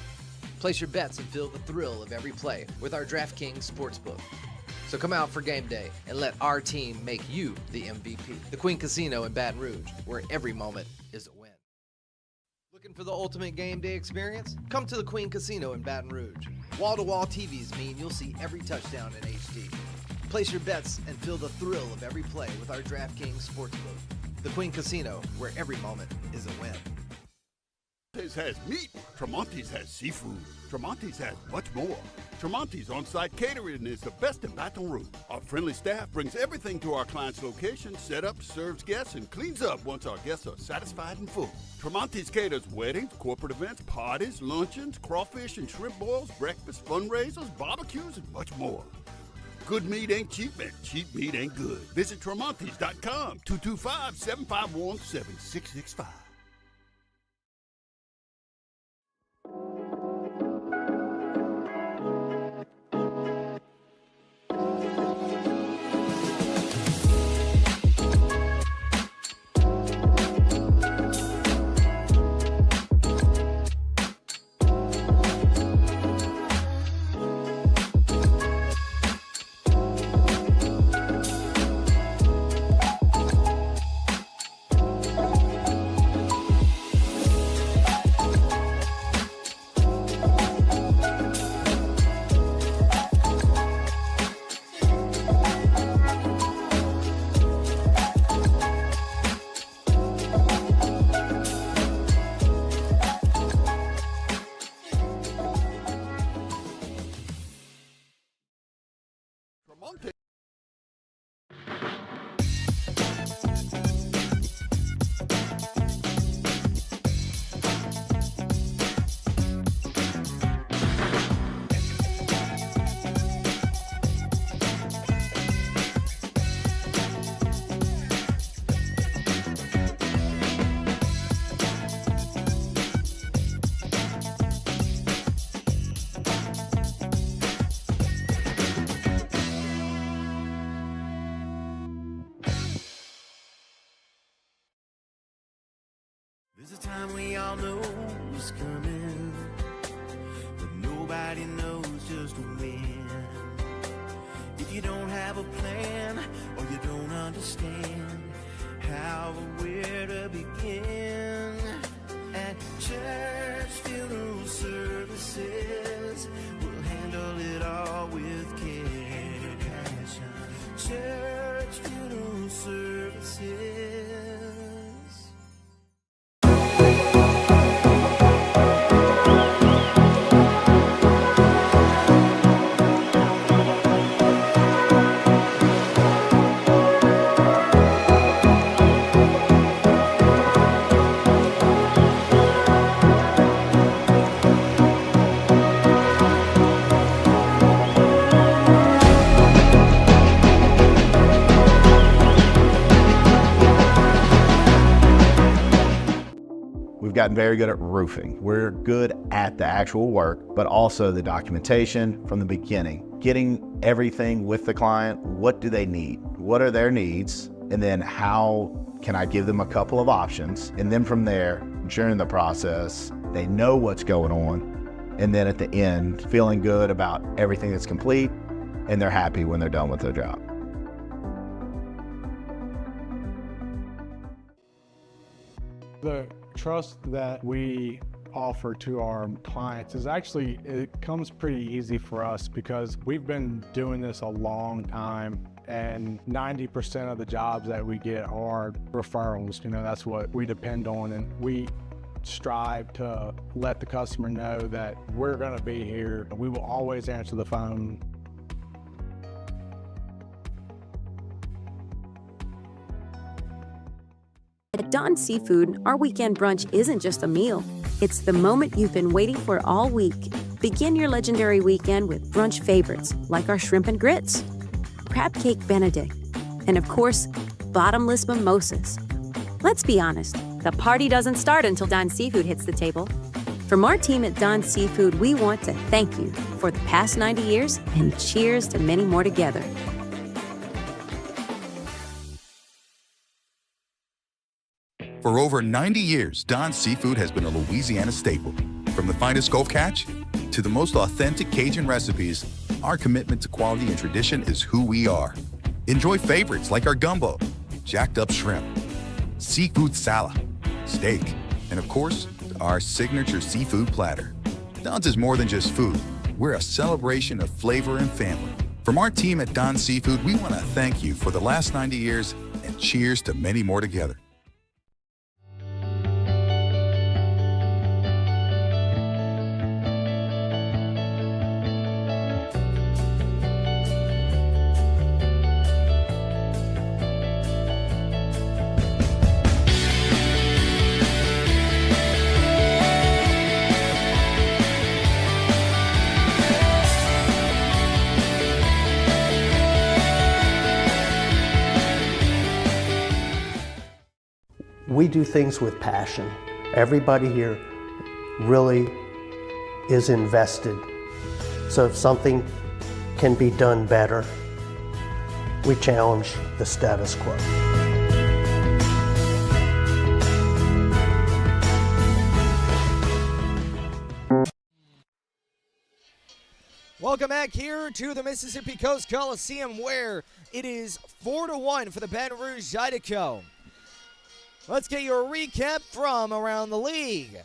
Place your bets and feel the thrill of every play with our DraftKings Sportsbook. So come out for game day and let our team make you the MVP. The Queen Casino in Baton Rouge, where every moment is a win. Looking for the ultimate game day experience? Come to the Queen Casino in Baton Rouge. Wall-to-wall TVs mean you'll see every touchdown in HD. Place your bets and feel the thrill of every play with our DraftKings Sportsbook. The Queen Casino, where every moment is a win. Tremonti's has meat. Tremonti's has seafood. Tremonti's has much more. Tremonti's on-site catering is the best in Baton Rouge. Our friendly staff brings everything to our client's location, set up, serves guests, and cleans up once our guests are satisfied and full. Tremonti's caters weddings, corporate events, parties, luncheons, crawfish and shrimp boils, breakfast, fundraisers, barbecues, and much more. Good meat ain't cheap, and cheap meat ain't good. Visit Tremonti's.com, 225-751-7665. There's a time we all know is coming, but nobody knows just when. If you don't have a plan or you don't understand how or where to begin, at church funeral services, we'll handle it all with care and passion. Church funeral services. We've gotten very good at roofing. We're good at the actual work, but also the documentation from the beginning, getting everything with the client. What do they need? What are their needs? And then how can I give them a couple of options? And then from there, during the process, they know what's going on. And then at the end, feeling good about everything that's complete, and they're happy when they're done with their job. The trust that we offer to our clients is actually, it comes pretty easy for us because we've been doing this a long time, and 90% of the jobs that we get are referrals. You know, that's what we depend on, and we strive to let the customer know that we're going to be here. We will always answer the phone. At Don Seafood, our weekend brunch isn't just a meal. It's the moment you've been waiting for all week. Begin your legendary weekend with brunch favorites like our shrimp and grits, crab cake Benedict, and of course, bottomless mimosas. Let's be honest, the party doesn't start until Don Seafood hits the table. From our team at Don Seafood, we want to thank you for the past 90 years and cheers to many more together. For over 90 years, Don's Seafood has been a Louisiana staple. From the finest Gulf catch to the most authentic Cajun recipes, our commitment to quality and tradition is who we are. Enjoy favorites like our gumbo, jacked up shrimp, seafood salad, steak, and of course, our signature seafood platter. Don's is more than just food. We're a celebration of flavor and family. From our team at Don's Seafood, we want to thank you for the last 90 years and cheers to many more together. We do things with passion. Everybody here really is invested. So if something can be done better, we challenge the status quo. Welcome back here to the Mississippi Coast Coliseum, where it is 4-1 for the Baton Rouge Zydeco. Let's get you a recap from around the league.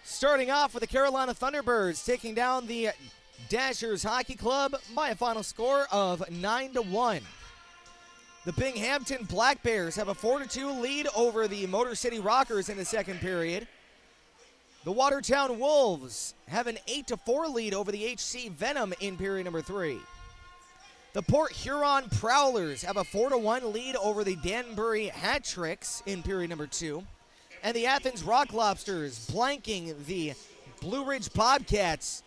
Starting off with the Carolina Thunderbirds taking down the Dashers Hockey Club by a final score of 9-1. The Binghamton Black Bears have a 4-2 lead over the Motor City Rockers in the second period. The Watertown Wolves have an 8-4 lead over the HC Venom in period number 3. The Port Huron Prowlers have a 4-1 lead over the Danbury Hat Tricks in period number 2. And the Athens Rock Lobsters blanking the Blue Ridge Bobcats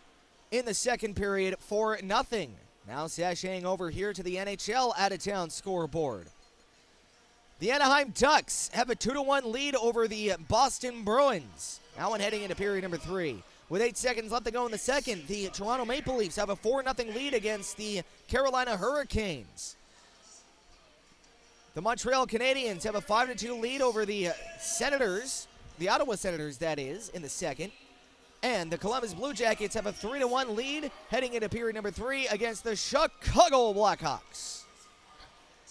in the second period 4-0. Now sashaying over here to the NHL out-of-town scoreboard. The Anaheim Ducks have a 2-1 lead over the Boston Bruins. That one heading into period number 3. With 8 seconds left to go in the second, the Toronto Maple Leafs have a 4-0 lead against the Carolina Hurricanes. The Montreal Canadiens have a 5-2 lead over the Senators, the Ottawa Senators, that is, in the second. And the Columbus Blue Jackets have a 3-1 lead heading into period number 3 against the Chicago Blackhawks.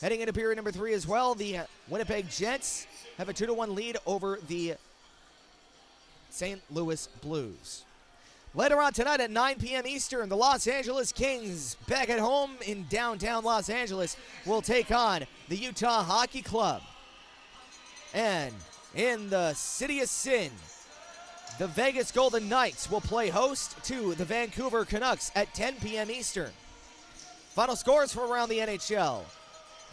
Heading into period number 3 as well, the Winnipeg Jets have a 2-1 lead over the St. Louis Blues. Later on tonight at 9 p.m. Eastern, the Los Angeles Kings, back at home in downtown Los Angeles, will take on the Utah Hockey Club. And in the City of Sin, the Vegas Golden Knights will play host to the Vancouver Canucks at 10 p.m. Eastern. Final scores from around the NHL.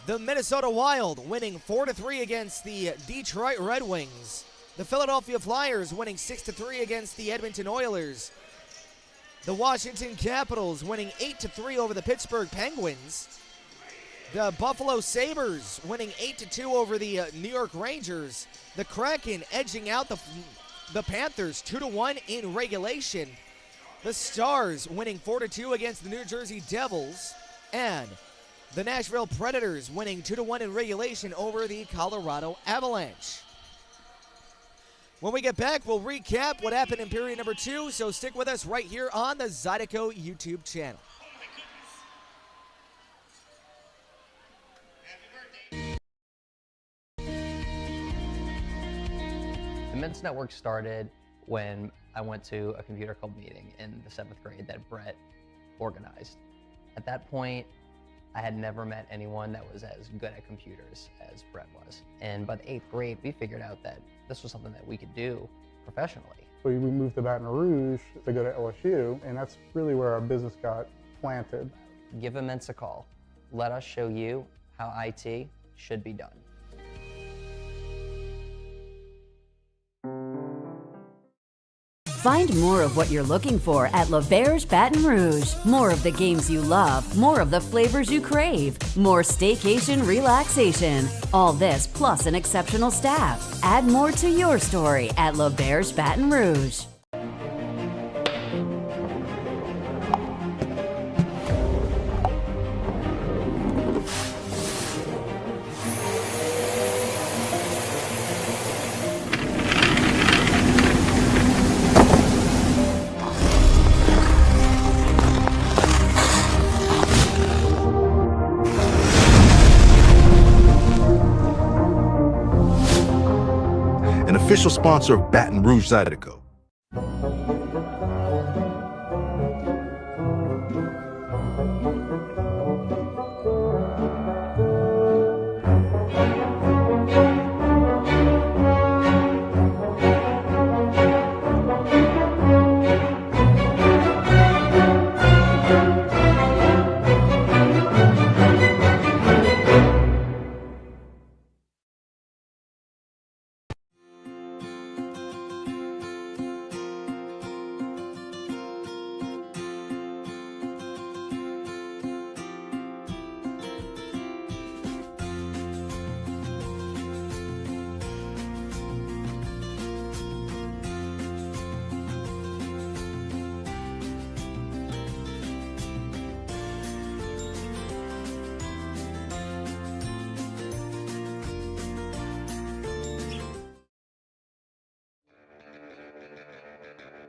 The Minnesota Wild winning 4-3 against the Detroit Red Wings. The Philadelphia Flyers winning 6-3 against the Edmonton Oilers. The Washington Capitals winning 8-3 over the Pittsburgh Penguins. The Buffalo Sabres winning 8-2 over the New York Rangers. The Kraken edging out the Panthers 2-1 in regulation. The Stars winning 4-2 against the New Jersey Devils. And the Nashville Predators winning 2-1 in regulation over the Colorado Avalanche. When we get back, we'll recap what happened in period number 2, so stick with us right here on the Zydeco YouTube channel. The Men's Network started when I went to a computer club meeting in the 7th grade that Brett organized. At that point, I had never met anyone that was as good at computers as Brett was. And by the 8th grade, we figured out that this was something that we could do professionally. We moved to Baton Rouge to go to LSU, and that's really where our business got planted. Give Immense a call. Let us show you how IT should be done. Find more of what you're looking for at L'Auberge Baton Rouge. More of the games you love, more of the flavors you crave, more staycation relaxation. All this plus an exceptional staff. Add more to your story at L'Auberge Baton Rouge. Official sponsor of Baton Rouge Zydeco.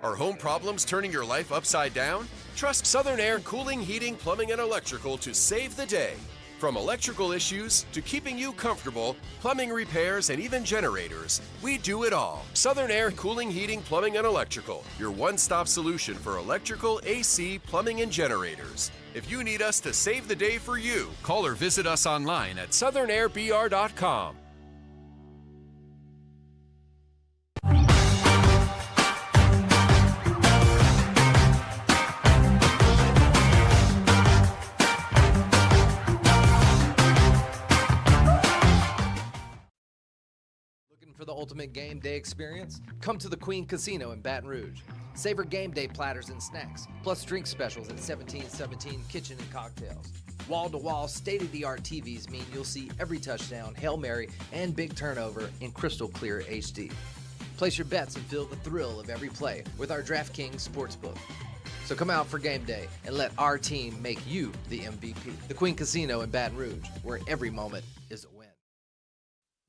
Are home problems turning your life upside down? Trust Southern Air Cooling, Heating, Plumbing, and Electrical to save the day. From electrical issues to keeping you comfortable, plumbing repairs, and even generators, we do it all. Southern Air Cooling, Heating, Plumbing, and Electrical, your one-stop solution for electrical, AC, plumbing, and generators. If you need us to save the day for you, call or visit us online at southernairbr.com. For the ultimate game day experience, come to the Queen Casino in Baton Rouge. Savor game day platters and snacks, plus drink specials at 1717 Kitchen and Cocktails. Wall-to-wall, state-of-the-art TVs mean you'll see every touchdown, Hail Mary, and big turnover in crystal clear HD. Place your bets and feel the thrill of every play with our DraftKings Sportsbook. So come out for game day and let our team make you the MVP. The Queen Casino in Baton Rouge, where every moment is a win.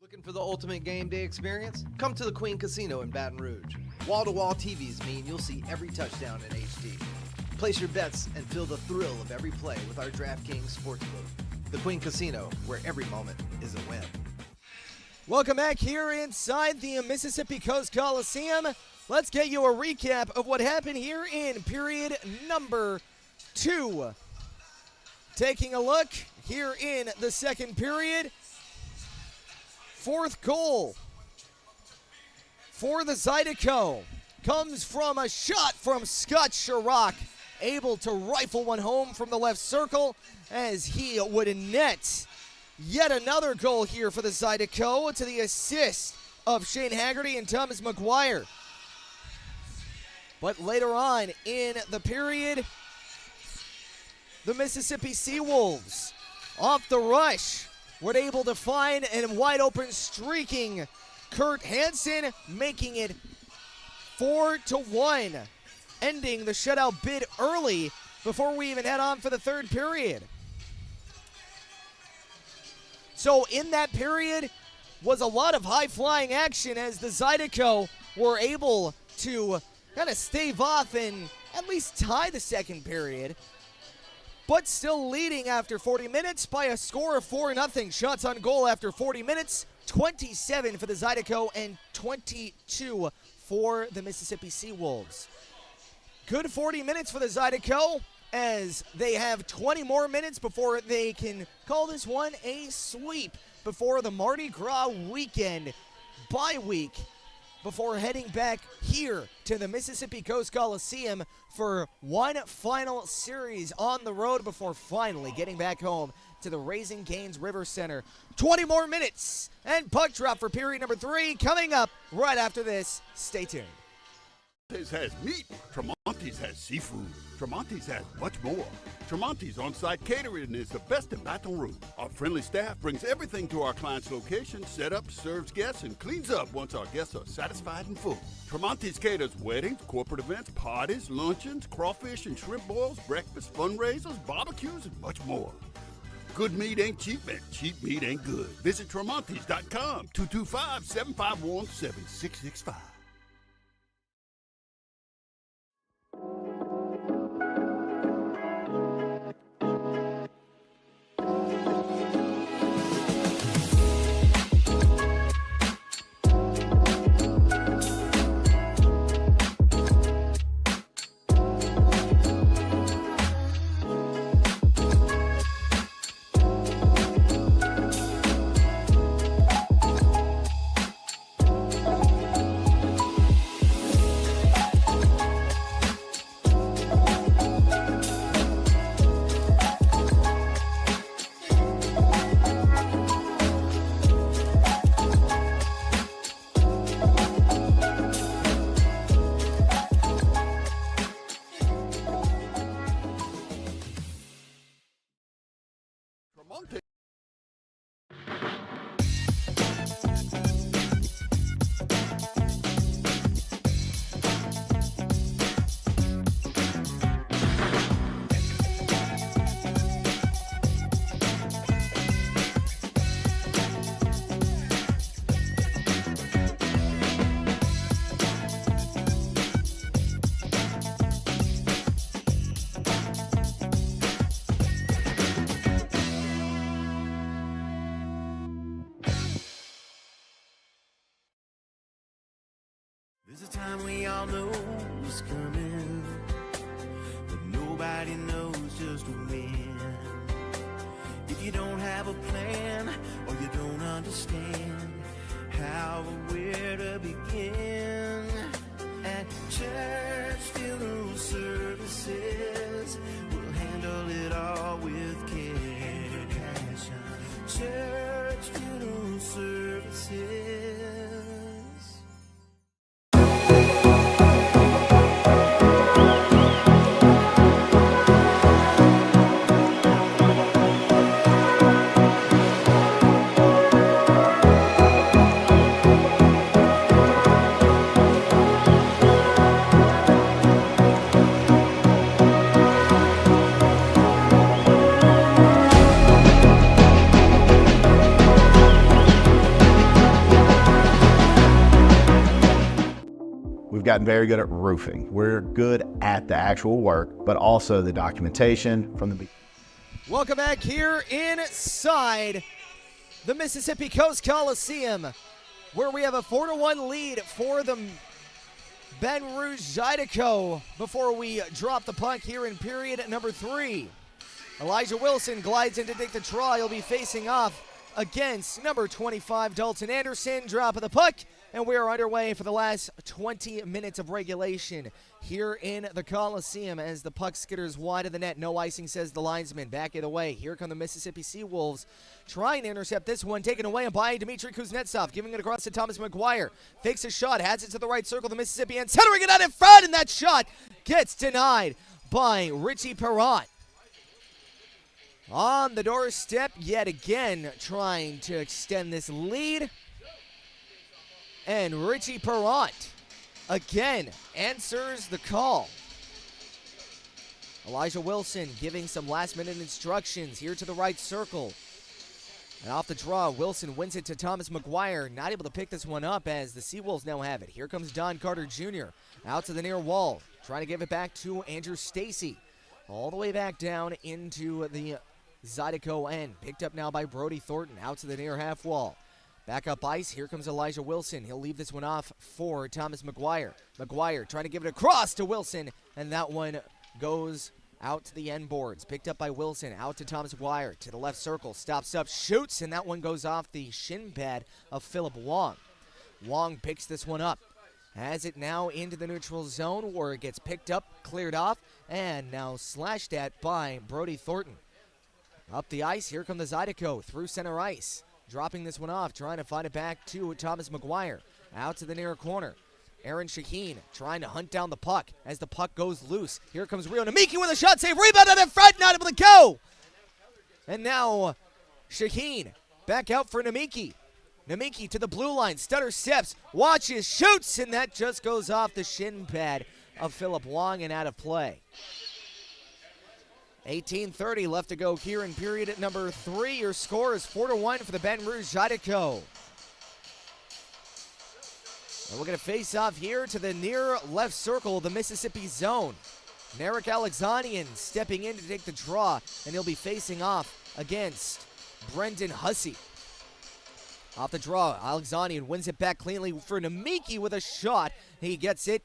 Looking for the ultimate game day experience? Come to the Queen Casino in Baton Rouge. Wall-to-wall TVs mean you'll see every touchdown in HD. Place your bets and feel the thrill of every play with our DraftKings Sportsbook. The Queen Casino, where every moment is a win. Welcome back here inside the Mississippi Coast Coliseum. Let's get you a recap of what happened here in period number 2. Taking a look here in the second period. Fourth goal for the Zydeco comes from a shot from Scott Chirac, able to rifle one home from the left circle as he would net. Yet another goal here for the Zydeco to the assist of Shane Haggerty and Thomas McGuire. But later on in the period, the Mississippi SeaWolves off the rush were able to find a wide open streaking Kurt Hansen, making it 4-1, ending the shutout bid early before we even head on for the third period. So in that period was a lot of high-flying action as the Zydeco were able to kind of stave off and at least tie the second period, but still leading after 40 minutes by a score of 4-0. Shots on goal after 40 minutes, 27 for the Zydeco and 22 for the Mississippi SeaWolves. Good 40 minutes for the Zydeco as they have 20 more minutes before they can call this one a sweep before the Mardi Gras weekend bye week, before heading back here to the Mississippi Coast Coliseum for one final series on the road before finally getting back home to the Raising Cane's River Center. 20 more minutes and puck drop for period number 3 coming up right after this. Stay tuned. Tremonti's has meat. Tremonti's has seafood. Tremonti's has much more. Tremonti's on-site catering is the best in Baton Rouge. Our friendly staff brings everything to our client's location, set up, serves guests, and cleans up once our guests are satisfied and full. Tremonti's caters weddings, corporate events, parties, luncheons, crawfish and shrimp boils, breakfast, fundraisers, barbecues, and much more. Good meat ain't cheap, and cheap meat ain't good. Visit Tremonti's.com, 225-751-7665. There's a time we all know is coming, but nobody knows just when. If you don't have a plan or you don't understand how or where to begin, at church funeral services, we'll handle it all with care and passion. Church funeral services. We've gotten very good at roofing. We're good at the actual work, but also the documentation from the beginning. Welcome back here inside the Mississippi Coast Coliseum, where we have a 4-1 lead for the Baton Rouge Zydeco before we drop the puck here in period number 3. Elijah Wilson glides in to take the draw. He'll be facing off against number 25, Dalton Anderson. Drop of the puck, and we are underway for the last 20 minutes of regulation here in the Coliseum as the puck skitters wide of the net. No icing, says the linesman. Back it away. Here come the Mississippi SeaWolves trying to intercept this one. Taken away by Dmitry Kuznetsov, giving it across to Thomas McGuire. Fakes a shot, has it to the right circle, the Mississippi, and centering it out in front, and that shot gets denied by Richie Perrott. On the doorstep yet again, trying to extend this lead. And Richie Perrott again answers the call. Elijah Wilson giving some last-minute instructions here to the right circle. And off the draw, Wilson wins it to Thomas McGuire. Not able to pick this one up as the SeaWolves now have it. Here comes Don Carter Jr. out to the near wall, trying to give it back to Andrew Stacy. All the way back down into the Zydeco end. Picked up now by Brody Thornton out to the near half wall. Back up ice, here comes Elijah Wilson. He'll leave this one off for Thomas McGuire. McGuire trying to give it across to Wilson, and that one goes out to the end boards. Picked up by Wilson, out to Thomas McGuire, to the left circle, stops up, shoots, and that one goes off the shin pad of Philip Wong. Wong picks this one up. Has it now into the neutral zone where it gets picked up, cleared off, and now slashed at by Brody Thornton. Up the ice, here come the Zydeco through center ice. Dropping this one off, trying to find it back to Thomas McGuire. Out to the near corner. Aaron Shaheen trying to hunt down the puck as the puck goes loose. Here comes Rio Namiki with a shot save. Rebound out in front, not able to go. And now Shaheen back out for Namiki. Namiki to the blue line, stutter steps, watches, shoots, and that just goes off the shin pad of Philip Wong and out of play. 18:30 left to go here in period at number 3. Your score is 4-1 for the Baton Rouge Zydeco. And we're going to face off here to the near left circle of the Mississippi zone. Narek Alexanian stepping in to take the draw, and he'll be facing off against Brendan Hussey. Off the draw, Alexanian wins it back cleanly for Namiki with a shot. He gets it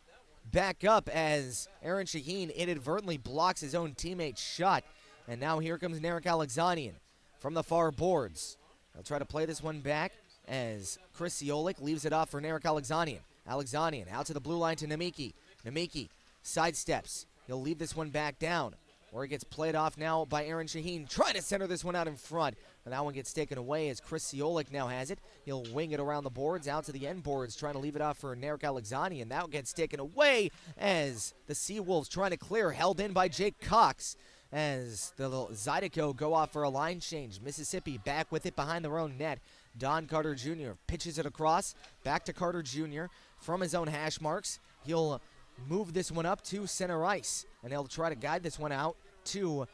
back up as Aaron Shaheen inadvertently blocks his own teammate's shot. And now here comes Narek Alexanian from the far boards. He'll try to play this one back as Chris Siolik leaves it off for Narek Alexanian. Alexanian out to the blue line to Namiki. Namiki sidesteps. He'll leave this one back down, where it gets played off now by Aaron Shaheen, trying to center this one out in front. And that one gets taken away as Chris Siolik now has it. He'll wing it around the boards, out to the end boards, trying to leave it off for Narek Alexanian. That one gets taken away as the SeaWolves trying to clear, held in by Jake Cox as the Zydeco go off for a line change. Mississippi back with it behind their own net. Don Carter Jr. pitches it across, back to Carter Jr. from his own hash marks. He'll move this one up to center ice, and they'll try to guide this one out to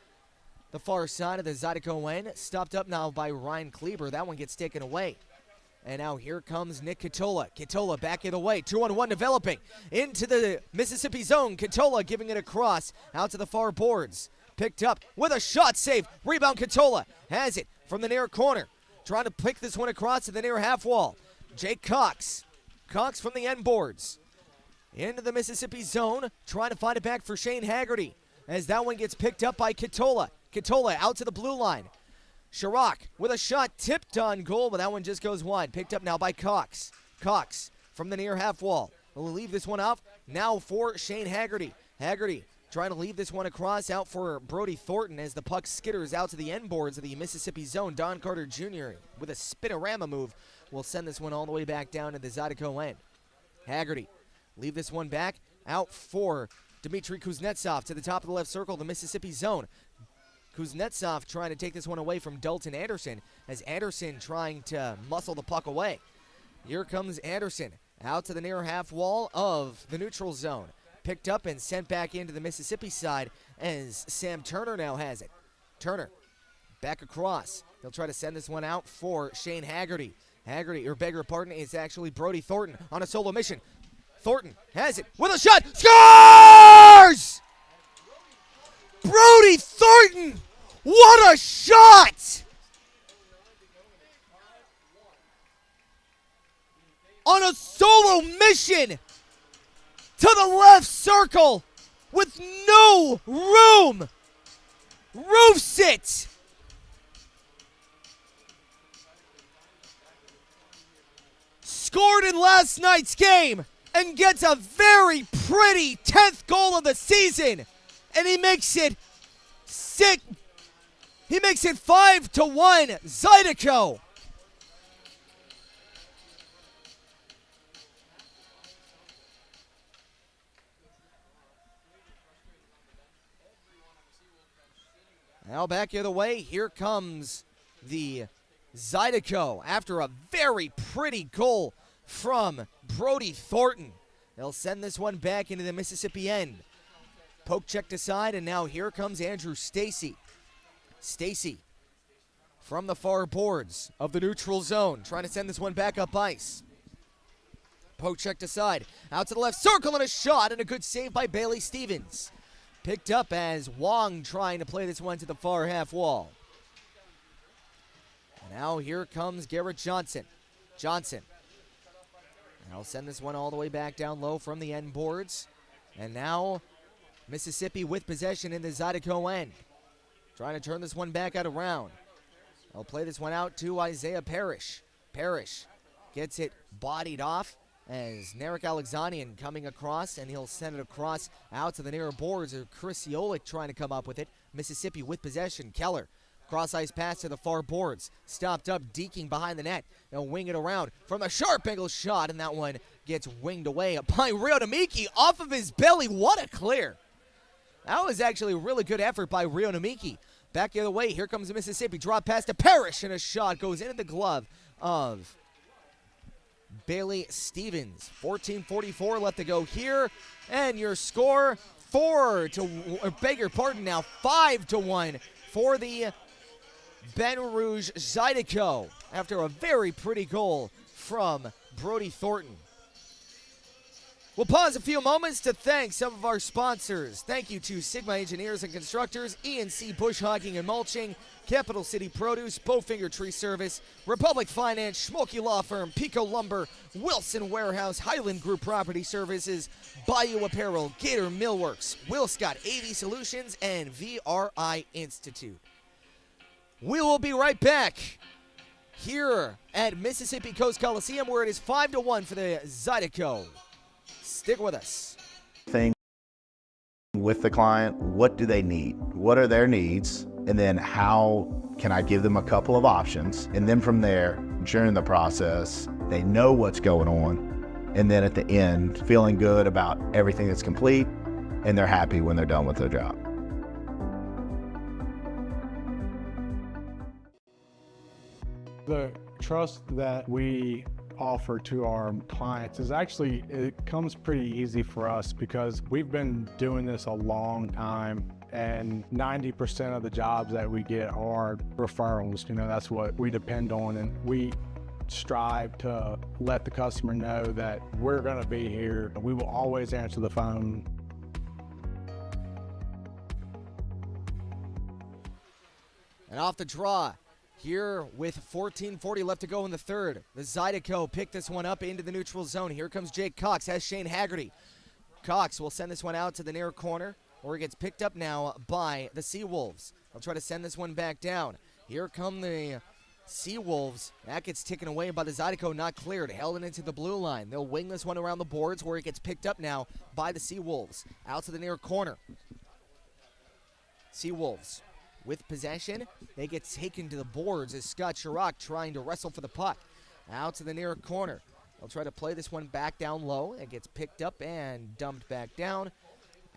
the far side of the Zydeco end. Stopped up now by Ryan Kleber. That one gets taken away. And now here comes Nick Katola. Katola back it away. 2-on-1 developing into the Mississippi zone. Katola giving it across out to the far boards. Picked up with a shot save. Rebound Katola has it from the near corner. Trying to pick this one across to the near half wall. Jake Cox. Cox from the end boards. into the Mississippi zone, trying to find it back for Shane Haggerty, as that one gets picked up by Katola. Katola out to the blue line. Chirac with a shot tipped on goal, but that one just goes wide. Picked up now by Cox. Cox from the near half wall. We'll leave this one off now for Shane Haggerty. Haggerty trying to leave this one across out for Brody Thornton as the puck skitters out to the end boards of the Mississippi zone. Don Carter Jr. with a spinorama move will send this one all the way back down to the Zydeco end. Haggerty leave this one back out for Dmitry Kuznetsov to the top of the left circle, the Mississippi zone. Kuznetsov trying to take this one away from Dalton Anderson as Anderson trying to muscle the puck away. Here comes Anderson out to the near half wall of the neutral zone. Picked up and sent back into the Mississippi side as Sam Turner now has it. Turner back across. He'll try to send this one out for Shane Haggerty. Haggerty, or beg your pardon, is actually Brody Thornton on a solo mission. Thornton has it with a shot. Scores! Brody Thornton! What a shot! On a solo mission to the left circle with no room. Roofs it. Scored in last night's game and gets a very pretty 10th goal of the season. And he makes it 5-1 Zydeco. Now back the other way, here comes the Zydeco after a very pretty goal from Brody Thornton. They'll send this one back into the Mississippi end. Poke checked aside, and now here comes Andrew Stacy. Stacy from the far boards of the neutral zone, trying to send this one back up ice. Poke checked aside, out to the left circle, and a shot, and a good save by Bailey Stevens. Picked up as Wong trying to play this one to the far half wall. And now here comes Garrett Johnson. Johnson. And I'll send this one all the way back down low from the end boards. And now Mississippi with possession in the Zydeco end. Trying to turn this one back out around. They'll play this one out to Isaiah Parrish. Parrish gets it bodied off as Narek Alexanian coming across, and he'll send it across out to the near boards of Chris Yolik trying to come up with it. Mississippi with possession. Keller, cross-ice pass to the far boards. Stopped up, deking behind the net. They'll wing it around from a sharp angle shot, and that one gets winged away by Rio Namiki off of his belly. What a clear. That was actually a really good effort by Rio Namiki. Back the other way, here comes Mississippi. Drop pass to Parrish, and a shot goes into the glove of Bailey Stevens. 14:44 left to go here, and your score 5-1 for the Baton Rouge Zydeco after a very pretty goal from Brody Thornton. We'll pause a few moments to thank some of our sponsors. Thank you to Sigma Engineers and Constructors, E&C Bush Hogging and Mulching, Capital City Produce, Bowfinger Tree Service, Republic Finance, Schmolke Law Firm, Pico Lumber, Wilson Warehouse, Highland Group Property Services, Bayou Apparel, Gator Millworks, Will Scott AV Solutions, and VRI Institute. We will be right back here at Mississippi Coast Coliseum, where it is 5-1 for the Zydeco. Stick with us. Thing with the client, what do they need? What are their needs? And then how can I give them a couple of options? And then from there, during the process, they know what's going on. And then at the end, feeling good about everything that's complete, and they're happy when they're done with their job. The trust that we offer to our clients is actually, it comes pretty easy for us because we've been doing this a long time, and 90% of the jobs that we get are referrals. You know, that's what we depend on, and we strive to let the customer know that we're going to be here. We will always answer the phone. And off the draw here with 14:40 left to go in the third. The Zydeco pick this one up into the neutral zone. Here comes Jake Cox, has Shane Haggerty. Cox will send this one out to the near corner, where it gets picked up now by the SeaWolves. They'll try to send this one back down. Here come the SeaWolves. That gets taken away by the Zydeco, not cleared, held it into the blue line. They'll wing this one around the boards, where it gets picked up now by the SeaWolves. Out to the near corner. SeaWolves with possession. They get taken to the boards as Scott Chirac trying to wrestle for the puck. Out to the near corner. They'll try to play this one back down low. It gets picked up and dumped back down.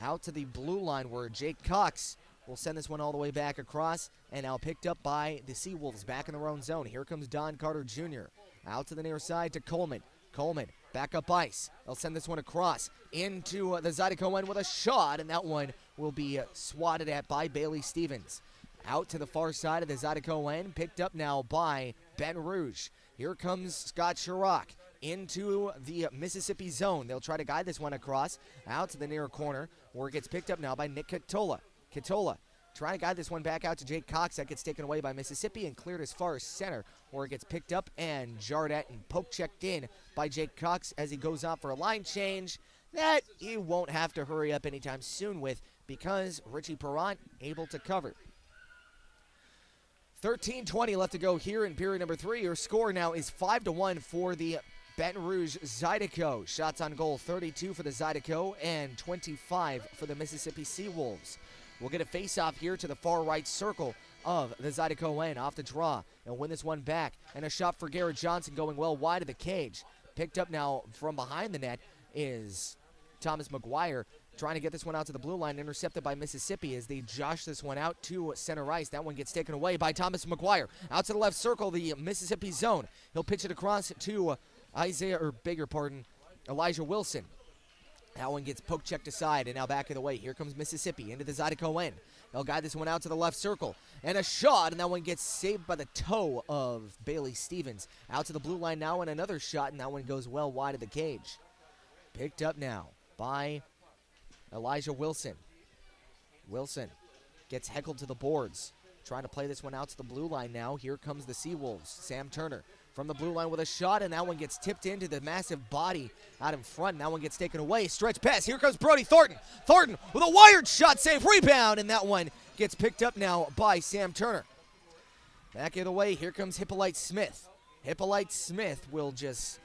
Out to the blue line, where Jake Cox will send this one all the way back across, and now picked up by the SeaWolves back in their own zone. Here comes Don Carter Jr. Out to the near side to Coleman. Coleman back up ice. They'll send this one across into the Zydeco end with a shot, and that one will be swatted at by Bailey Stevens. Out to the far side of the Zydeco end, picked up now by Baton Rouge. Here comes Scott Chirac into the Mississippi zone. They'll try to guide this one across, out to the near corner, where it gets picked up now by Nick Katola. Katola trying to guide this one back out to Jake Cox. That gets taken away by Mississippi and cleared as far as center, where it gets picked up and jarred at and poke checked in by Jake Cox as he goes out for a line change that he won't have to hurry up anytime soon with, because Richie Perrant able to cover. 13:20 left to go here in period number 3. Your score now is 5-1 for the Baton Rouge Zydeco. Shots on goal, 32 for the Zydeco and 25 for the Mississippi SeaWolves. We'll get a face-off here to the far right circle of the Zydeco end. Off the draw. They'll win this one back. And a shot for Garrett Johnson going well wide of the cage. Picked up now from behind the net is Thomas McGuire, trying to get this one out to the blue line, intercepted by Mississippi as they josh this one out to center ice. That one gets taken away by Thomas McGuire. Out to the left circle, the Mississippi zone. He'll pitch it across to Elijah Wilson. That one gets poke checked aside, and now back of the way. Here comes Mississippi into the Zydeco end. They'll guide this one out to the left circle. And a shot, and that one gets saved by the toe of Bailey Stevens. Out to the blue line now, and another shot, and that one goes well wide of the cage. Picked up now by Elijah Wilson. Wilson gets heckled to the boards. Trying to play this one out to the blue line now. Here comes the SeaWolves. Sam Turner from the blue line with a shot, and that one gets tipped into the massive body out in front, and that one gets taken away. Stretch pass. Here comes Brody Thornton. Thornton with a wired shot, save, rebound, and that one gets picked up now by Sam Turner. Back of the way, here comes Hippolyte Smith. Hippolyte Smith will just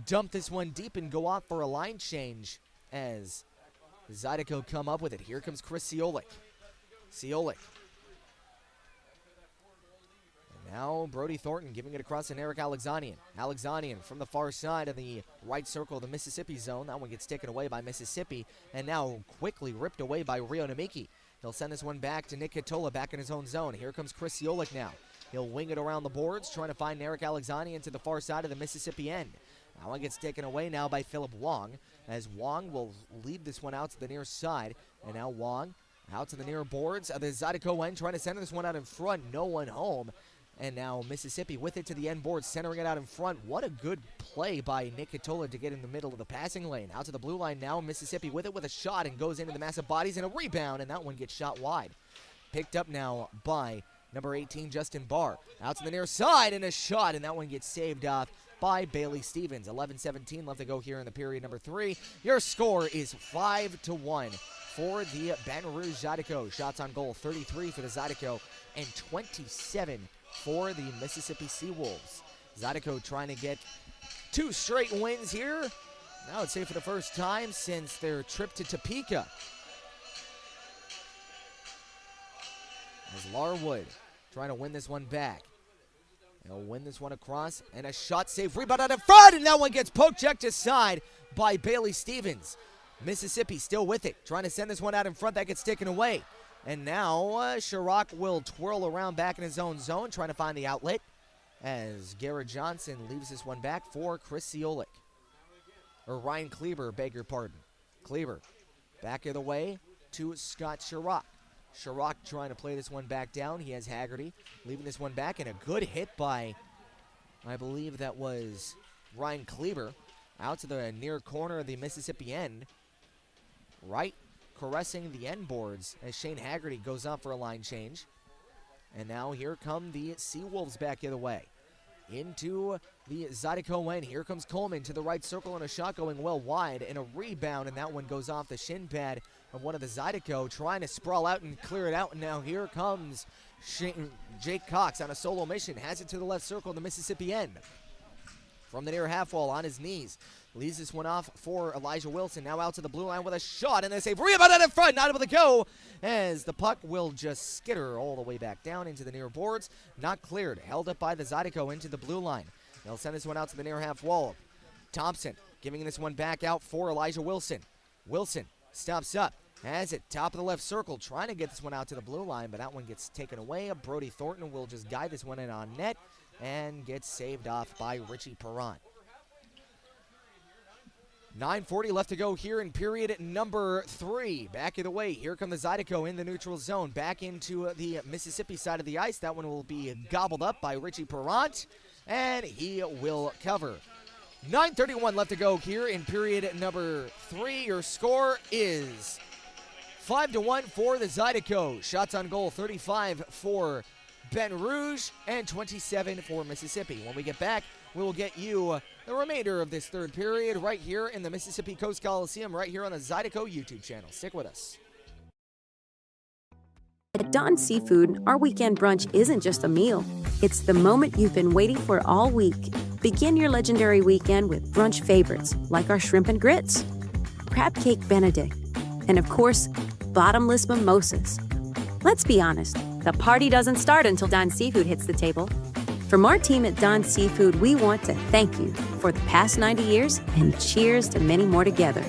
dump this one deep and go off for a line change as Zydeco come up with it. Here comes Chris Ciolik. Ciolik. And now Brody Thornton giving it across to Eric Alexanian. Alexanian from the far side of the right circle of the Mississippi zone. That one gets taken away by Mississippi and now quickly ripped away by Rio Namiki. He'll send this one back to Nick Katola back in his own zone. Here comes Chris Ciolik now. He'll wing it around the boards, trying to find Eric Alexanian to the far side of the Mississippi end. That one gets taken away now by Philip Wong, as Wong will lead this one out to the near side. And now Wong out to the near boards of the Zydeco end, trying to center this one out in front. No one home. And now Mississippi with it to the end board, centering it out in front. What a good play by Nick Katola to get in the middle of the passing lane. Out to the blue line now. Mississippi with it with a shot and goes into the massive bodies and a rebound, and that one gets shot wide. Picked up now by number 18, Justin Barr. Out to the near side and a shot, and that one gets saved off by Bailey Stevens. 11-17 left to go here in the period number 3. Your score is 5-1 for the Baton Rouge Zydeco. Shots on goal, 33 for the Zydeco and 27 for the Mississippi SeaWolves. Zydeco trying to get 2 straight wins here. I would say for the first time since their trip to Topeka. As Larwood trying to win this one back. He'll win this one across, and a shot save, rebound out in front, and that one gets poke checked aside by Bailey Stevens. Mississippi still with it, trying to send this one out in front. That gets taken away. And now Chirac will twirl around back in his own zone, trying to find the outlet, as Garrett Johnson leaves this one back for Chris Ciolik. Or Ryan Kleber, beg your pardon. Kleber back of the way to Scott Chirac. Chirac trying to play this one back down. He has Haggerty leaving this one back, and a good hit by, I believe that was Ryan Kleber, out to the near corner of the Mississippi end. Right, caressing the end boards as Shane Haggerty goes up for a line change. And now here come the SeaWolves back the other way. into the Zydeco end. Here comes Coleman to the right circle and a shot going well wide and a rebound, and that one goes off the shin pad of one of the Zydeco, trying to sprawl out and clear it out. And now here comes Jake Cox on a solo mission, has it to the left circle of the Mississippi end. From the near half wall on his knees, leaves this one off for Elijah Wilson. Now out to the blue line with a shot, and they save. Rebound out in front, not able to go, as the puck will just skitter all the way back down into the near boards. Not cleared, held up by the Zydeco into the blue line. They'll send this one out to the near half wall. Thompson giving this one back out for Elijah Wilson. Wilson stops up, has it top of the left circle, trying to get this one out to the blue line, but that one gets taken away. Brody Thornton will just guide this one in on net and gets saved off by Richie Perrant. 9:40 left to go here in period number 3. Back of the way, here come the Zydeco in the neutral zone. Back into the Mississippi side of the ice. That one will be gobbled up by Richie Perrant, and he will cover. 9:31 left to go here in period number 3. Your score is 5-1 for the Zydeco. Shots on goal, 35 for Baton Rouge and 27 for Mississippi. When we get back, we will get you the remainder of this third period right here in the Mississippi Coast Coliseum, right here on the Zydeco YouTube channel. Stick with us. At Don Seafood, our weekend brunch isn't just a meal. It's the moment you've been waiting for all week. Begin your legendary weekend with brunch favorites like our shrimp and grits, crab cake benedict, and of course, bottomless mimosas. Let's be honest, the party doesn't start until Don Seafood hits the table. From our team at Don Seafood, we want to thank you for the past 90 years and cheers to many more together.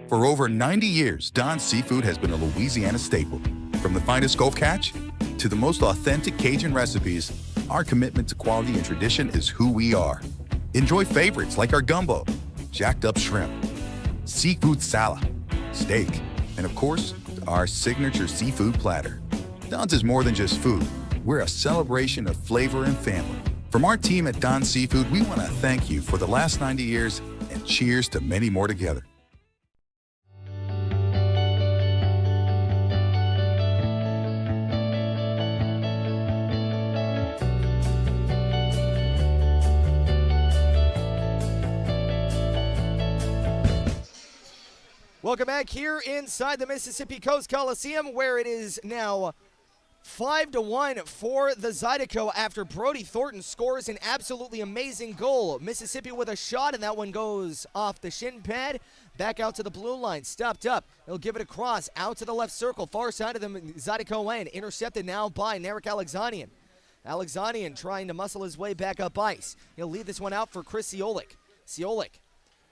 For over 90 years, Don's Seafood has been a Louisiana staple. From the finest Gulf catch to the most authentic Cajun recipes, our commitment to quality and tradition is who we are. Enjoy favorites like our gumbo, jacked up shrimp, seafood salad, steak, and of course, our signature seafood platter. Don's is more than just food. We're a celebration of flavor and family. From our team at Don's Seafood, we want to thank you for the last 90 years and cheers to many more together. Welcome back here inside the Mississippi Coast Coliseum, where it is now 5-1 for the Zydeco after Brody Thornton scores an absolutely amazing goal. Mississippi with a shot, and that one goes off the shin pad. Back out to the blue line, stopped up. He'll give it across, out to the left circle, far side of the Zydeco end. Intercepted now by Narek Alexanian. Alexanian trying to muscle his way back up ice. He'll leave this one out for Chris Ciolik. Ciolik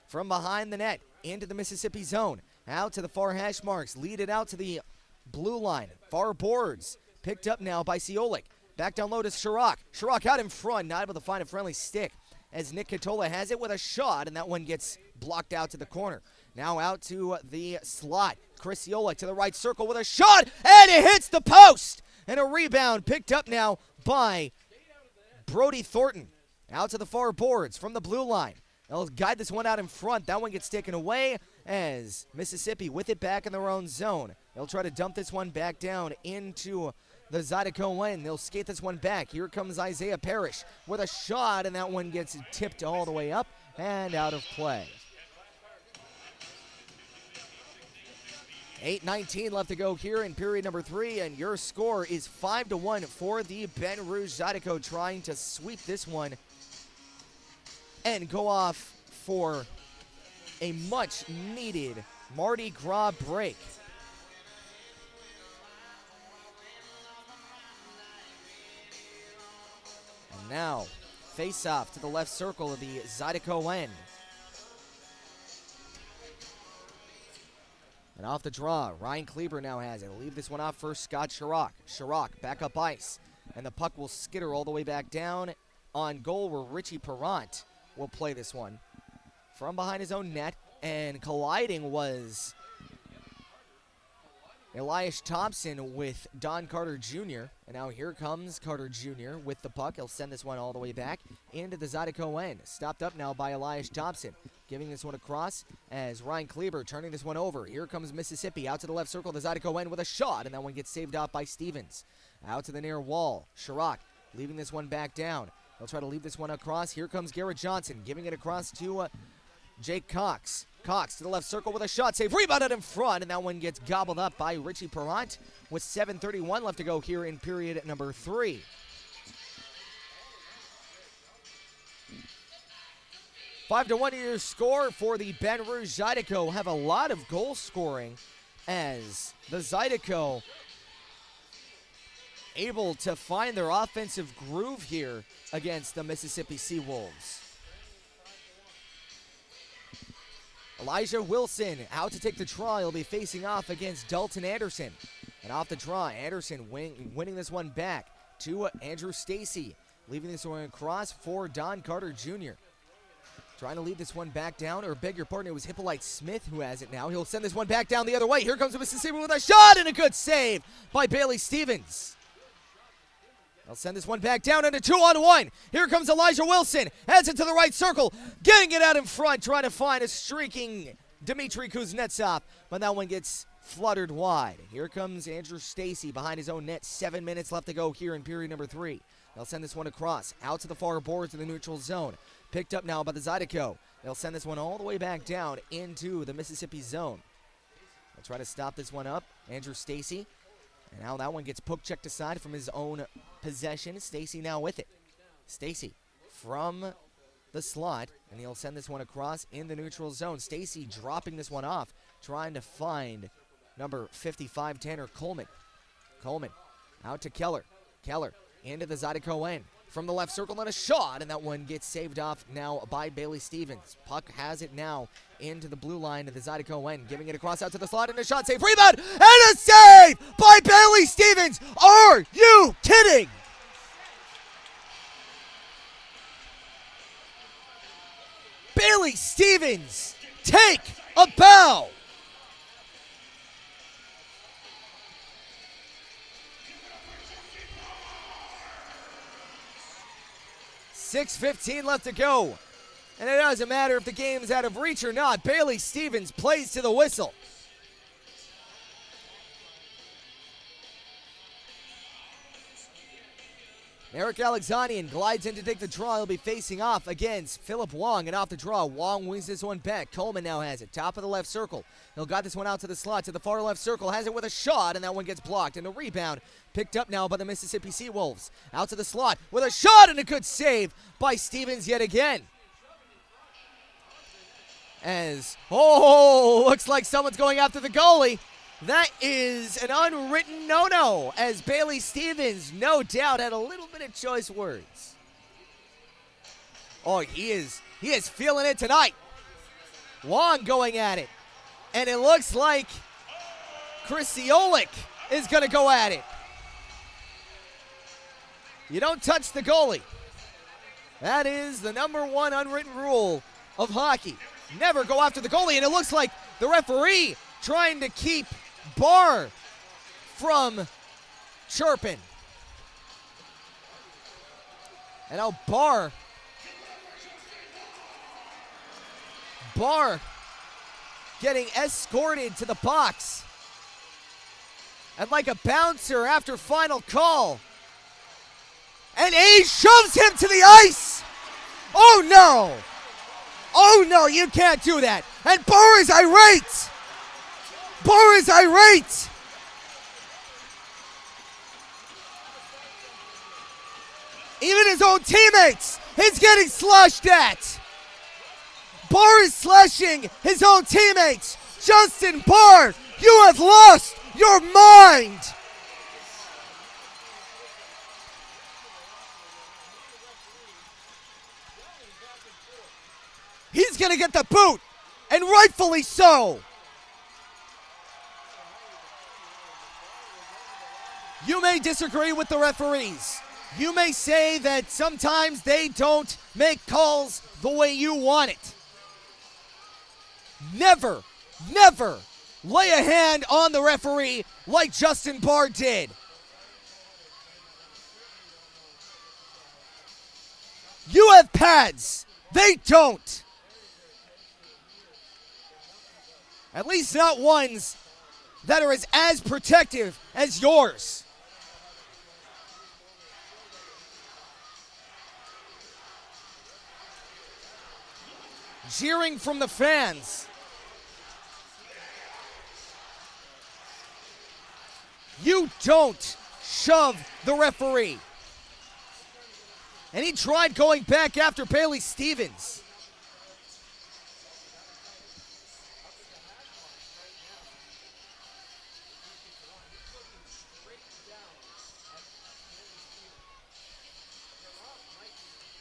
from behind the net into the Mississippi zone. Out to the far hash marks. Lead it out to the blue line. Far boards. Picked up now by Ciolik. Back down low to Chirac. Chirac out in front. Not able to find a friendly stick as Nick Catola has it with a shot, and that one gets blocked out to the corner. Now out to the slot. Chris Ciolik to the right circle with a shot, and it hits the post! And a rebound picked up now by Brody Thornton. Out to the far boards from the blue line. They'll guide this one out in front. That one gets taken away as Mississippi with it back in their own zone. They'll try to dump this one back down into the Zydeco end. They'll skate this one back. Here comes Isaiah Parrish with a shot, and that one gets tipped all the way up and out of play. 8:19 left to go here in period number 3, and your score is 5-1 for the Baton Rouge Zydeco, trying to sweep this one and go off for a much-needed Mardi Gras break. And now, face-off to the left circle of the Zydeco end. And off the draw, Ryan Kleber now has it. He'll leave this one off for Scott Chirac. Chirac back up ice, and the puck will skitter all the way back down on goal, where Richie Perrant will play this one from behind his own net, and colliding was Elias Thompson with Don Carter Jr. And now here comes Carter Jr. with the puck. He'll send this one all the way back into the Zydeco end. Stopped up now by Elias Thompson. Giving this one across as Ryan Kleber turning this one over. Here comes Mississippi out to the left circle. The Zydeco end with a shot. And that one gets saved off by Stevens. Out to the near wall. Chirac leaving this one back down. He'll try to leave this one across. Here comes Garrett Johnson giving it across to Jake Cox. Cox to the left circle with a shot save. Rebounded in front, and that one gets gobbled up by Richie Perrant with 7:31 left to go here in period number 3. Five to 1 your score for the Baton Rouge Zydeco. Have a lot of goal scoring as the Zydeco able to find their offensive groove here against the Mississippi SeaWolves. Elijah Wilson out to take the draw. He'll be facing off against Dalton Anderson. And off the draw, Anderson winning this one back to Andrew Stacy. Leaving this one across for Don Carter Jr. Trying to lead this one back down, or beg your pardon, it was Hippolyte Smith who has it now. He'll send this one back down the other way. Here comes Mississippi with a shot and a good save by Bailey Stevens. They'll send this one back down into 2-on-1. Here comes Elijah Wilson. Heads it to the right circle. Getting it out in front. Trying to find a streaking Dmitry Kuznetsov. But that one gets fluttered wide. Here comes Andrew Stacy behind his own net. 7 minutes left to go here in period number 3. They'll send this one across. Out to the far boards of the neutral zone. Picked up now by the Zydeco. They'll send this one all the way back down into the Mississippi zone. They'll try to stop this one up. Andrew Stacy. And now that one gets poke checked aside from his own possession. Stacy now with it. Stacy from the slot, and he'll send this one across in the neutral zone. Stacy dropping this one off, trying to find number 55, Tanner Coleman. Coleman out to Keller. Keller into the Zydeco end. From the left circle and a shot, and that one gets saved off now by Bailey Stevens. Puck has it now into the blue line of the Zydeco end, giving it across out to the slot and a shot save. Rebound and a save by Bailey Stevens. Are you kidding? Bailey Stevens, take a bow. .6:15 left to go. And it doesn't matter if the game's out of reach or not. Bailey Stevens plays to the whistle. Eric Alexanian glides in to take the draw. He'll be facing off against Philip Wong. And off the draw, Wong wins this one back. Coleman now has it. Top of the left circle. He'll got this one out to the slot, to the far left circle. Has it with a shot, and that one gets blocked. And the rebound picked up now by the Mississippi SeaWolves. Out to the slot with a shot and a good save by Stevens yet again. As, looks like someone's going after the goalie. That is an unwritten no-no, as Bailey Stevens, no doubt, had a little bit of choice words. Oh, he is feeling it tonight. Wong going at it. And it looks like Chris Siolik is going to go at it. You don't touch the goalie. That is the #1 unwritten rule of hockey. Never go after the goalie, and it looks like the referee trying to keep Barr from chirping. And now Barr getting escorted to the box. And like a bouncer after final call. And he shoves him to the ice. Oh no. Oh no, you can't do that. And Barr is irate. Barr is irate. Even his own teammates, he's getting slashed at. Barr is slashing his own teammates. Justin Barr, you have lost your mind. He's going to get the boot, and rightfully so. You may disagree with the referees. You may say that sometimes they don't make calls the way you want it. Never, never lay a hand on the referee like Justin Barr did. You have pads. They don't. At least not ones that are as protective as yours. Jeering from the fans. You don't shove the referee. And he tried going back after Bailey Stevens.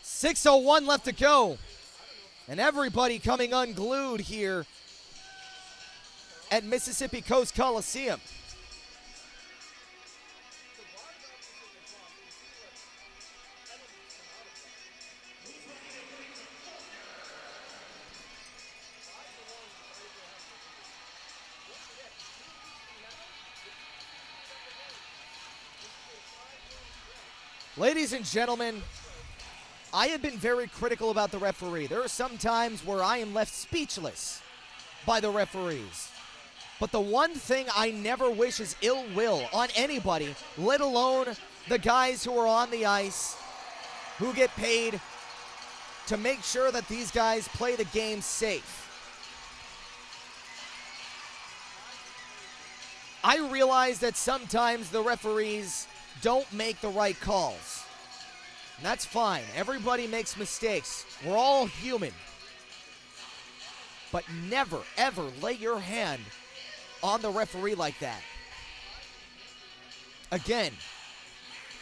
.601 left to go. And everybody coming unglued here at Mississippi Coast Coliseum. Ladies and gentlemen, I have been very critical about the referee. There are some times where I am left speechless by the referees. But the one thing I never wish is ill will on anybody, let alone the guys who are on the ice, who get paid to make sure that these guys play the game safe. I realize that sometimes the referees don't make the right calls. And that's fine. Everybody makes mistakes. We're all human. But never, ever lay your hand on the referee like that. Again,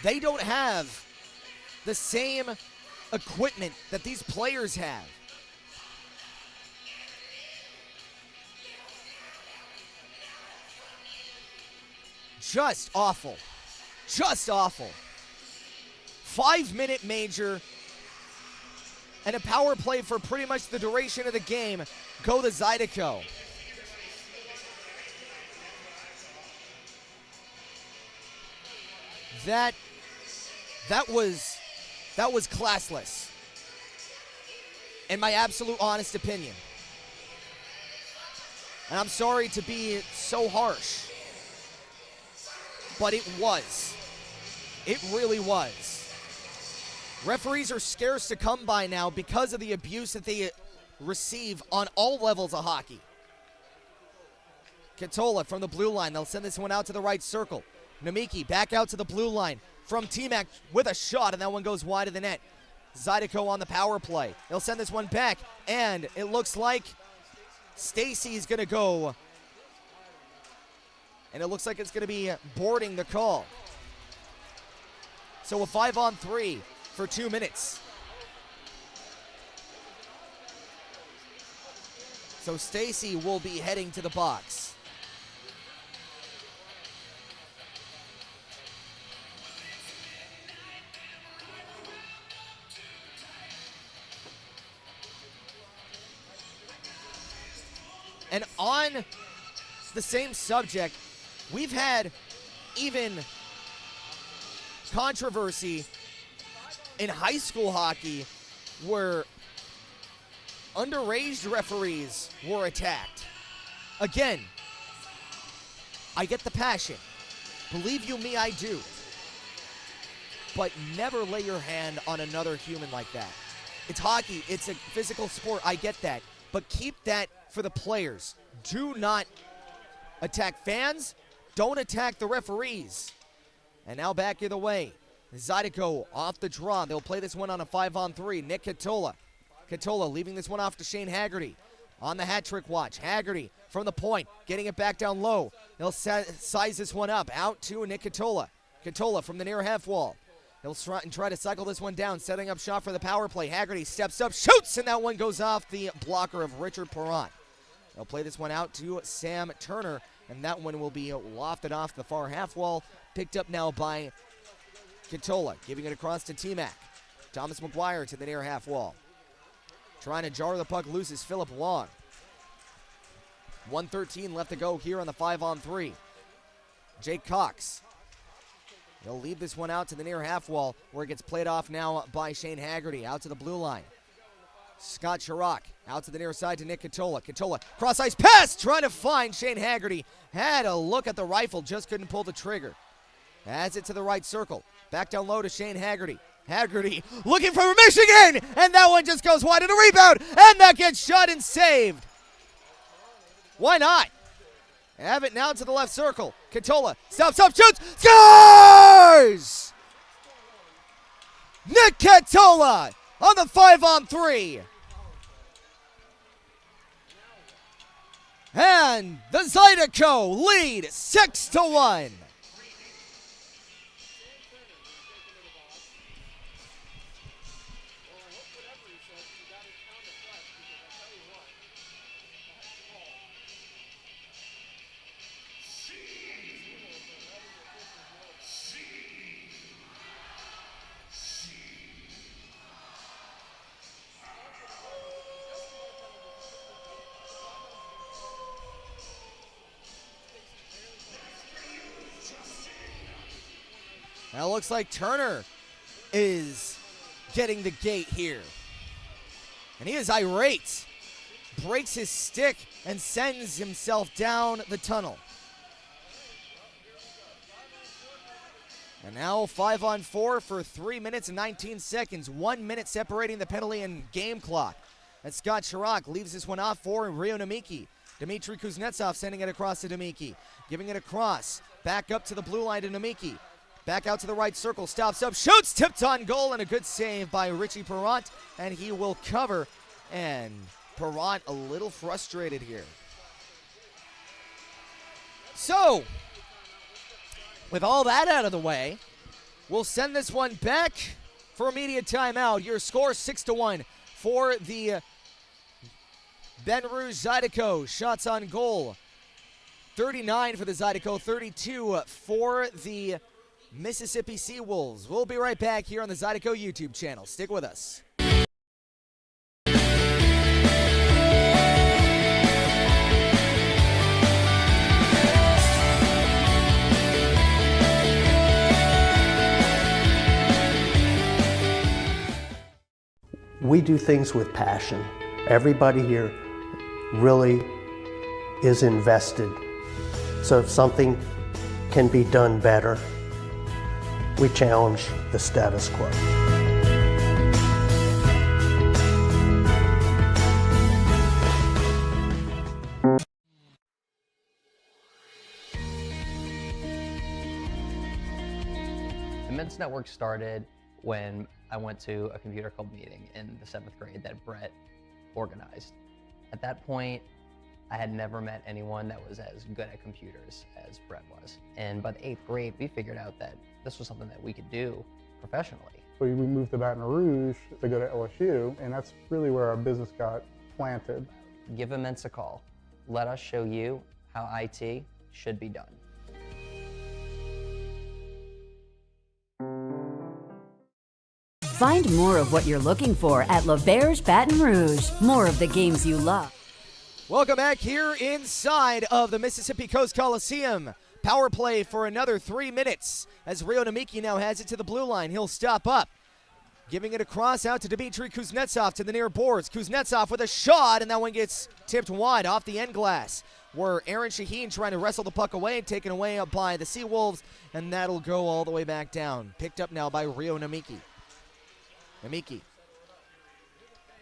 they don't have the same equipment that these players have. Just awful. Just awful. 5-minute major and a power play for pretty much the duration of the game. Go the Zydeco. That was classless, in my absolute honest opinion. And I'm sorry to be so harsh, but it was. It really was. Referees are scarce to come by now because of the abuse that they receive on all levels of hockey. Katola from the blue line. They'll send this one out to the right circle. Namiki back out to the blue line from T-Mac with a shot, and that one goes wide of the net. Zydeco on the power play. They'll send this one back, and it looks like Stacy's going to go. And it looks like it's going to be boarding the call. So a 5-on-3 for 2 minutes. So Stacy will be heading to the box. And on the same subject, we've had even controversy in high school hockey where underage referees were attacked. Again, I get the passion. Believe you me, I do. But never lay your hand on another human like that. It's hockey. It's a physical sport. I get that. But keep that for the players. Do not attack fans. Don't attack the referees. And now back either way. Zydeco off the draw. They'll play this one on a 5-on-3. Nick Katola. Katola leaving this one off to Shane Haggerty. On the hat trick watch. Haggerty from the point. Getting it back down low. They'll size this one up. Out to Nick Katola. Katola from the near half wall. He'll try to cycle this one down. Setting up shot for the power play. Haggerty steps up, shoots, and that one goes off the blocker of Richard Perrant. They'll play this one out to Sam Turner, and that one will be lofted off the far half wall. Picked up now by Katola, giving it across to T-Mac. Thomas McGuire to the near half wall. Trying to jar the puck loose is Philip Long. 1:13 left to go here on the 5-on-3. Jake Cox. He'll leave this one out to the near half wall where it gets played off now by Shane Haggerty out to the blue line. Scott Chirac out to the near side to Nick Katola. Katola, cross-ice pass, trying to find Shane Haggerty. Had a look at the rifle, just couldn't pull the trigger. Has it to the right circle. Back down low to Shane Haggerty. Haggerty looking for Michigan, and that one just goes wide of the rebound, and that gets shot and saved. Why not? Have it now to the left circle. Katola stops up, shoots, scores! Nick Katola on the 5-on-3. And the Zydeco lead 6-1. Now it looks like Turner is getting the gate here. And he is irate. Breaks his stick and sends himself down the tunnel. And now 5-on-4 for 3 minutes and 19 seconds. 1 minute separating the penalty and game clock. And Scott Chirac leaves this one off for Rio Nemiki. Dmitry Kuznetsov sending it across to Nemiki. Giving it across. Back up to the blue line to Nemiki. Back out to the right circle, stops up, shoots, tipped on goal, and a good save by Richie Perrant, and he will cover. And Perrant a little frustrated here. So, with all that out of the way, we'll send this one back for immediate timeout. Your score 6-1 for the Baton Rouge Zydeco. Shots on goal, 39 for the Zydeco, 32 for the Mississippi SeaWolves. We'll be right back here on the Zydeco YouTube channel. Stick with us. We do things with passion. Everybody here really is invested. So if something can be done better, we challenge the status quo. The Men's Network started when I went to a computer club meeting in the 7th grade that Brett organized. At that point, I had never met anyone that was as good at computers as Brett was. And by the 8th grade, we figured out that this was something that we could do professionally. We moved to Baton Rouge to go to LSU, and that's really where our business got planted. Give Immense a call. Let us show you how IT should be done. Find more of what you're looking for at L'Auberge Baton Rouge. More of the games you love. Welcome back here inside of the Mississippi Coast Coliseum. Power play for another 3 minutes as Rio Nemiki now has it to the blue line. He'll stop up. Giving it across out to Dmitry Kuznetsov to the near boards. Kuznetsov with a shot, and that one gets tipped wide off the end glass. Where Aaron Shaheen trying to wrestle the puck away, taken away by the SeaWolves, and that'll go all the way back down. Picked up now by Rio Nemiki. Nemiki.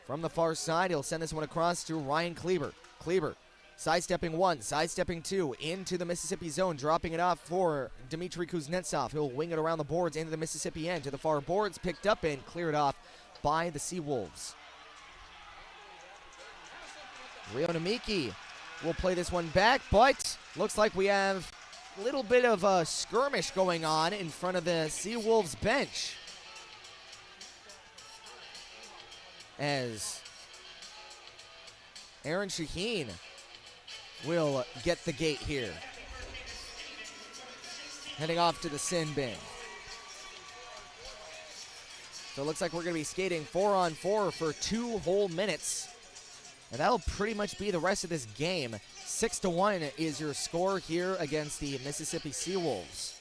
From the far side, he'll send this one across to Ryan Kleber. Kleber sidestepping one, sidestepping two, into the Mississippi zone, dropping it off for Dmitry Kuznetsov. He'll wing it around the boards into the Mississippi end. To the far boards, picked up and cleared off by the SeaWolves. Rio Nemiki will play this one back, but looks like we have a little bit of a skirmish going on in front of the SeaWolves bench. As Aaron Shaheen will get the gate here. Heading off to the sin bin. So it looks like we're going to be skating 4-on-4 for 2 whole minutes. And that'll pretty much be the rest of this game. 6-1 is your score here against the Mississippi SeaWolves.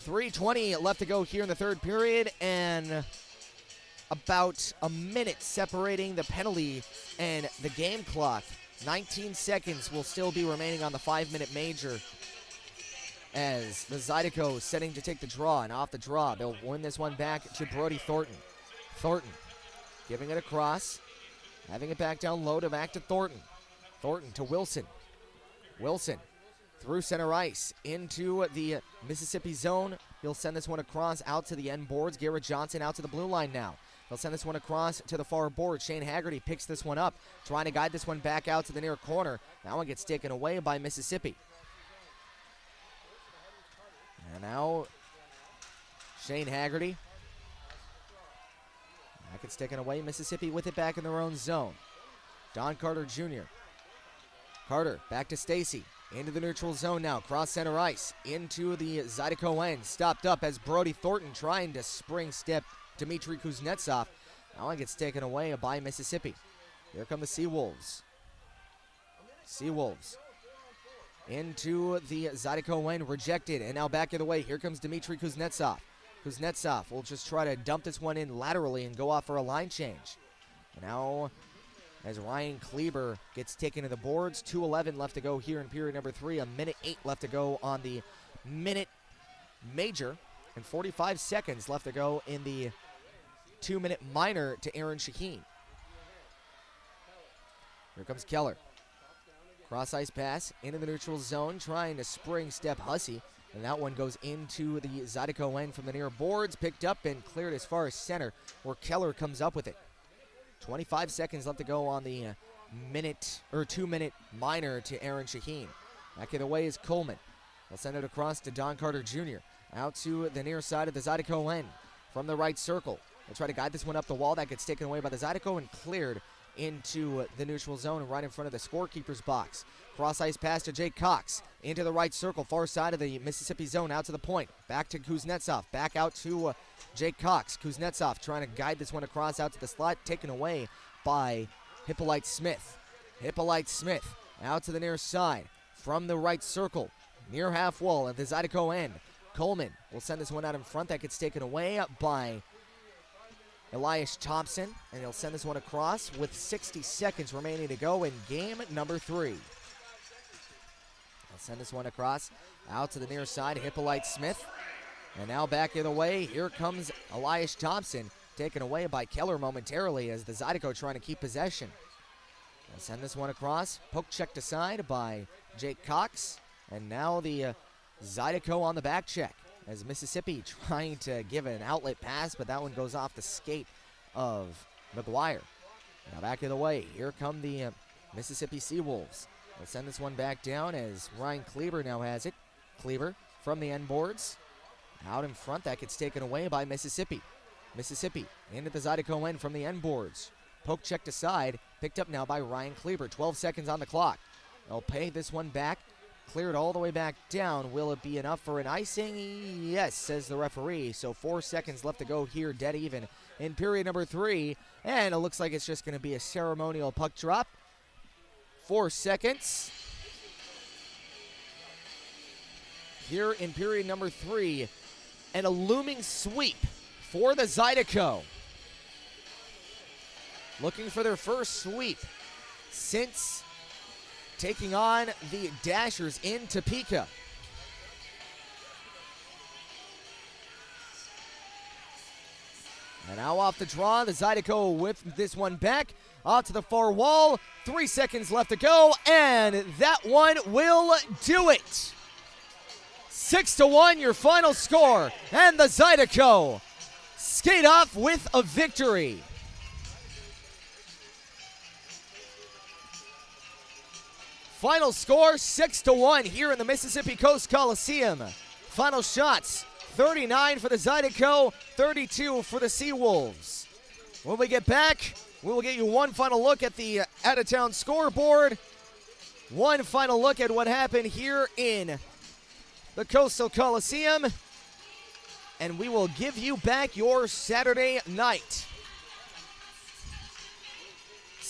3:20 left to go here in the third period, and about a minute separating the penalty and the game clock. 19 seconds will still be remaining on the 5-minute major as the Zydeco setting to take the draw, and off the draw, they'll win this one back to Brody Thornton. Thornton giving it across, having it back down low to back to Thornton. Thornton to Wilson. Wilson through center ice into the Mississippi zone. He'll send this one across out to the end boards. Garrett Johnson out to the blue line now. He'll send this one across to the far board. Shane Haggerty picks this one up, trying to guide this one back out to the near corner. That one gets taken away by Mississippi. And now Shane Haggerty. That gets taken away. Mississippi with it back in their own zone. Don Carter Jr. Carter back to Stacy. Into the neutral zone now. Cross center ice. Into the Zydeco end. Stopped up as Brody Thornton trying to spring step Dmitry Kuznetsov. That one gets taken away by Mississippi. Here come the SeaWolves. SeaWolves into the Zydeco end. Rejected. And now back the other way. Here comes Dmitry Kuznetsov. Kuznetsov will just try to dump this one in laterally and go off for a line change. And now as Ryan Kleber gets taken to the boards. 2:11 left to go here in period number 3. A minute 8 left to go on the minute major. And 45 seconds left to go in the 2-minute minor to Aaron Shaheen. Here comes Keller. Cross ice pass into the neutral zone, trying to spring step Hussey. And that one goes into the Zydeco end from the near boards. Picked up and cleared as far as center, where Keller comes up with it. 25 seconds left to go on the 2-minute minor to Aaron Shaheen. Back the other way is Coleman. They'll send it across to Don Carter Jr. Out to the near side of the Zydeco end from the right circle. They'll try to guide this one up the wall. That gets taken away by the Zydeco and cleared into the neutral zone and right in front of the scorekeeper's box. Cross ice pass to Jake Cox into the right circle, far side of the Mississippi zone, out to the point. Back to Kuznetsov, back out to Jake Cox. Kuznetsov trying to guide this one across out to the slot, taken away by Hippolyte Smith. Hippolyte Smith out to the near side from the right circle, near half wall at the Zydeco end. Coleman will send this one out in front. That gets taken away by Elias Thompson, and he'll send this one across with 60 seconds remaining to go in game number 3. He'll send this one across out to the near side, Hippolyte Smith. And now back the other way, here comes Elias Thompson, taken away by Keller momentarily as the Zydeco trying to keep possession. They'll send this one across, poke checked aside by Jake Cox, and now the Zydeco on the back check as Mississippi trying to give an outlet pass, but that one goes off the skate of McGuire. Now back the other way, here come the Mississippi SeaWolves. They'll send this one back down as Ryan Kleber now has it. Kleber from the end boards. Out in front, that gets taken away by Mississippi. Mississippi into the Zydeco end from the end boards. Poke checked aside, picked up now by Ryan Kleber. 12 seconds on the clock. They'll pay this one back. Cleared all the way back down. Will it be enough for an icing? Yes, says the referee. So 4 seconds left to go here, dead even in period number 3. And it looks like it's just going to be a ceremonial puck drop. 4 seconds. Here in period number 3. And a looming sweep for the Zydeco. Looking for their first sweep since taking on the Dashers in Topeka. And now off the draw, the Zydeco whip this one back off to the far wall. 3 seconds left to go, and that one will do it. 6-1, your final score, and the Zydeco skate off with a victory. Final score, 6-1 here in the Mississippi Coast Coliseum. Final shots, 39 for the Zydeco, 32 for the SeaWolves. When we get back, we will get you one final look at the out-of-town scoreboard, one final look at what happened here in the Coastal Coliseum, and we will give you back your Saturday night.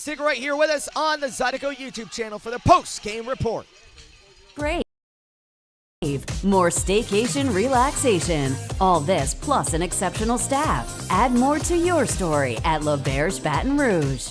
stick right here with us on the Zydeco YouTube channel for the post-game report. Great. More staycation relaxation. All this plus an exceptional staff. Add more to your story at L'Auberge Baton Rouge.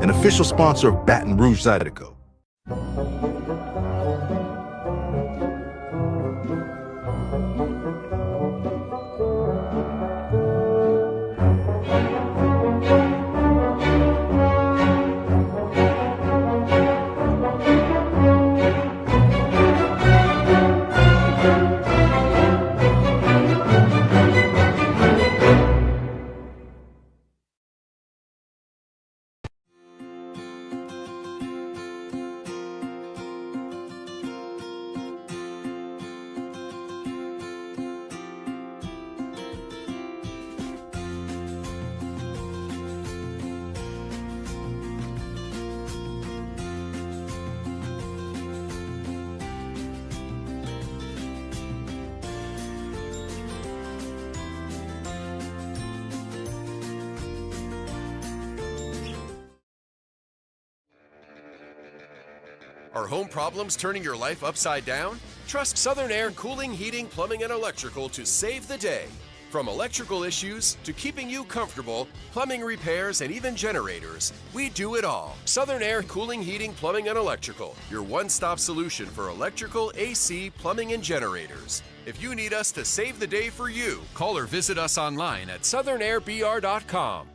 An official sponsor of Baton Rouge Zydeco. Are home problems turning your life upside down? Trust Southern Air Cooling, Heating, Plumbing, and Electrical to save the day. From electrical issues to keeping you comfortable, plumbing repairs, and even generators, we do it all. Southern Air Cooling, Heating, Plumbing, and Electrical, your one-stop solution for electrical, AC, plumbing, and generators. If you need us to save the day for you, call or visit us online at southernnairbr.com.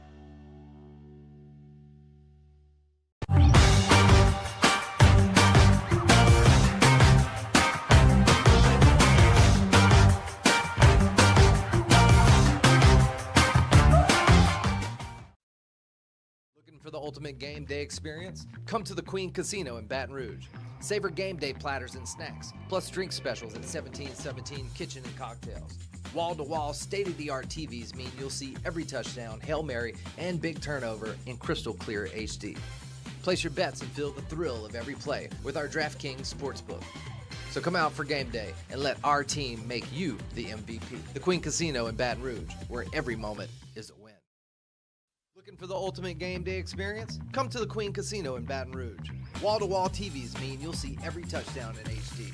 For the ultimate game day experience, come to the Queen Casino in Baton Rouge. Savor game day platters and snacks, plus drink specials at 1717 Kitchen and Cocktails. Wall-to-wall, state-of-the-art TVs mean you'll see every touchdown, Hail Mary, and big turnover in crystal clear HD. Place your bets and feel the thrill of every play with our DraftKings Sportsbook. So come out for game day and let our team make you the MVP. The Queen Casino in Baton Rouge, where every moment is a win. Looking for the ultimate game day experience? Come to the Queen Casino in Baton Rouge. Wall-to-wall TVs mean you'll see every touchdown in HD.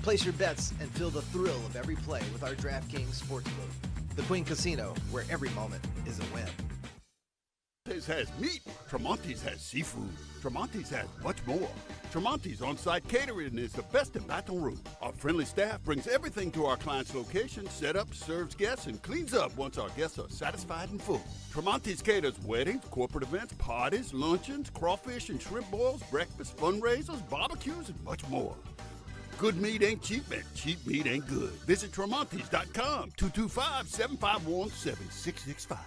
Place your bets and feel the thrill of every play with our DraftKings Sportsbook. The Queen Casino, where every moment is a win. Tremonti's has meat. Tremonti's has seafood. Tremonti's has much more. Tremonti's on-site catering is the best in Baton Rouge. Our friendly staff brings everything to our client's location, set up, serves guests, and cleans up once our guests are satisfied and full. Tremonti's caters weddings, corporate events, parties, luncheons, crawfish and shrimp boils, breakfast, fundraisers, barbecues, and much more. Good meat ain't cheap, and cheap meat ain't good. Visit Tremonti's.com, 225-751-7665.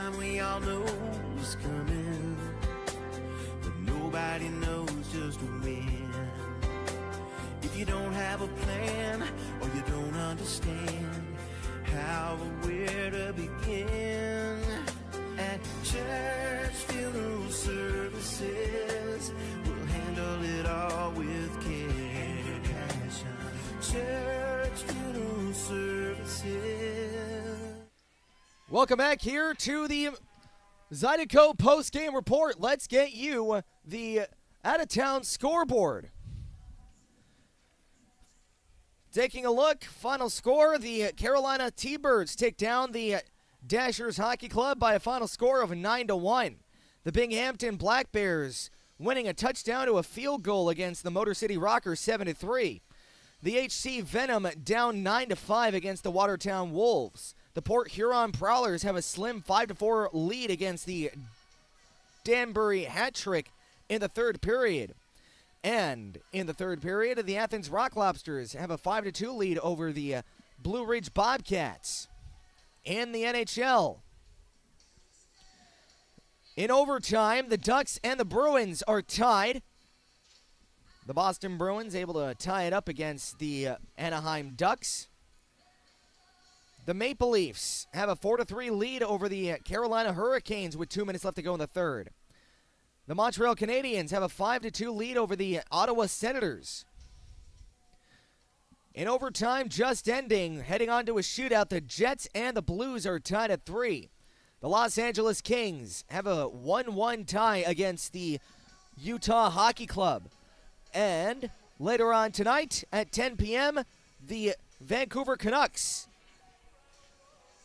time we all know was coming, but nobody knows just when. If you don't have a plan or you don't understand how or where to begin, at church funeral services, we'll handle it all with care and passion. Church funeral services. Welcome back here to the Zydeco post-game report. Let's get you the out-of-town scoreboard. Taking a look, final score, the Carolina T-Birds take down the Dashers Hockey Club by a final score of 9-1. The Binghamton Black Bears winning a touchdown to a field goal against the Motor City Rockers 7-3. The HC Venom down 9-5 against the Watertown Wolves. The Port Huron Prowlers have a slim 5-4 lead against the Danbury Hat Trick in the third period. And in the third period, the Athens Rock Lobsters have a 5-2 lead over the Blue Ridge Bobcats. In the NHL, in overtime, the Ducks and the Bruins are tied. The Boston Bruins able to tie it up against the Anaheim Ducks. The Maple Leafs have a 4-3 lead over the Carolina Hurricanes with 2 minutes left to go in the third. The Montreal Canadiens have a 5-2 lead over the Ottawa Senators. In overtime, just ending, heading on to a shootout, the Jets and the Blues are tied at 3. The Los Angeles Kings have a 1-1 tie against the Utah Hockey Club. And later on tonight at 10 p.m., the Vancouver Canucks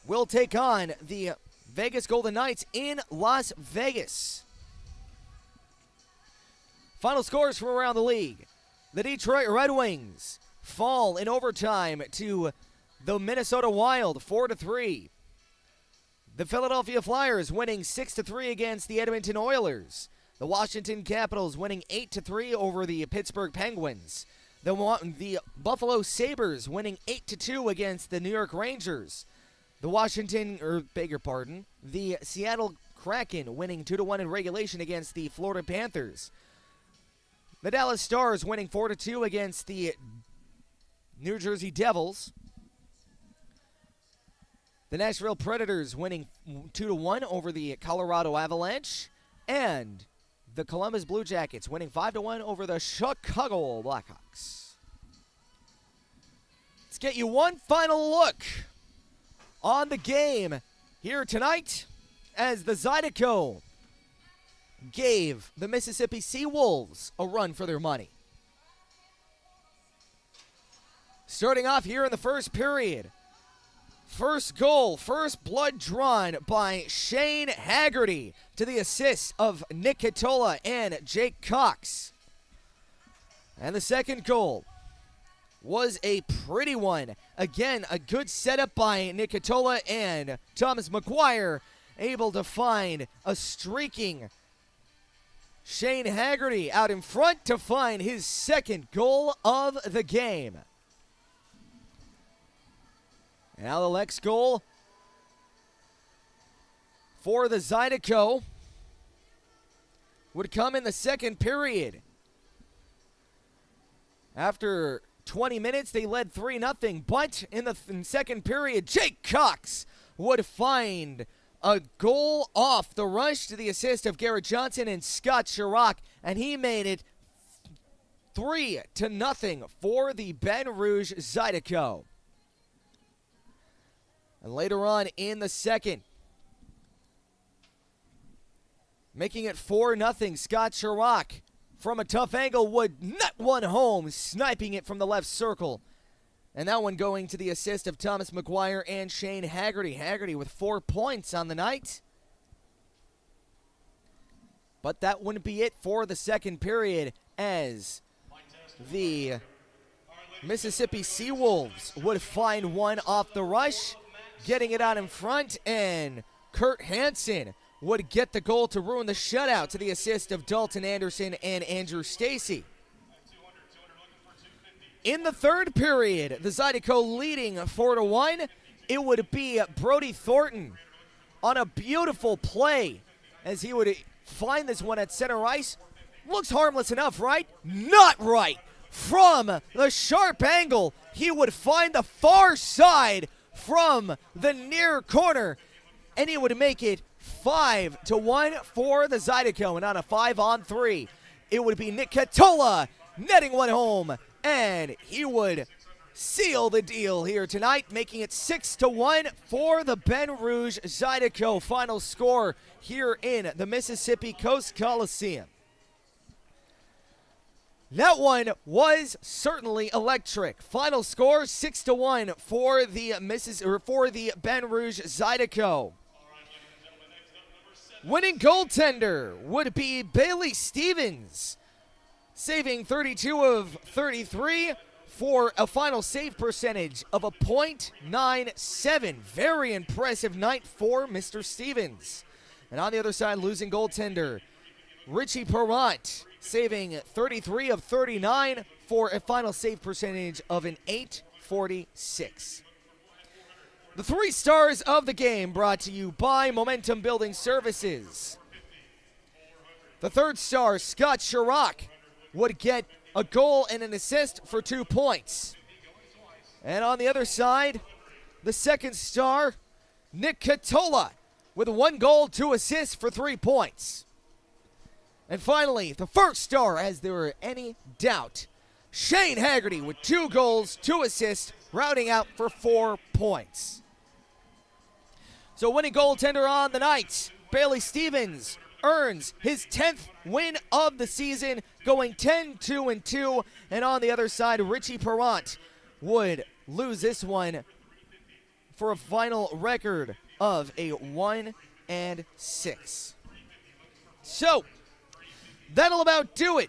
will take on the Vegas Golden Knights in Las Vegas. Final scores from around the league. The Detroit Red Wings fall in overtime to the Minnesota Wild 4-3. The Philadelphia Flyers winning 6-3 against the Edmonton Oilers. The Washington Capitals winning 8-3 over the Pittsburgh Penguins. The Buffalo Sabres winning 8-2 against the New York Rangers. The Seattle Kraken winning 2-1 in regulation against the Florida Panthers. The Dallas Stars winning 4-2 against the New Jersey Devils. The Nashville Predators winning 2-1 over the Colorado Avalanche. And the Columbus Blue Jackets winning 5-1 over the Chicago Blackhawks. Let's get you one final look on the game here tonight as the Zydeco gave the Mississippi SeaWolves a run for their money. Starting off here in the first period. First goal, first blood drawn by Shane Haggerty to the assist of Nick Catola and Jake Cox. And the second goal was a pretty one. Again, a good setup by Nick Catola and Thomas McGuire, able to find a streaking Shane Haggerty out in front to find his second goal of the game. Now the next goal for the Zydeco would come in the second period. After 20 minutes, they led 3-0, but in the second period, Jake Cox would find a goal off the rush to the assist of Garrett Johnson and Scott Chirac, and he made it 3-0 for the Baton Rouge Zydeco. And later on in the second, making it 4-0, Scott Chirac from a tough angle would nut one home, sniping it from the left circle. And that one going to the assist of Thomas McGuire and Shane Haggerty. Haggerty with 4 points on the night. But that wouldn't be it for the second period, as the Mississippi SeaWolves would find one off the rush, getting it out in front, and Kurt Hansen would get the goal to ruin the shutout to the assist of Dalton Anderson and Andrew Stacy. In the third period, the Zydeco leading 4-1. It would be Brody Thornton on a beautiful play as he would find this one at center ice. Looks harmless enough, right? Not right. From the sharp angle, he would find the far side from the near corner, and he would make it 5-1 for the Zydeco. And on a 5-on-3, it would be Nick Catola netting one home, and he would seal the deal here tonight, making it 6-1 for the Baton Rouge Zydeco. Final score here in the Mississippi Coast Coliseum. That one was certainly electric. Final score 6-1 for the Baton Rouge Zydeco. Winning goaltender would be Bailey Stevens, saving 32 of 33 for a final save percentage of a .97. Very impressive night for Mr. Stevens. And on the other side, losing goaltender Richie Perrant, saving 33 of 39 for a final save percentage of an .846. The 3 stars of the game brought to you by Momentum Building Services. The 3rd star, Scott Chirac, would get a goal and an assist for 2 points. And on the other side, the 2nd star, Nick Catola, with 1 goal, 2 assists for 3 points. And finally, the 1st star, as there were any doubt, Shane Haggerty with 2 goals, 2 assists, rounding out for 4 points. So winning goaltender on the night, Bailey Stevens earns his 10th win of the season, going 10-2-2. And on the other side, Richie Perrant would lose this one for a final record of a 1-6. So that'll about do it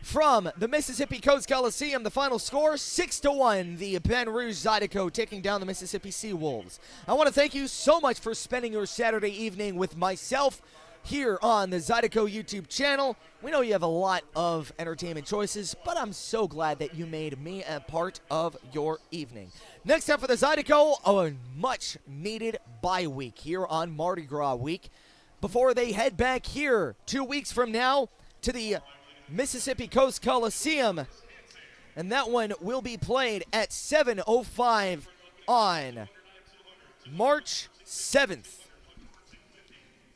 from the Mississippi Coast Coliseum. The final score, 6-1, the Baton Rouge Zydeco taking down the Mississippi SeaWolves. I want to thank you so much for spending your Saturday evening with myself here on the Zydeco YouTube channel. We know you have a lot of entertainment choices, but I'm so glad that you made me a part of your evening. Next up for the Zydeco, a much-needed bye week here on Mardi Gras week, before they head back here 2 weeks from now to the Mississippi Coast Coliseum, and that one will be played at 7:05 on March 7th.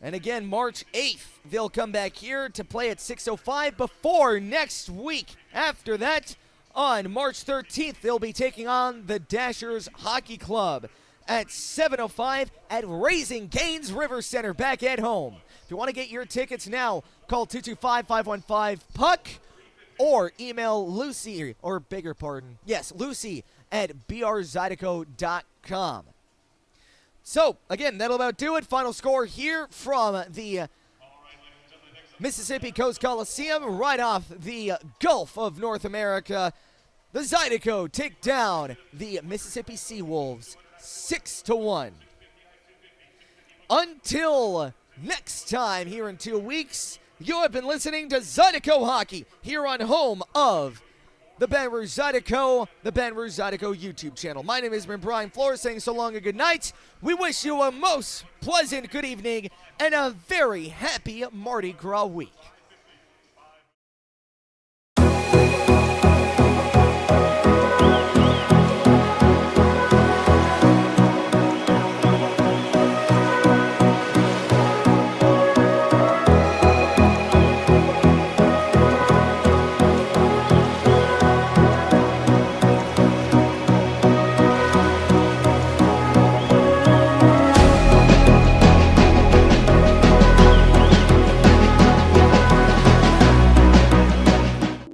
And again, March 8th, they'll come back here to play at 6:05 before next week. After that, on March 13th, they'll be taking on the Dashers Hockey Club at 7:05 at Raising Cane's River Center back at home. If you want to get your tickets now, call 225-515-PUCK or email Lucy, or bigger pardon, yes, Lucy at brzydeco.com. So, again, that'll about do it. Final score here from the Mississippi Coast Coliseum, right off the Gulf of North America. The Zydeco take down the Mississippi SeaWolves 6-1. Until next time here in 2 weeks, you have been listening to Zydeco Hockey here on home of the Baton Rouge Zydeco, the Baton Rouge Zydeco YouTube channel. My name is Brian Flores, saying so long and good night. We wish you a most pleasant good evening and a very happy Mardi Gras week.